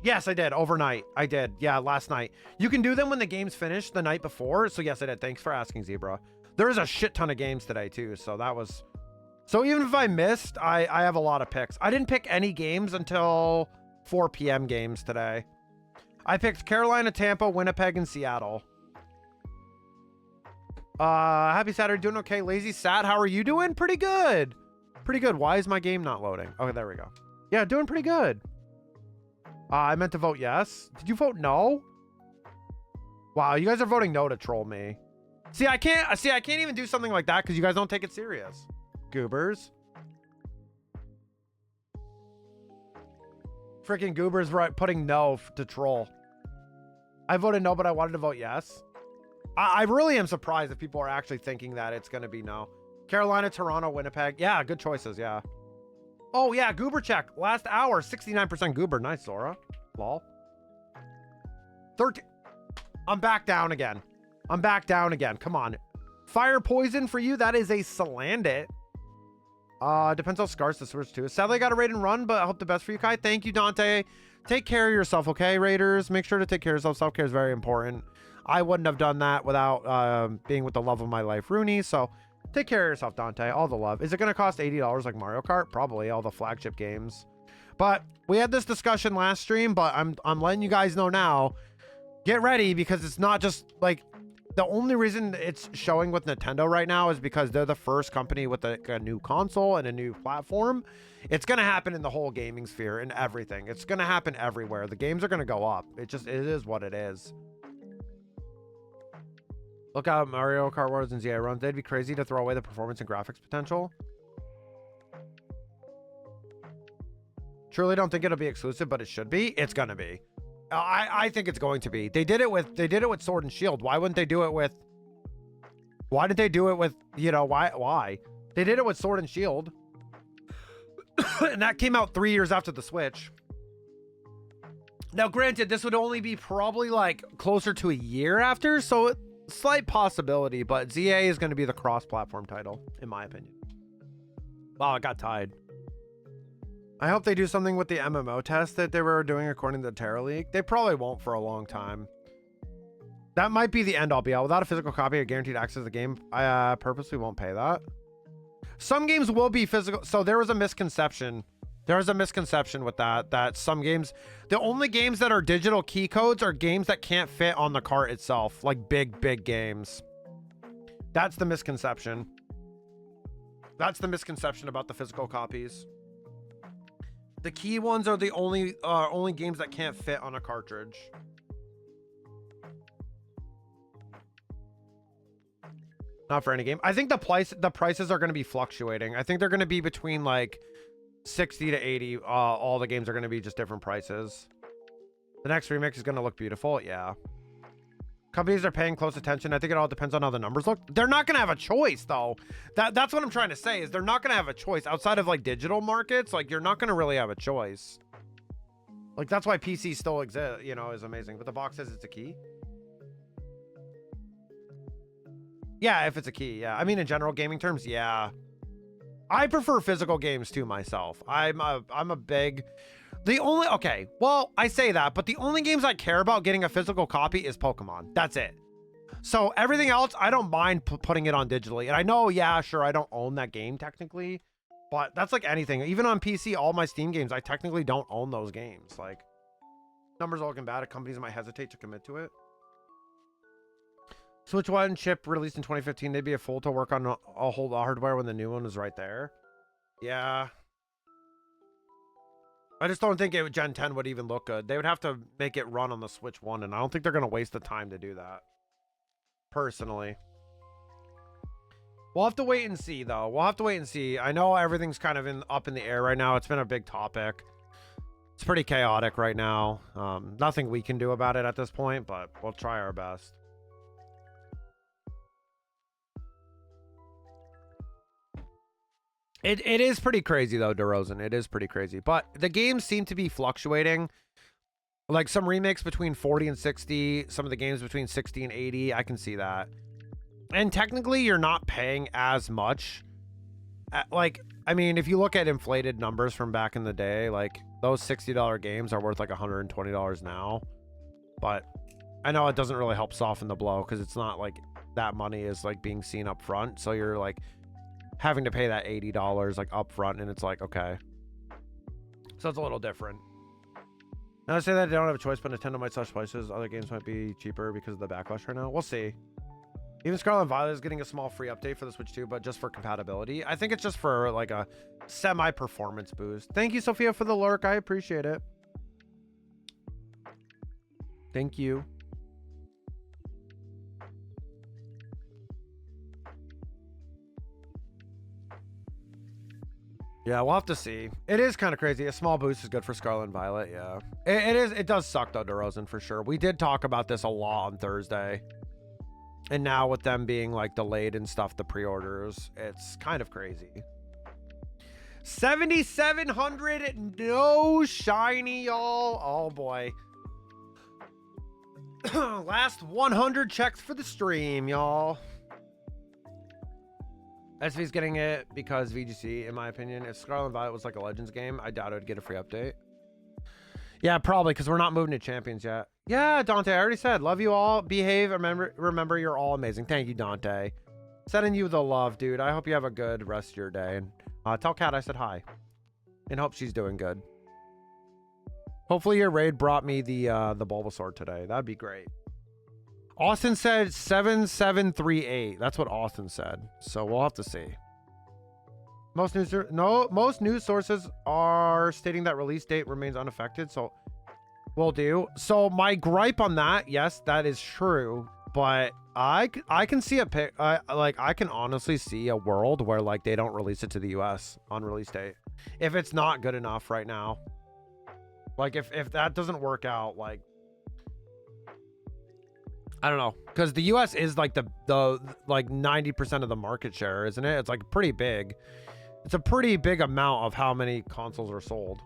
Yes, I did. Overnight. I did. Yeah, last night. You can do them when the game's finished the night before. So yes, I did. Thanks for asking, Zebra. There's a shit ton of games today too. So that was... So even if I missed, I have a lot of picks. I didn't pick any games until 4 p.m. games today. I picked Carolina, Tampa, Winnipeg, and Seattle. Happy Saturday. Doing okay. Lazy Sat, how are you doing? Pretty good. Pretty good. Why is my game not loading? Okay, there we go. Yeah, doing pretty good. I meant to vote yes. Did you vote no? Wow, you guys are voting no to troll me. See, I can't even do something like that because you guys don't take it serious. Goobers. Freaking Goobers right putting no to troll. I voted no, but I wanted to vote yes. I really am surprised if people are actually thinking that it's going to be no. Carolina, Toronto, Winnipeg. Yeah, good choices. Yeah. Oh, yeah. Goober check. Last hour, 69% Goober. Nice, Zora. Lol. 13. I'm back down again. I'm back down again. Come on. Fire poison for you. That is a Salandit. Depends how scarce the Switch 2 is. Sadly, I got a raid and run, but I hope the best for you, Kai. Thank you, Dante. Take care of yourself, okay, Raiders? Make sure to take care of yourself. Self-care is very important. I wouldn't have done that without being with the love of my life, Rooney. So take care of yourself, Dante. All the love. Is it going to cost $80 like Mario Kart? Probably, all the flagship games. But we had this discussion last stream, but I'm letting you guys know now. Get ready, because it's not just like... The only reason it's showing with Nintendo right now is because they're the first company with a new console and a new platform. It's going to happen in the whole gaming sphere and everything. It's going to happen everywhere. The games are going to go up. It is what it is. Look out Mario Kart Wars and ZA runs. They'd be crazy to throw away the performance and graphics potential. Truly don't think it'll be exclusive, but it should be. It's going to be. I think it's going to be. They did it with Sword and Shield. Why wouldn't they do it with... Why did they do it with... You know, why? They did it with Sword and Shield. And that came out 3 years after the Switch. Now, granted, this would only be probably like closer to a year after. So slight possibility, but ZA is going to be the cross-platform title, in my opinion. Wow, it got tied. I hope they do something with the MMO test that they were doing according to the Terra League. They probably won't for a long time. That might be the end-all be-all. Without a physical copy of guaranteed access to the game, I purposely won't pay that. Some games will be physical. So there was a misconception. There was a misconception with that some games, the only games that are digital key codes are games that can't fit on the cart itself, like big games. That's the misconception. That's the misconception about the physical copies. The key ones are the only games that can't fit on a cartridge. Not for any game. I think the prices are going to be fluctuating. I think they're going to be between like 60 to 80. All the games are going to be just different prices. The next remix is going to look beautiful. Yeah. Companies are paying close attention. I think it all depends on how the numbers look. They're not going to have a choice though. That's what I'm trying to say is they're not going to have a choice outside of like digital markets. Like you're not going to really have a choice. Like that's why PC still exists, you know, is amazing. But the box says it's a key. Yeah, if it's a key, yeah. I mean, in general gaming terms, yeah. I prefer physical games too myself. I'm a big... Okay, well, I say that, but the only games I care about getting a physical copy is Pokemon. That's it. So everything else, I don't mind putting it on digitally. And I know, yeah, sure, I don't own that game technically, but that's like anything. Even on PC, all my Steam games, I technically don't own those games. Like, numbers are looking bad. Companies might hesitate to commit to it. Switch 1 chip released in 2015. They'd be a fool to work on a whole hardware when the new one was right there. Yeah. I just don't think Gen 10 would even look good. They would have to make it run on the Switch 1, and I don't think they're going to waste the time to do that. Personally. We'll have to wait and see, though. We'll have to wait and see. I know everything's kind of up in the air right now. It's been a big topic. It's pretty chaotic right now. Nothing we can do about it at this point, but we'll try our best. It is pretty crazy though, DeRozan. It is pretty crazy. But the games seem to be fluctuating. Like some remakes between 40 and 60, some of the games between 60 and 80. I can see that. And technically you're not paying as much. Like, I mean, if you look at inflated numbers from back in the day, like those $60 games are worth like $120 now. But I know it doesn't really help soften the blow because it's not like that money is like being seen up front. So you're like having to pay that $80 like up front, and it's like, okay. So it's a little different. Now I say that they don't have a choice, but Nintendo might slash prices. Other games might be cheaper because of the backlash right now. We'll see. Even Scarlet and Violet is getting a small free update for the Switch 2, but just for compatibility. I think it's just for like a semi-performance boost. Thank you, Sophia, for the lurk. I appreciate it. Thank you. Yeah, we'll have to see. It is kind of crazy. A small boost is good for Scarlet and Violet, yeah. It does suck though, DeRozan, for sure. We did talk about this a lot on Thursday. And now with them being like delayed and stuff, the pre-orders, it's kind of crazy. 7,700, no shiny, y'all. Oh boy. Last 100 checks for the stream, y'all. SV's getting it because VGC, in my opinion. If Scarlet and Violet was like a Legends game, I doubt it would get a free update. Yeah, probably, because we're not moving to Champions yet. Yeah, Dante, I already said, love you all. Behave. Remember, you're all amazing. Thank you, Dante. Sending you the love, dude. I hope you have a good rest of your day. And tell Kat I said hi. And hope she's doing good. Hopefully your raid brought me the Bulbasaur today. That'd be great. Austin said 7738. That's what Austin said. So we'll have to see. Most news sources are stating that release date remains unaffected. So we'll do. So my gripe on that, yes, that is true. But I can see I can honestly see a world where like they don't release it to the US on release date if it's not good enough right now. Like if that doesn't work out, like I don't know, because the US is like the like 90% of the market share, isn't it? It's like pretty big. It's a pretty big amount of how many consoles are sold.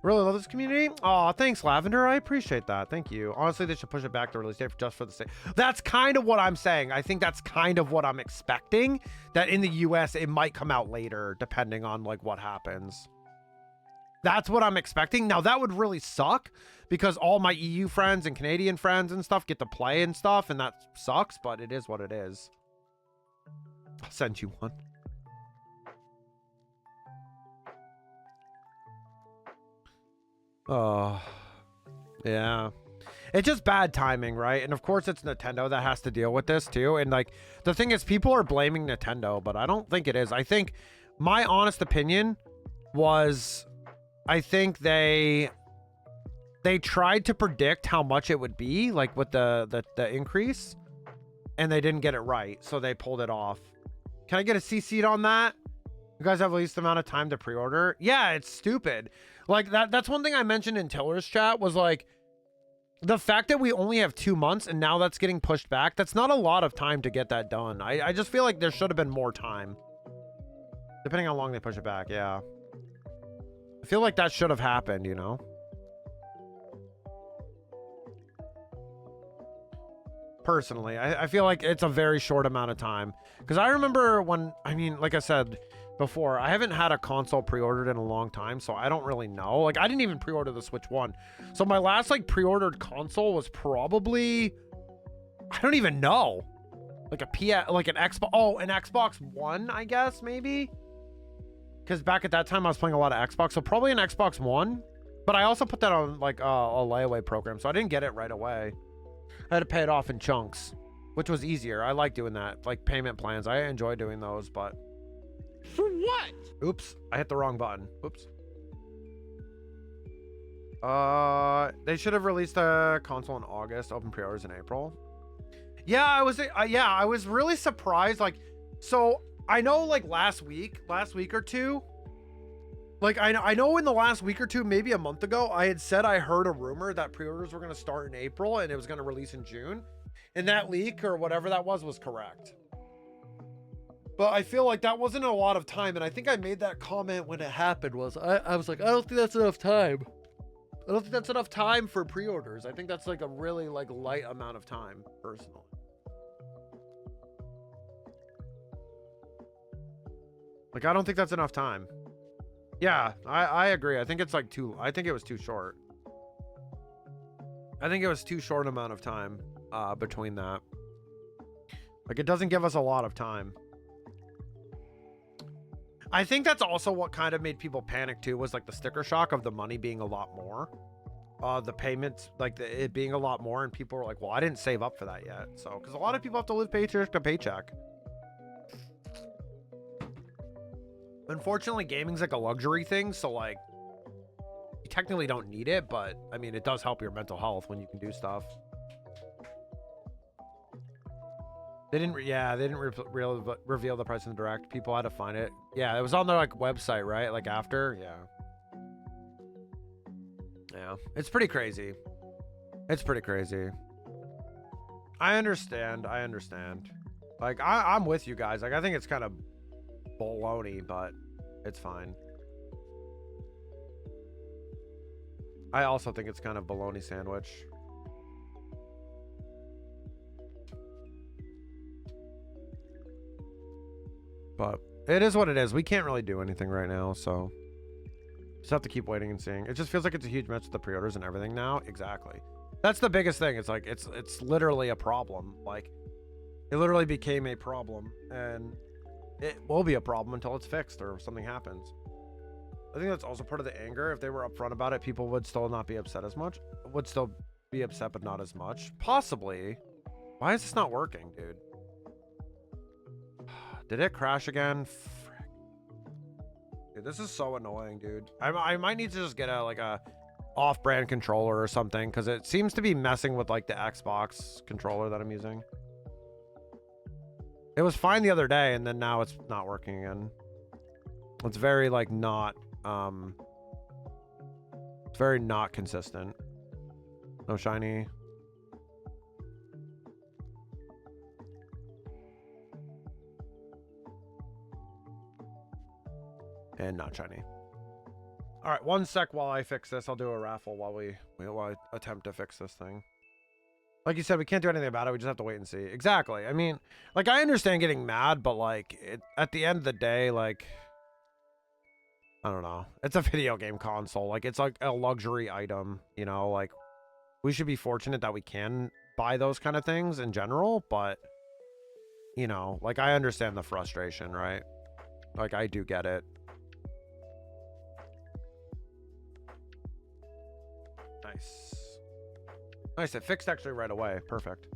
Really love this community. Oh, thanks, Lavender. I appreciate that. Thank you. Honestly, they should push it back to release date just for the sake. That's kind of what I'm saying. I think that's kind of what I'm expecting. That in the US, it might come out later, depending on like what happens. That's what I'm expecting. Now, that would really suck because all my EU friends and Canadian friends and stuff get to play and stuff, and that sucks, but it is what it is. I'll send you one. Oh, yeah. It's just bad timing, right? And of course, it's Nintendo that has to deal with this too. And like, the thing is, people are blaming Nintendo, but I don't think it is. I think my honest opinion was, I think they tried to predict how much it would be, like with the increase, and they didn't get it right, so they pulled it off. Can I get a CC on that? You guys have the least amount of time to pre-order? Yeah, it's stupid. Like, that's one thing I mentioned in Tiller's chat was like, the fact that we only have 2 months and now that's getting pushed back, that's not a lot of time to get that done. I just feel like there should have been more time. Depending on how long they push it back, yeah. I feel like that should have happened, you know? Personally, I feel like it's a very short amount of time. Because I remember when, I mean, like I said before, I haven't had a console pre-ordered in a long time, so I don't really know. Like, I didn't even pre-order the Switch 1. So my last, like, pre-ordered console was probably, I don't even know. Like like an Xbox, oh, an Xbox One, I guess, maybe? Because back at that time, I was playing a lot of Xbox, so probably an Xbox One. But I also put that on, like, a layaway program, so I didn't get it right away. I had to pay it off in chunks, which was easier. I like doing that, like payment plans. I enjoy doing those, but... For what? Oops, I hit the wrong button. Oops. They should have released the console in August, open pre-orders in April. Yeah, I was really surprised. Like, so I know like last week or two, like I know in the last week or two, maybe a month ago, I had said I heard a rumor that pre-orders were going to start in April and it was going to release in June. And that leak or whatever that was correct. But I feel like that wasn't a lot of time. And I think I made that comment when it happened was I was like, I don't think that's enough time. I don't think that's enough time for pre-orders. I think that's like a really like light amount of time personally. Like, I don't think that's enough time. Yeah, I agree. I think it's like I think it was too short. I think it was too short amount of time between that. Like, it doesn't give us a lot of time. I think that's also what kind of made people panic too, was like the sticker shock of the money being a lot more. The payments, like it being a lot more, and people were like, well, I didn't save up for that yet. So, because a lot of people have to live paycheck to paycheck. Unfortunately, gaming's like a luxury thing, so like, you technically don't need it, but I mean, it does help your mental health when you can do stuff. They didn't reveal the price in the direct. People had to find it. Yeah, it was on their like website, right? Like after, yeah. It's pretty crazy. It's pretty crazy. I understand. Like I'm with you guys. Like I think it's kind of baloney, but it's fine. I also think it's kind of baloney sandwich. But it is what it is. We can't really do anything right now, so just have to keep waiting and seeing. It just feels like it's a huge mess with the pre-orders and everything now. Exactly. That's the biggest thing. It's like it's literally a problem. Like it literally became a problem, and it will be a problem until it's fixed or something happens. I think that's also part of the anger. If they were upfront about it, people would still not be upset as much. Would still be upset, but not as much. Possibly. Why is this not working, dude? Did it crash again? Frick. Dude, this is so annoying, dude. I might need to just get a off-brand controller or something, because it seems to be messing with like the Xbox controller that I'm using. It was fine the other day, and then now it's not working again. It's very like not it's very not consistent. No shiny. And not shiny. All right, 1 sec while I fix this. I'll do a raffle while I attempt to fix this thing. Like you said, we can't do anything about it. We just have to wait and see. Exactly. I mean, like, I understand getting mad, but, like, at the end of the day, like, I don't know. It's a video game console. Like, it's like a luxury item, you know? Like, we should be fortunate that we can buy those kind of things in general, but, you know, like, I understand the frustration, right? Like, I do get it. Nice. Nice, it fixed actually right away. Perfect.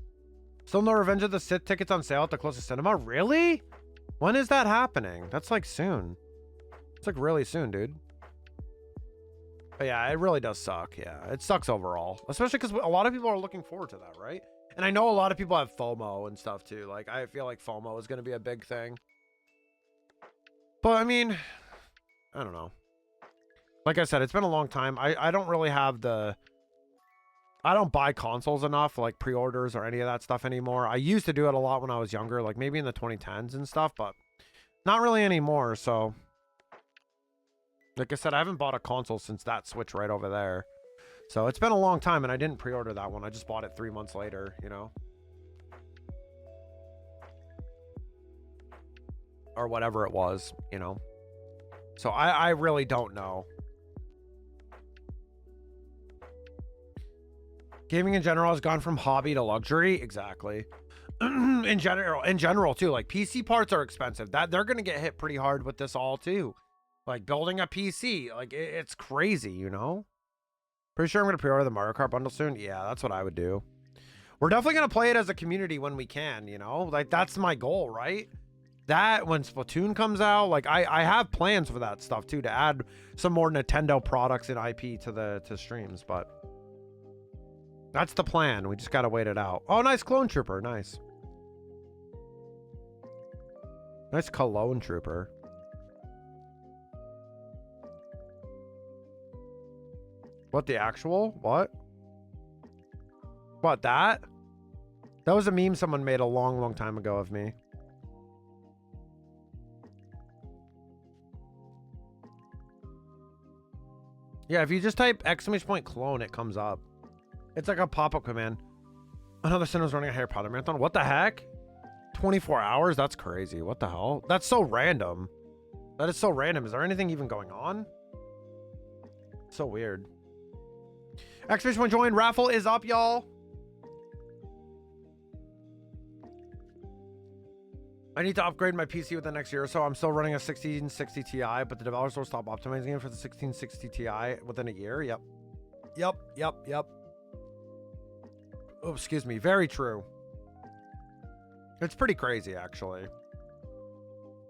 Still no Revenge of the Sith tickets on sale at the closest cinema? Really? When is that happening? That's like soon. It's like really soon, dude. But yeah, it really does suck. Yeah, it sucks overall. Especially because a lot of people are looking forward to that, right? And I know a lot of people have FOMO and stuff too. Like, I feel like FOMO is going to be a big thing. But I mean, I don't know. Like I said, it's been a long time. I don't really have the... I don't buy consoles enough, like pre-orders or any of that stuff anymore. I used to do it a lot when I was younger, like maybe in the 2010s and stuff, but not really anymore. So, like I said, I haven't bought a console since that Switch right over there. So it's been a long time, and I didn't pre-order that one. I just bought it 3 months later, you know? Or whatever it was, you know? So I really don't know. Gaming in general has gone from hobby to luxury. Exactly. in general too. Like, PC parts are expensive. That they're gonna get hit pretty hard with this all too. Like, building a PC, like it's crazy, you know. Pretty sure I'm gonna pre-order the Mario Kart bundle soon. Yeah, that's what I would do. We're definitely gonna play it as a community when we can, you know. Like, that's my goal, right? That when Splatoon comes out, like I have plans for that stuff too, to add some more Nintendo products and IP to streams, but. That's the plan. We just gotta wait it out. Oh, nice clone trooper. Nice. Nice cologne trooper. What, the actual? What? What, that? That was a meme someone made a long, long time ago of me. Yeah, if you just type ! clone, it comes up. It's like a pop-up command. Another cinema's running a Harry Potter marathon. What the heck? 24 hours? That's crazy. What the hell? That's so random. That is so random. Is there anything even going on? So weird. Expedition join. Raffle is up, y'all. I need to upgrade my PC within the next year or so. I'm still running a 1660 Ti, but the developers will stop optimizing it for the 1660 Ti within a year. Yep. Oh, excuse me. Very true. It's pretty crazy, actually.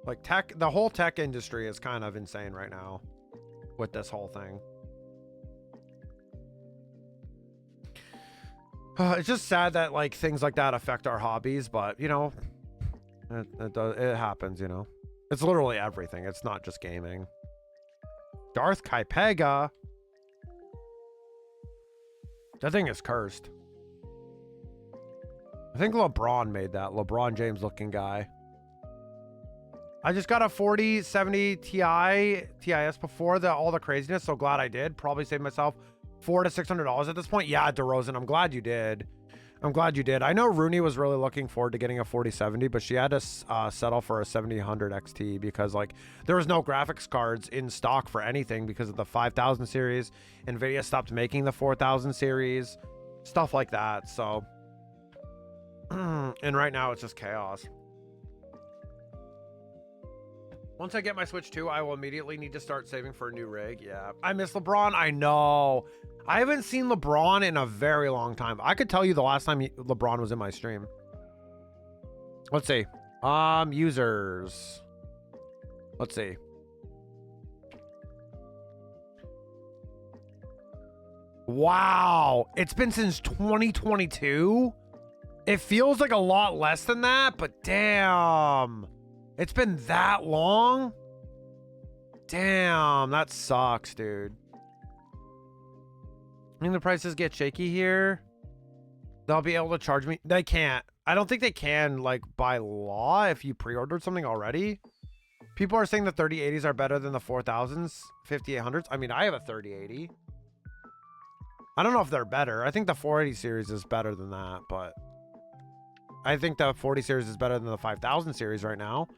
Like, the whole tech industry is kind of insane right now with this whole thing. It's just sad that, like, things like that affect our hobbies, but, you know, it happens, you know. It's literally everything. It's not just gaming. Darth Kaipega. That thing is cursed. I think LeBron made that. LeBron James looking guy. I just got a 4070 Ti TIS before all the craziness. So glad I did. Probably saved myself $400 to $600 at this point. Yeah, DeRozan, I'm glad you did. I'm glad you did. I know Rooney was really looking forward to getting a 4070, but she had to settle for a 7000 XT because, like, there was no graphics cards in stock for anything because of the 5000 series. NVIDIA stopped making the 4000 series, stuff like that. So, and right now it's just chaos. Once I get my Switch 2, I will immediately need to start saving for a new rig. Yeah, I miss LeBron. I know. I haven't seen LeBron in a very long time. I could tell you the last time LeBron was in my stream. Let's see. Users. Let's see. Wow. It's been since 2022. It feels like a lot less than that, but damn. It's been that long? Damn, that sucks, dude. I mean, the prices get shaky here. They'll be able to charge me. They can't. I don't think they can, like, by law if you pre-ordered something already. People are saying the 3080s are better than the 4000s, 5800s. I mean, I have a 3080. I don't know if they're better. I think the 480 series is better than that, but I think the 40 series is better than the 5000 series right now,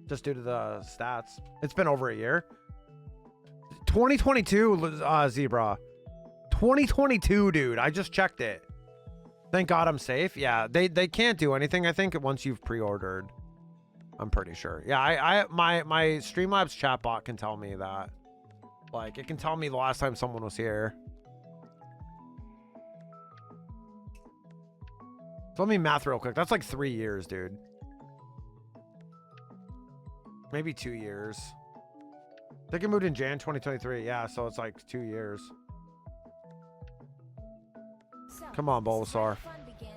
just due to the stats. It's been over a year. 2022, Zebra. 2022, dude. I just checked it. Thank God I'm safe. Yeah, they can't do anything, I think, once you've pre-ordered. I'm pretty sure. Yeah, my Streamlabs chatbot can tell me that. Like, it can tell me the last time someone was here. So let me math real quick. That's like 3 years, dude. Maybe 2 years. I think it moved in Jan 2023. Yeah, so it's like 2 years. Come on, Bulbasaur.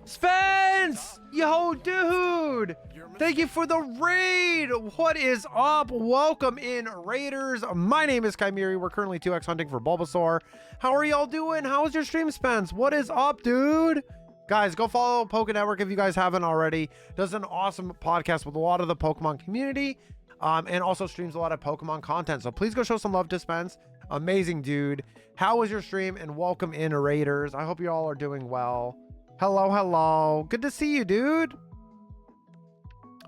Spence! Yo, dude! Thank you for the raid! What is up? Welcome in, Raiders. My name is Chimeri. We're currently 2x hunting for Bulbasaur. How are y'all doing? How was your stream, Spence? What is up, dude? Guys, go follow Poke Network if you guys haven't already. Does an awesome podcast with a lot of the Pokemon community, and also streams a lot of Pokemon content. So please go show some love to Spence. Amazing dude. How was your stream? And welcome in, Raiders. I hope you all are doing well. Hello, hello. Good to see you, dude.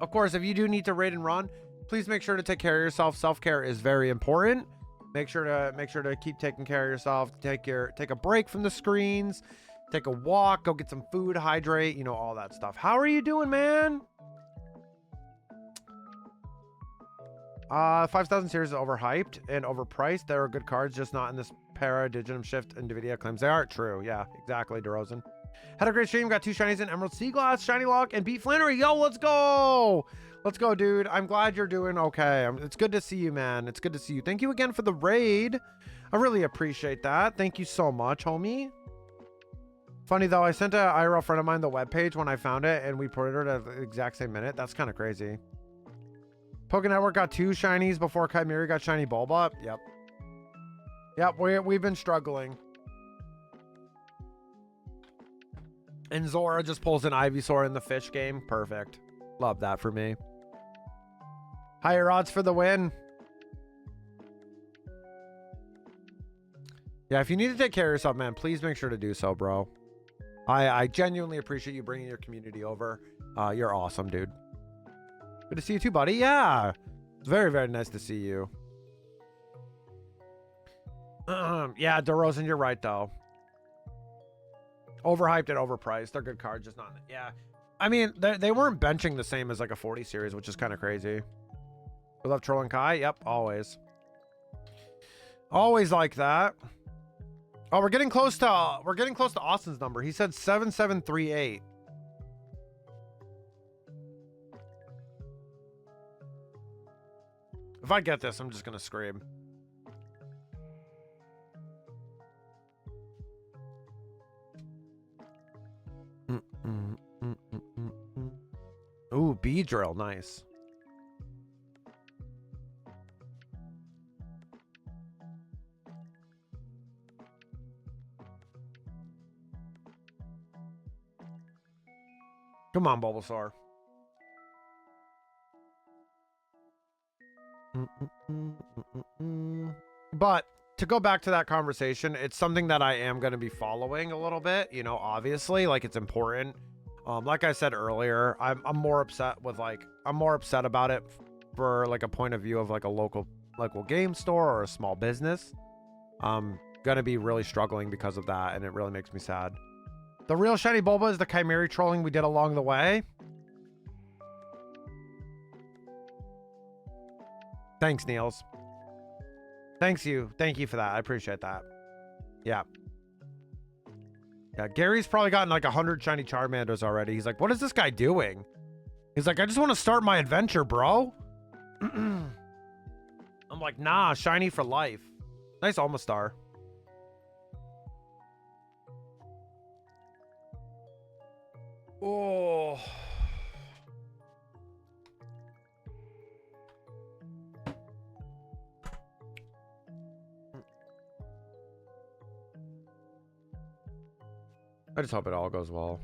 Of course, if you do need to raid and run, please make sure to take care of yourself. Self-care is very important. Make sure to keep taking care of yourself. Take a break from the screens. Take a walk, go get some food, hydrate, you know, all that stuff. How are you doing, man? 5000 series is overhyped and overpriced. There are good cards, just not in this para Digitum Shift NVIDIA claims they are. True. Yeah, exactly, DeRozan. Had a great stream. Got 2 shinies in Emerald Sea Glass, Shiny Lock, and beat Flannery. Yo, let's go. Let's go, dude. I'm glad you're doing okay. It's good to see you, man. It's good to see you. Thank you again for the raid. I really appreciate that. Thank you so much, homie. Funny though, I sent a IRL friend of mine the webpage when I found it, and we pre-ordered at the exact same minute. That's kind of crazy. Poke Network got 2 shinies before Chimeri got shiny Bulba. Yep. Yep, we've been struggling. And Zora just pulls an Ivysaur in the fish game. Perfect. Love that for me. Higher odds for the win. Yeah, if you need to take care of yourself, man, please make sure to do so, bro. I genuinely appreciate you bringing your community over. You're awesome, dude. Good to see you too, buddy. Yeah. It's very, very nice to see you. Yeah, DeRozan, you're right, though. Overhyped and overpriced. They're good cards, just not... Yeah. I mean, they weren't benching the same as like a 40 series, which is kind of crazy. We love Trolling Kai. Yep, always. Always like that. Oh, we're getting close to Austin's number. He said 7738. If I get this, I'm just gonna scream. Ooh, B-drill, nice. Come on, Bulbasaur. But to go back to that conversation, it's something that I am going to be following a little bit, you know, obviously, like it's important. Like I said earlier, I'm more upset with I'm more upset about it for like a point of view of like a local game store or a small business. I'm going to be really struggling because of that, and it really makes me sad. The real shiny Bulba is the Chimeri trolling we did along the way. Thanks, Niels. Thank you for that. I appreciate that. Yeah. Yeah, Gary's probably gotten like 100 shiny Charmanders already. He's like, what is this guy doing? He's like, I just want to start my adventure, bro. I'm like, nah, shiny for life. Nice Almastar. Oh. I just hope it all goes well.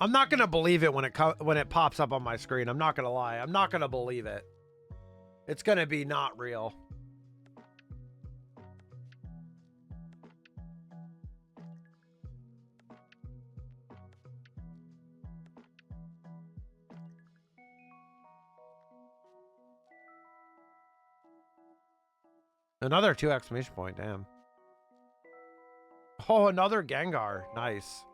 I'm not gonna believe it when it pops up on my screen. I'm not gonna lie. I'm not gonna believe it. It's gonna be not real. Another 2 exclamation point, damn. Oh, another Gengar. Nice.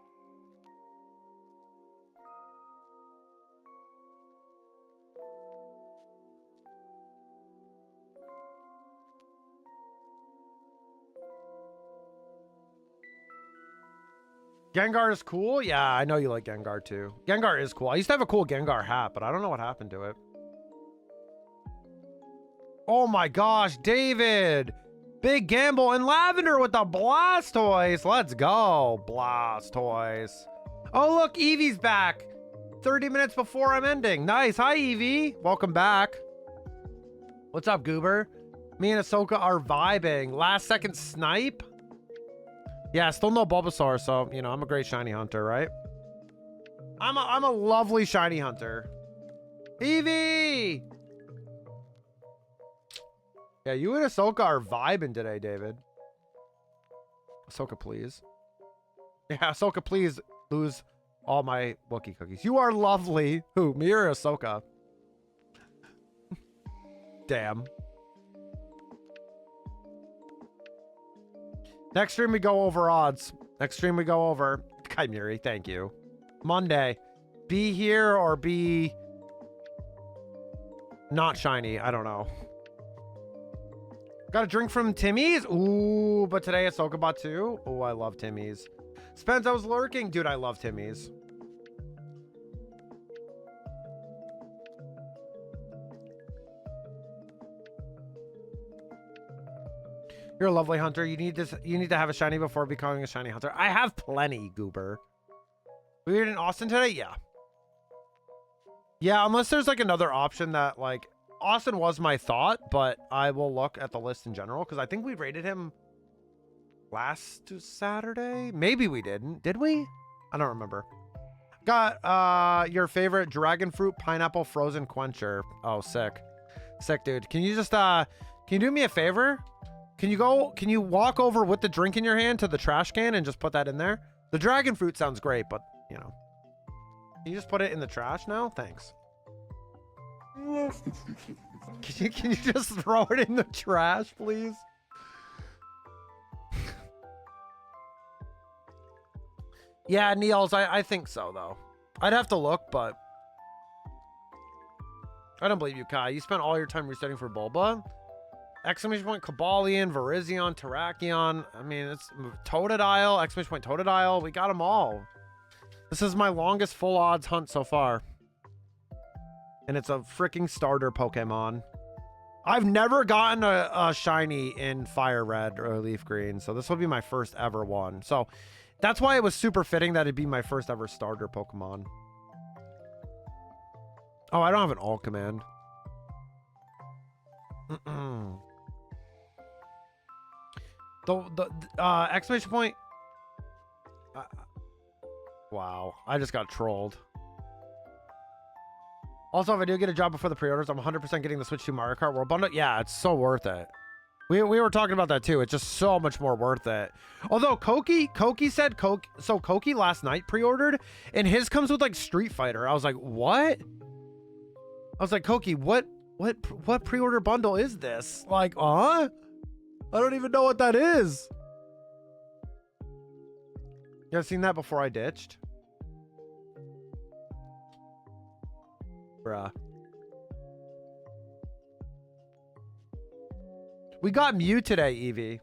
Gengar is cool? Yeah, I know you like Gengar too. Gengar is cool. I used to have a cool Gengar hat, but I don't know what happened to it. Oh my gosh, David! Big gamble and Lavender with the Blastoise. Let's go, Blastoise. Oh look, Eevee's back. 30 minutes before I'm ending. Nice. Hi, Eevee. Welcome back. What's up, Goober? Me and Ahsoka are vibing. Last second snipe? Yeah, still no Bulbasaur, so, you know, I'm a great shiny hunter, right? I'm a lovely shiny hunter. Eevee! Yeah, you and Ahsoka are vibing today, David. Ahsoka, please. Yeah, Ahsoka, please lose all my Wookiee cookies. You are lovely. Who, me or Ahsoka? Damn. Next stream we go over odds. Next stream we go over. Chimeri, thank you. Monday. Be here or be not shiny. I don't know. Got a drink from Timmy's? Ooh, but today it's Ahsoka too. Oh, I love Timmy's. Spence, I was lurking. Dude, I love Timmy's. You're a lovely hunter. You need this. You need to have a shiny before becoming a shiny hunter. I have plenty, Goober. We were in Austin today? Yeah. Yeah, unless there's like another option that like Austin was my thought, but I will look at the list in general because I think we rated him last Saturday. Maybe we didn't. Did we? I don't remember. Got your favorite dragon fruit pineapple frozen quencher. Oh, sick. Sick, dude. Can you just can you do me a favor? Can you walk over with the drink in your hand to the trash can and just put that in there? The dragon fruit sounds great, but you know. Can you just put it in the trash now? Thanks. Can you just throw it in the trash, please? Yeah, Niels, I think so, though. I'd have to look, but I don't believe you, Kai. You spent all your time resetting for Bulba. Exclamation point Kabalion, Virizion, Terrakion. I mean, it's Totodile, exclamation point Totodile. We got them all. This is my longest full odds hunt so far. And it's a freaking starter Pokemon. I've never gotten a shiny in Fire Red or Leaf Green, so this will be my first ever one. So that's why it was super fitting that it'd be my first ever starter Pokemon. Oh, I don't have an all command. The exclamation point. Wow, I just got trolled. Also, if I do get a job before the pre-orders, I'm 100% getting the Switch 2 Mario Kart World Bundle. Yeah, it's so worth it. We were talking about that too. It's just so much more worth it. Although Koki said Koki last night pre-ordered, and his comes with like Street Fighter. I was like, what? I was like, Koki, what pre-order bundle is this? Like, I don't even know what that is. You guys seen that before I ditched? Bruh. We got Mew today, Eevee.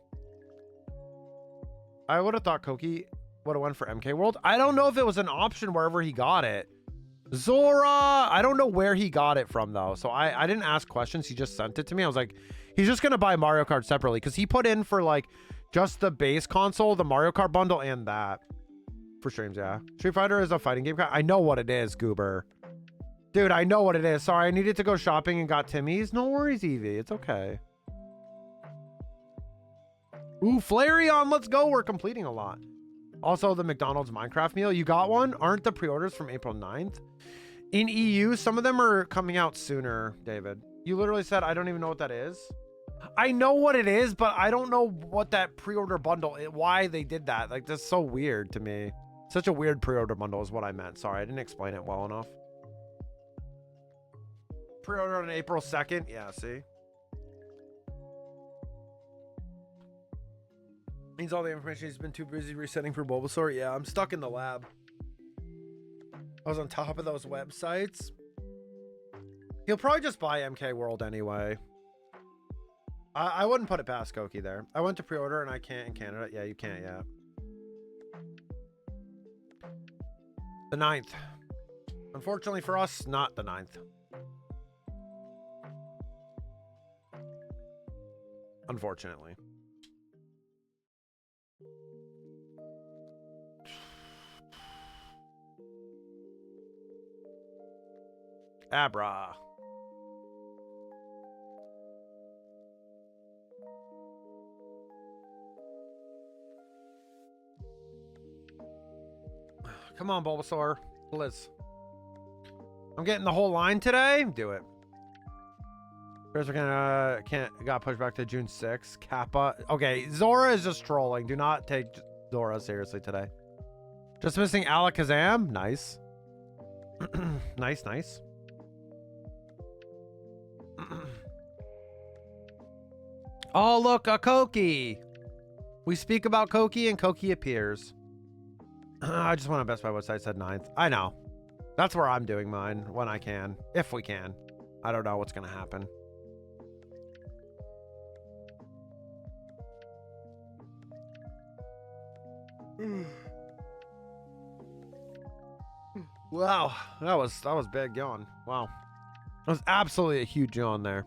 I would have thought Koki would have went for MK World. I don't know if it was an option wherever he got it. Zora, I don't know where he got it from though. So I didn't ask questions. He just sent it to me. I was like, he's just going to buy Mario Kart separately because he put in for like just the base console, the Mario Kart bundle, and that for streams. Yeah. Street Fighter is a fighting game. I know what it is, Goober. Dude, I know what it is. Sorry, I needed to go shopping and got Timmy's. No worries, Eevee. It's okay. Ooh, Flareon, let's go. We're completing a lot. Also, the McDonald's Minecraft meal. You got one? Aren't the pre-orders from April 9th? In EU, some of them are coming out sooner, David. You literally said, I don't even know what that is. I know what it is, but I don't know what that pre-order bundle is, why they did that. Like, that's so weird to me. Such a weird pre-order bundle is what I meant. Sorry, I didn't explain it well enough. Pre-order on April 2nd. Yeah, see? Means all the information. He's been too busy resetting for Bulbasaur. Yeah, I'm stuck in the lab. I was on top of those websites. He'll probably just buy MK World anyway. I wouldn't put it past Koki there. I went to pre-order and I can't in Canada. Yeah, you can't yet. The 9th. Unfortunately for us, not the 9th. Unfortunately. Abra. Come on, Bulbasaur. Blizz. I'm getting the whole line today. Do it. Chris, we're gonna got pushed back to June 6th. Kappa. Okay, Zora is just trolling. Do not take Zora seriously today. Just missing Alakazam. Nice. Nice, nice. Oh, look, a Koki. We speak about Koki and Koki appears. I just want to Best Buy website said 9th. I know. That's where I'm doing mine when I can. If we can. I don't know what's going to happen. Wow. That was big yawn. Wow. That was absolutely a huge yawn there.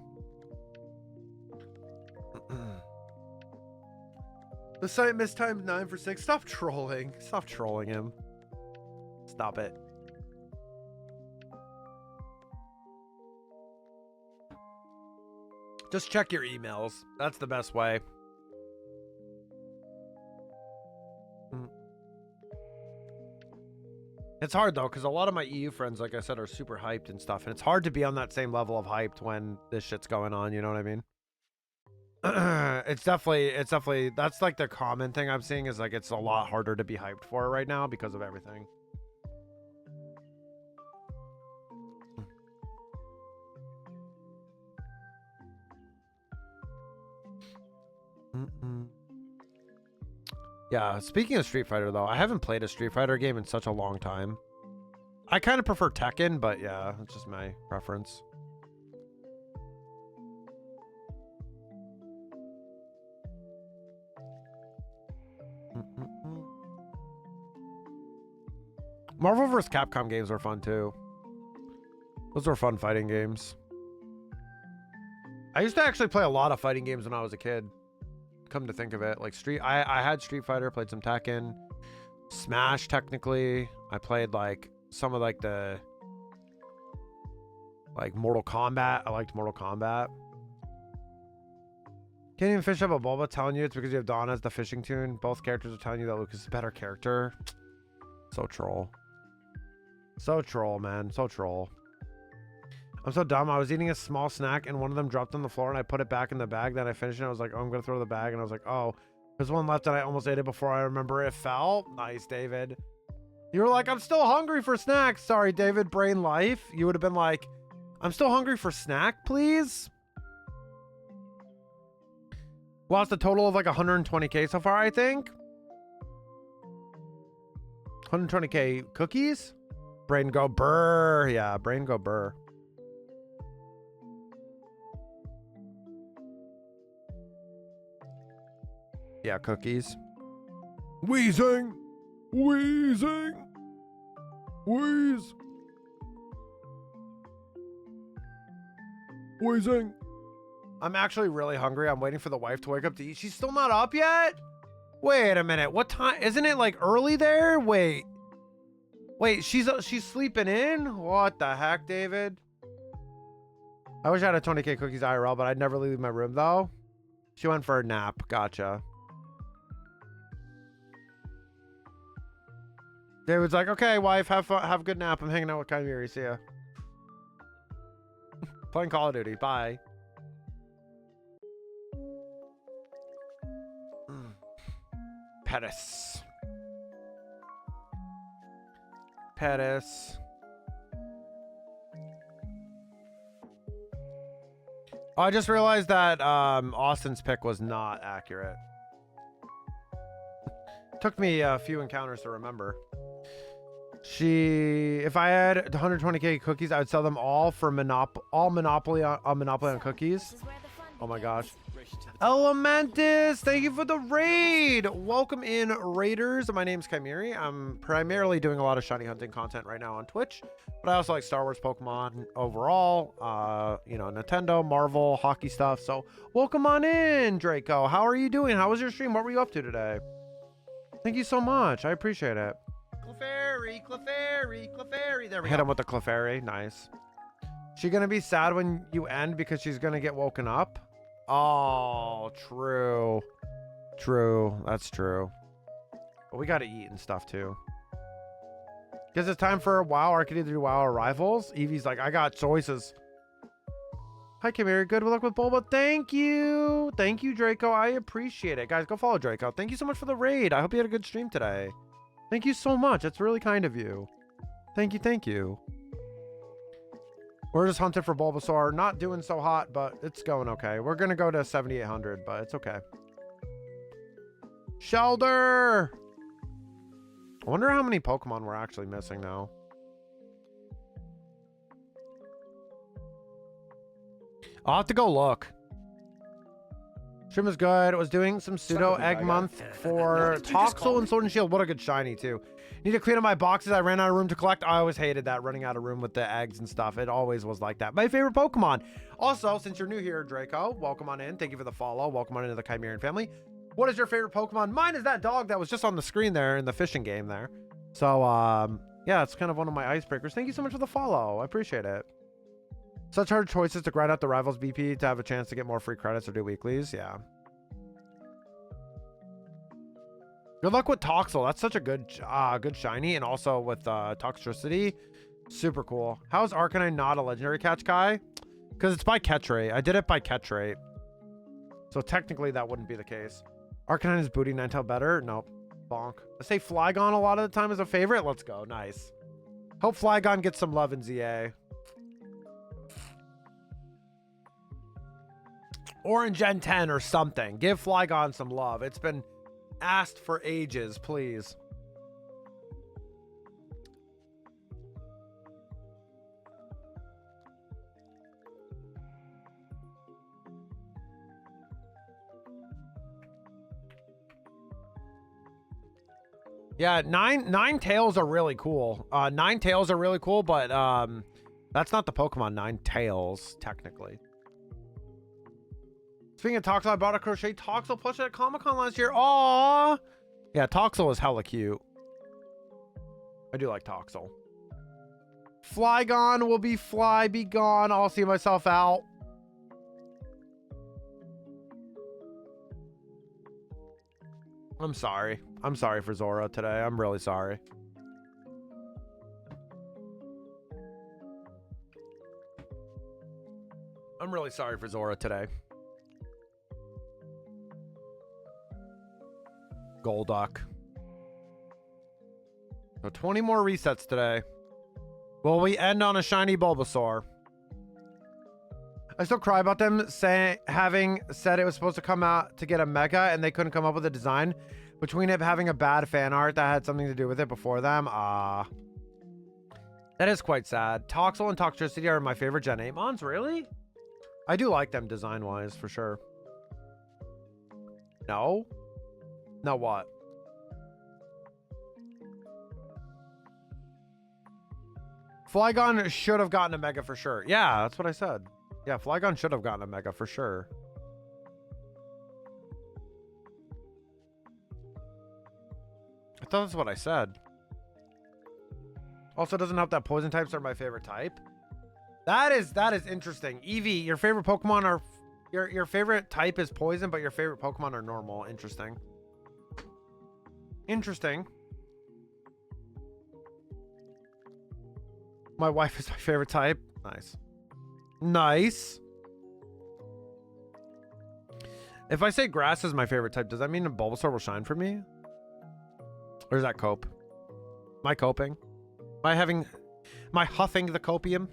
The site mistimed 9 for 6. Stop trolling. Stop trolling him. Stop it. Just check your emails. That's the best way. It's hard though, because a lot of my EU friends, like I said, are super hyped and stuff. And it's hard to be on that same level of hyped when this shit's going on. You know what I mean? It's definitely that's like the common thing I'm seeing is like it's a lot harder to be hyped for right now because of everything. Yeah, speaking of Street Fighter though, I haven't played a Street Fighter game in such a long time. I kind of prefer Tekken, but yeah, it's just my preference. Marvel vs. Capcom games were fun too. Those were fun fighting games. I used to actually play a lot of fighting games when I was a kid. Come to think of it, like I had Street Fighter, played some Tekken, Smash technically. I played like some of like the Mortal Kombat. I liked Mortal Kombat. Can't even fish up a Bulba, telling you it's because you have Dawn as the fishing tune. Both characters are telling you that Lucas is a better character. So troll. So troll, man. So troll. I'm so dumb. I was eating a small snack and one of them dropped on the floor and I put it back in the bag. Then I finished it. I was like, oh, I'm going to throw the bag. And I was like, oh, there's one left and I almost ate it before I remember it fell. Nice, David. You were like, I'm still hungry for snacks. Sorry, David. Brain life. You would have been like, I'm still hungry for snack, please. Lost a total of like 120K so far, I think. 120K cookies. Brain go burr. Yeah, brain go burr. Yeah, cookies. Wheezing. Wheezing. Wheeze. Wheezing. I'm actually really hungry. I'm waiting for the wife to wake up to eat. She's still not up yet? Wait a minute. What time? Isn't it like early there? Wait. Wait, she's sleeping in? What the heck, David? I wish I had a 20K cookies IRL, but I'd never leave my room though. She went for a nap. Gotcha. David's like, okay, wife, have fun, have a good nap. I'm hanging out with Chimera. See ya. Playing Call of Duty. Bye. Pettis. Pettis. Oh, I just realized that Austin's pick was not accurate. Took me a few encounters to remember. If I had 120k cookies, I would sell them all for Monopoly on cookies. Oh my gosh. Elementus, thank you for the raid. Welcome in, Raiders. My name's Chimera. I'm primarily doing a lot of shiny hunting content right now on Twitch, but I also like Star Wars, Pokemon overall, you know, Nintendo, Marvel, hockey stuff. So welcome on in, Draco. How are you doing? How was your stream? What were you up to today? Thank you so much. I appreciate it. Clefairy, Clefairy, Clefairy. There we go. Hit him with the Clefairy. Nice. She gonna be sad when you end because she's gonna get woken up? Oh, true. True. That's true. But we gotta eat and stuff too. Because it's time for WoW. I could either do WoW or Rivals. Evie's like, I got choices. Hi, Chimera. Good luck with Bulba. Thank you. Thank you, Draco. I appreciate it. Guys, go follow Draco. Thank you so much for the raid. I hope you had a good stream today. Thank you so much. That's really kind of you. Thank you. Thank you. We're just hunting for Bulbasaur. Not doing so hot, but it's going okay. We're going to go to 7,800, but it's okay. Shelder! I wonder how many Pokemon we're actually missing now. I'll have to go look. Stream was good. I was doing some pseudo egg month for Toxel and Sword and Shield. What a good shiny, too. Need to clean up my boxes. I ran out of room to collect. I always hated that, running out of room with the eggs and stuff. It always was like that. My favorite Pokemon. Also, since you're new here, Draco, welcome on in. Thank you for the follow. Welcome on into the Chimeran family. What is your favorite Pokemon? Mine is that dog that was just on the screen there in the fishing game there. So, yeah, it's kind of one of my icebreakers. Thank you so much for the follow. I appreciate it. Such hard choices to grind out the Rivals BP to have a chance to get more free credits or do weeklies. Yeah. Good luck with Toxel. That's such a good shiny. And also with Toxtricity. Super cool. How is Arcanine not a legendary catch, Kai? Because it's by catch rate. I did it by catch rate. So technically that wouldn't be the case. Arcanine is booty Ninetale better? Nope. Bonk. I say Flygon a lot of the time as a favorite. Let's go. Nice. Hope Flygon gets some love in ZA. Or in Gen 10 or something. Give Flygon some love. It's been asked for ages, please. Yeah, nine tails are really cool. Nine tails are really cool, but that's not the Pokemon Nine Tails, technically. Speaking of Toxel, I bought a crochet Toxel plushie at Comic-Con last year. Aww! Yeah, Toxel is hella cute. I do like Toxel. Flygon will be gone. I'll see myself out. I'm sorry. I'm sorry for Zora today. I'm really sorry. I'm really sorry for Zora today. Golduck. So 20 more resets today. Will we end on a shiny Bulbasaur? I still cry about them having said it was supposed to come out to get a Mega and they couldn't come up with a design. Between it having a bad fan art that had something to do with it before them. That is quite sad. Toxel and Toxtricity are my favorite Gen 8 mons. Really? I do like them design-wise, for sure. No? No what? Flygon should have gotten a Mega for sure. Yeah, that's what I said. Yeah, Flygon should have gotten a Mega for sure. I thought that's what I said. Also, doesn't help that poison types are my favorite type. That is interesting. Eevee, your favorite Pokemon are your favorite type is poison, but your favorite Pokemon are normal. Interesting. Interesting. My wife is my favorite type. Nice. Nice. If I say grass is my favorite type, does that mean a Bulbasaur will shine for me? Or is that cope? Am I coping? Am I huffing the copium?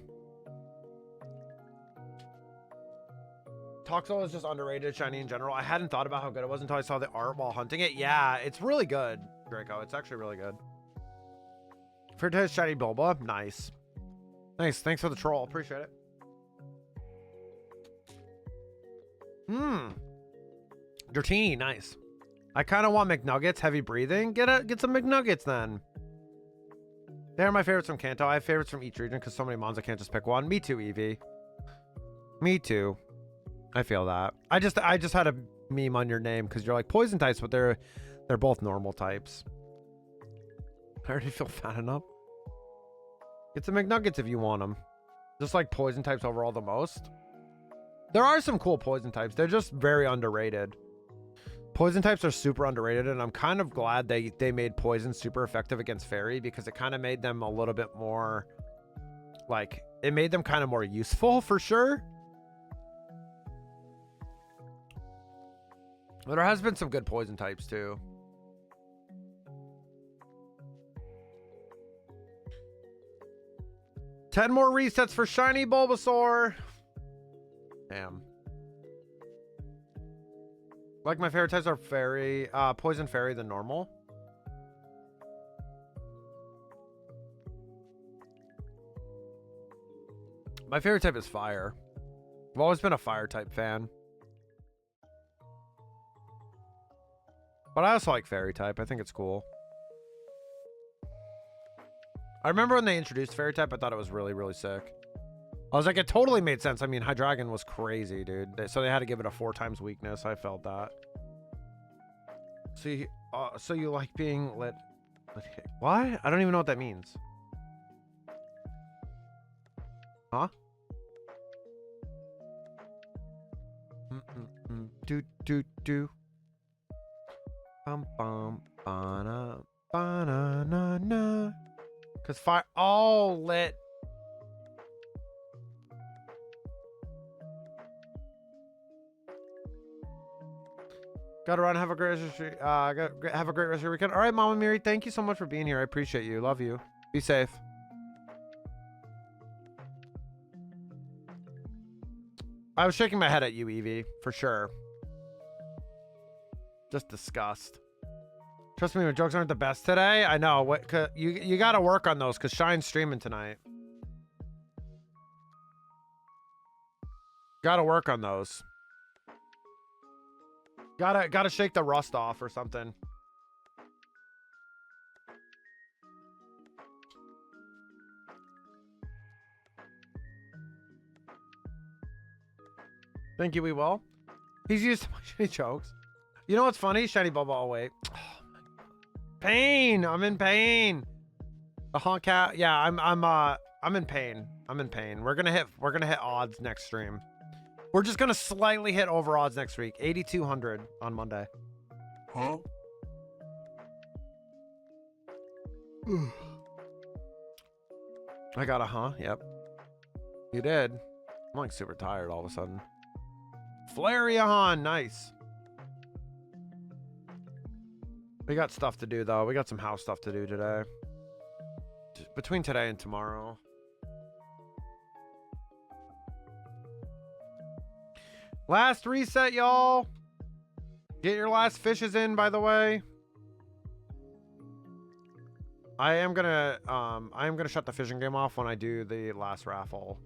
Toxel is just underrated, shiny in general. I hadn't thought about how good it was until I saw the art while hunting it. Yeah, it's really good, Draco. It's actually really good. For today's shiny Bulba, nice. Nice, thanks for the troll. Appreciate it. Dirtini, nice. I kind of want McNuggets, heavy breathing. Get some McNuggets then. They're my favorites from Kanto. I have favorites from each region because so many mons I can't just pick one. Me too, Eevee. Me too. I feel that. I just had a meme on your name because you're like poison types, but they're both normal types. I already feel fat enough. Get some McNuggets if you want them. Just like poison types overall the most. There are some cool poison types. They're just very underrated. Poison types are super underrated, and I'm kind of glad they made poison super effective against fairy because it kind of made them a little bit more, like, it made them kind of more useful for sure. But there has been some good poison types too. Ten more resets for shiny Bulbasaur. Damn. Like my favorite types are fairy, poison fairy than normal. My favorite type is fire. I've always been a fire type fan. But I also like fairy type. I think it's cool. I remember when they introduced fairy type, I thought it was really, really sick. I was like, it totally made sense. I mean, Hydreigon was crazy, dude. So they had to give it a 4 times weakness. I felt that. So you like being lit? What? I don't even know what that means. Huh? Do. Bum bum bana bana na na. Cause fire all lit. Gotta run. Have a great rest have a great rest of your weekend. All right, Mama Miri, thank you so much for being here. I appreciate you. Love you. Be safe. I was shaking my head at you, Eevee, for sure. Just disgust. Trust me, my jokes aren't the best today. I know. What? You got to work on those because Shine's streaming tonight. Got to work on those. Gotta shake the rust off or something. Thank you, we will. He's used to my shitty jokes. You know what's funny? Shiny Bubba. Oh wait. Oh, pain. I'm in pain. The honk cat. Yeah, I'm in pain. I'm in pain. We're gonna hit odds next stream. We're just gonna slightly hit over odds next week. 8,200 on Monday. Huh? I got a huh? Yep. You did. I'm like super tired all of a sudden. Flareon, nice. We got stuff to do though. We got some house stuff to do today. Between today and tomorrow. Last reset, y'all. Get your last fishes in, by the way. I am gonna shut the fishing game off when I do the last raffle.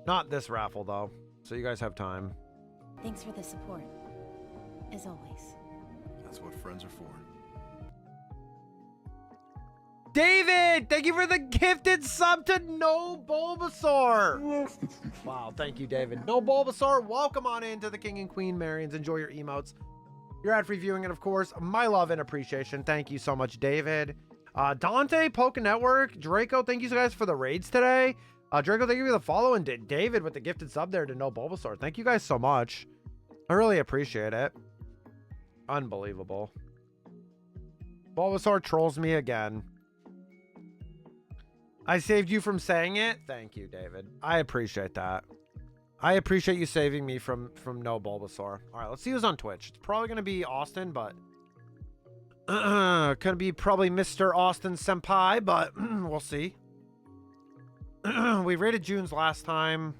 Not this raffle though, so you guys have time. Thanks for the support, as always. That's what friends are for. David, thank you for the gifted sub to No Bulbasaur. Wow, thank you, David. No Bulbasaur, welcome on into the King and Queen Marians. Enjoy your emotes, your ad-free viewing, and of course, my love and appreciation. Thank you so much, David. Dante, Poke Network, Draco, thank you guys for the raids today. Draco, thank you for the follow, and David with the gifted sub there to know Bulbasaur. Thank you guys so much. I really appreciate it. Unbelievable. Bulbasaur trolls me again. I saved you from saying it. Thank you, David. I appreciate that. I appreciate you saving me from no Bulbasaur. All right, let's see who's on Twitch. It's probably going to be Austin, but... could be probably Mr. Austin Senpai, but we'll see. We rated June's last time.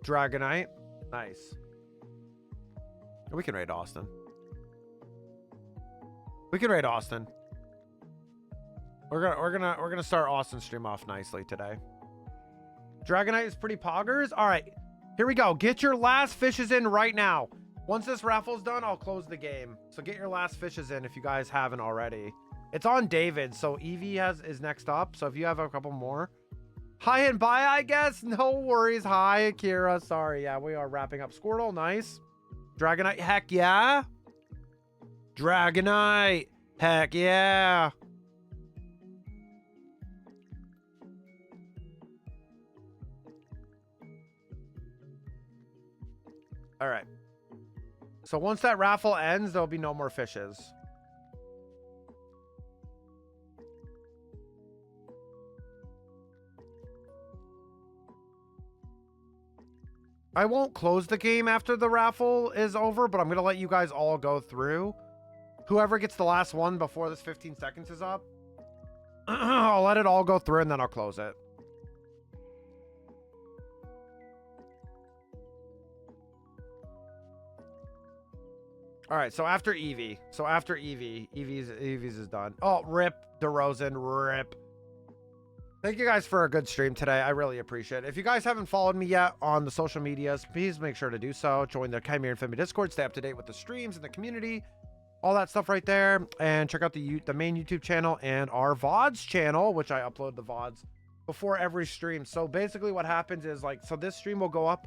Dragonite. Nice. We can raid Austin. We can raid Austin. We're gonna start Austin's stream off nicely today. Dragonite is pretty poggers. All right, here we go. Get your last fishes in right now. Once this raffle's done, I'll close the game. So get your last fishes in if you guys haven't already. It's on David, so Evie is next up. So if you have a couple more. Hi and bye, I guess. No worries. Hi, Akira. Sorry. Yeah, we are wrapping up. Squirtle, nice. Dragonite, heck yeah. Dragonite, heck yeah. All right. So once that raffle ends, there'll be no more fishes. I won't close the game after the raffle is over, but I'm going to let you guys all go through. Whoever gets the last one before this 15 seconds is up, I'll let it all go through and then I'll close it. All right, so after Eevee. Eevee's is done. Oh, rip DeRozan, rip. Thank you guys for a good stream today. I really appreciate it. If you guys haven't followed me yet on the social medias, please make sure to do so. Join the Chimera Infinity Discord. Stay up to date with the streams and the community. All that stuff right there. And check out the main YouTube channel and our VODs channel, which I upload the VODs before every stream. So basically what happens is like, so this stream will go up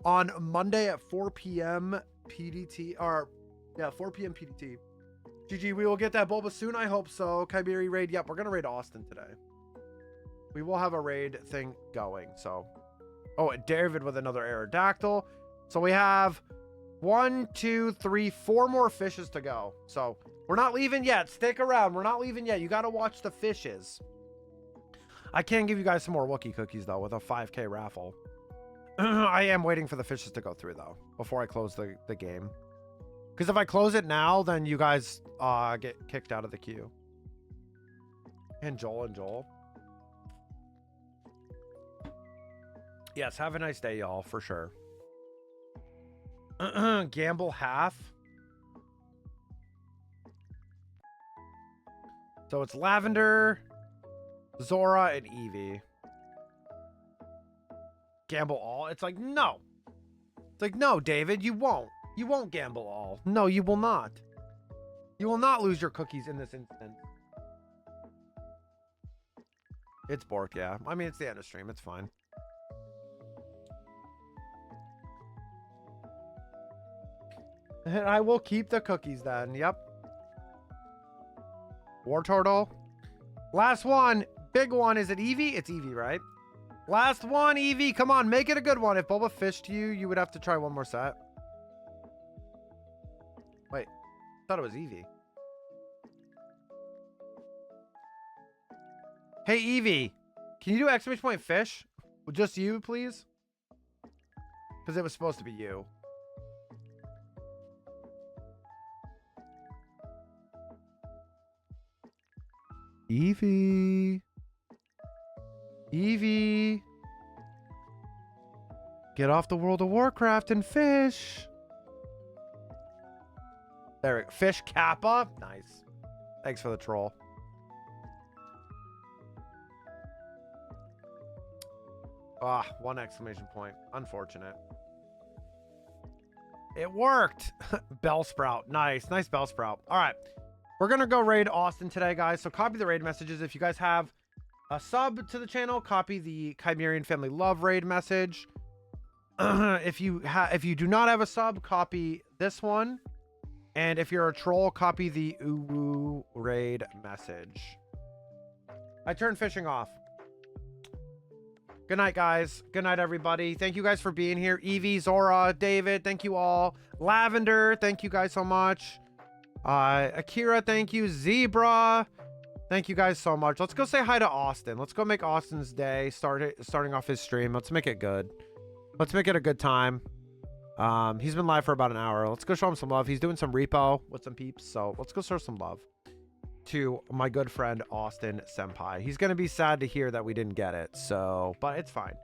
on Monday at 4 p.m. PDT, or yeah, 4 p.m. PDT. GG, we will get that Bulba soon. I hope so. Kyberi raid. Yep, we're going to raid Austin today. We will have a raid thing going. So, oh, David with another Aerodactyl. So we have 1, 2, 3, 4 more fishes to go. So we're not leaving yet. Stick around. We're not leaving yet. You got to watch the fishes. I can give you guys some more Wookiee cookies though with a 5K raffle. I am waiting for the fishes to go through though before I close the game. Because if I close it now, then you guys get kicked out of the queue. And Joel. Yes, have a nice day, y'all, for sure. Gamble half. So it's Lavender, Zora, and Eevee. Gamble all? It's like, no. It's like, no, David, you won't. You won't gamble all. No, you will not. You will not lose your cookies in this instant. It's Bork, yeah. I mean, it's the end of stream. It's fine. And I will keep the cookies then. Yep. War Turtle. Last one. Big one. Is it Eevee? It's Eevee, right? Last one, Eevee. Come on, make it a good one. If Bulba fished you, you would have to try one more set. Wait. I thought it was Eevee. Hey, Eevee. Can you do exclamation point fish? Just you, please? Because it was supposed to be you. Eevee. Eevee. Get off the World of Warcraft and fish. There we go. Fish Kappa. Nice. Thanks for the troll. Ah, one exclamation point. Unfortunate. It worked. Bellsprout. Nice. Nice Bellsprout. All right. We're going to go raid Austin today, guys. So copy the raid messages. If you guys have a sub to the channel, copy the Chimerian Family Love raid message. If you do not have a sub, copy this one. And if you're a troll, copy the Uwu raid message. I turned fishing off. Good night, guys. Good night, everybody. Thank you guys for being here. Evie, Zora, David, thank you all. Lavender, thank you guys so much. Akira, thank you. Zebra, thank you guys so much. Let's go say hi to Austin. Let's go make Austin's day, starting off his stream. Let's make it good. Let's make it a good time. He's been live for about an hour. Let's go show him some love. He's doing some repo with some peeps, so let's go show some love to my good friend Austin Senpai. He's gonna be sad to hear that we didn't get it, so but it's fine.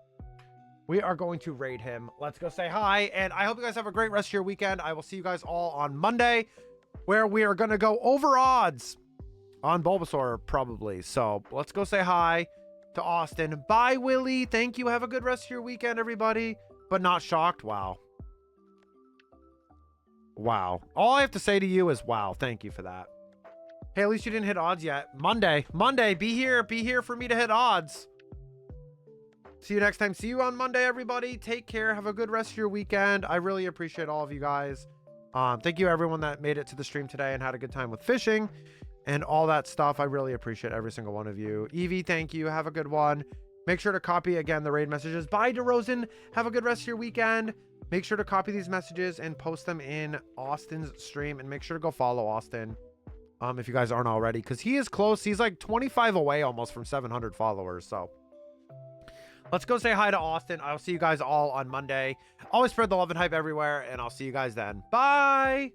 We are going to raid him. Let's go say hi, and I hope you guys have a great rest of your weekend. I will see you guys all on Monday, where we are gonna go over odds on Bulbasaur probably. So let's go say hi to Austin. Bye, Willie. Thank you. Have a good rest of your weekend, everybody. But not shocked. Wow. Wow. All I have to say to you is wow. Thank you for that. Hey, at least you didn't hit odds yet. Monday, be here for me to hit odds. See you next time. See you on Monday, everybody. Take care. Have a good rest of your weekend. I really appreciate all of you guys. Thank you everyone that made it to the stream today and had a good time with fishing and all that stuff. I really appreciate every single one of you. Evie, thank you. Have a good one. Make sure to copy again the raid messages. Bye, DeRozan. Have a good rest of your weekend. Make sure to copy these messages and post them in Austin's stream, and make sure to go follow Austin if you guys aren't already, because he is close. He's like 25 away almost from 700 followers. So let's go say hi to Austin. I'll see you guys all on Monday. Always spread the love and hype everywhere, and I'll see you guys then. Bye.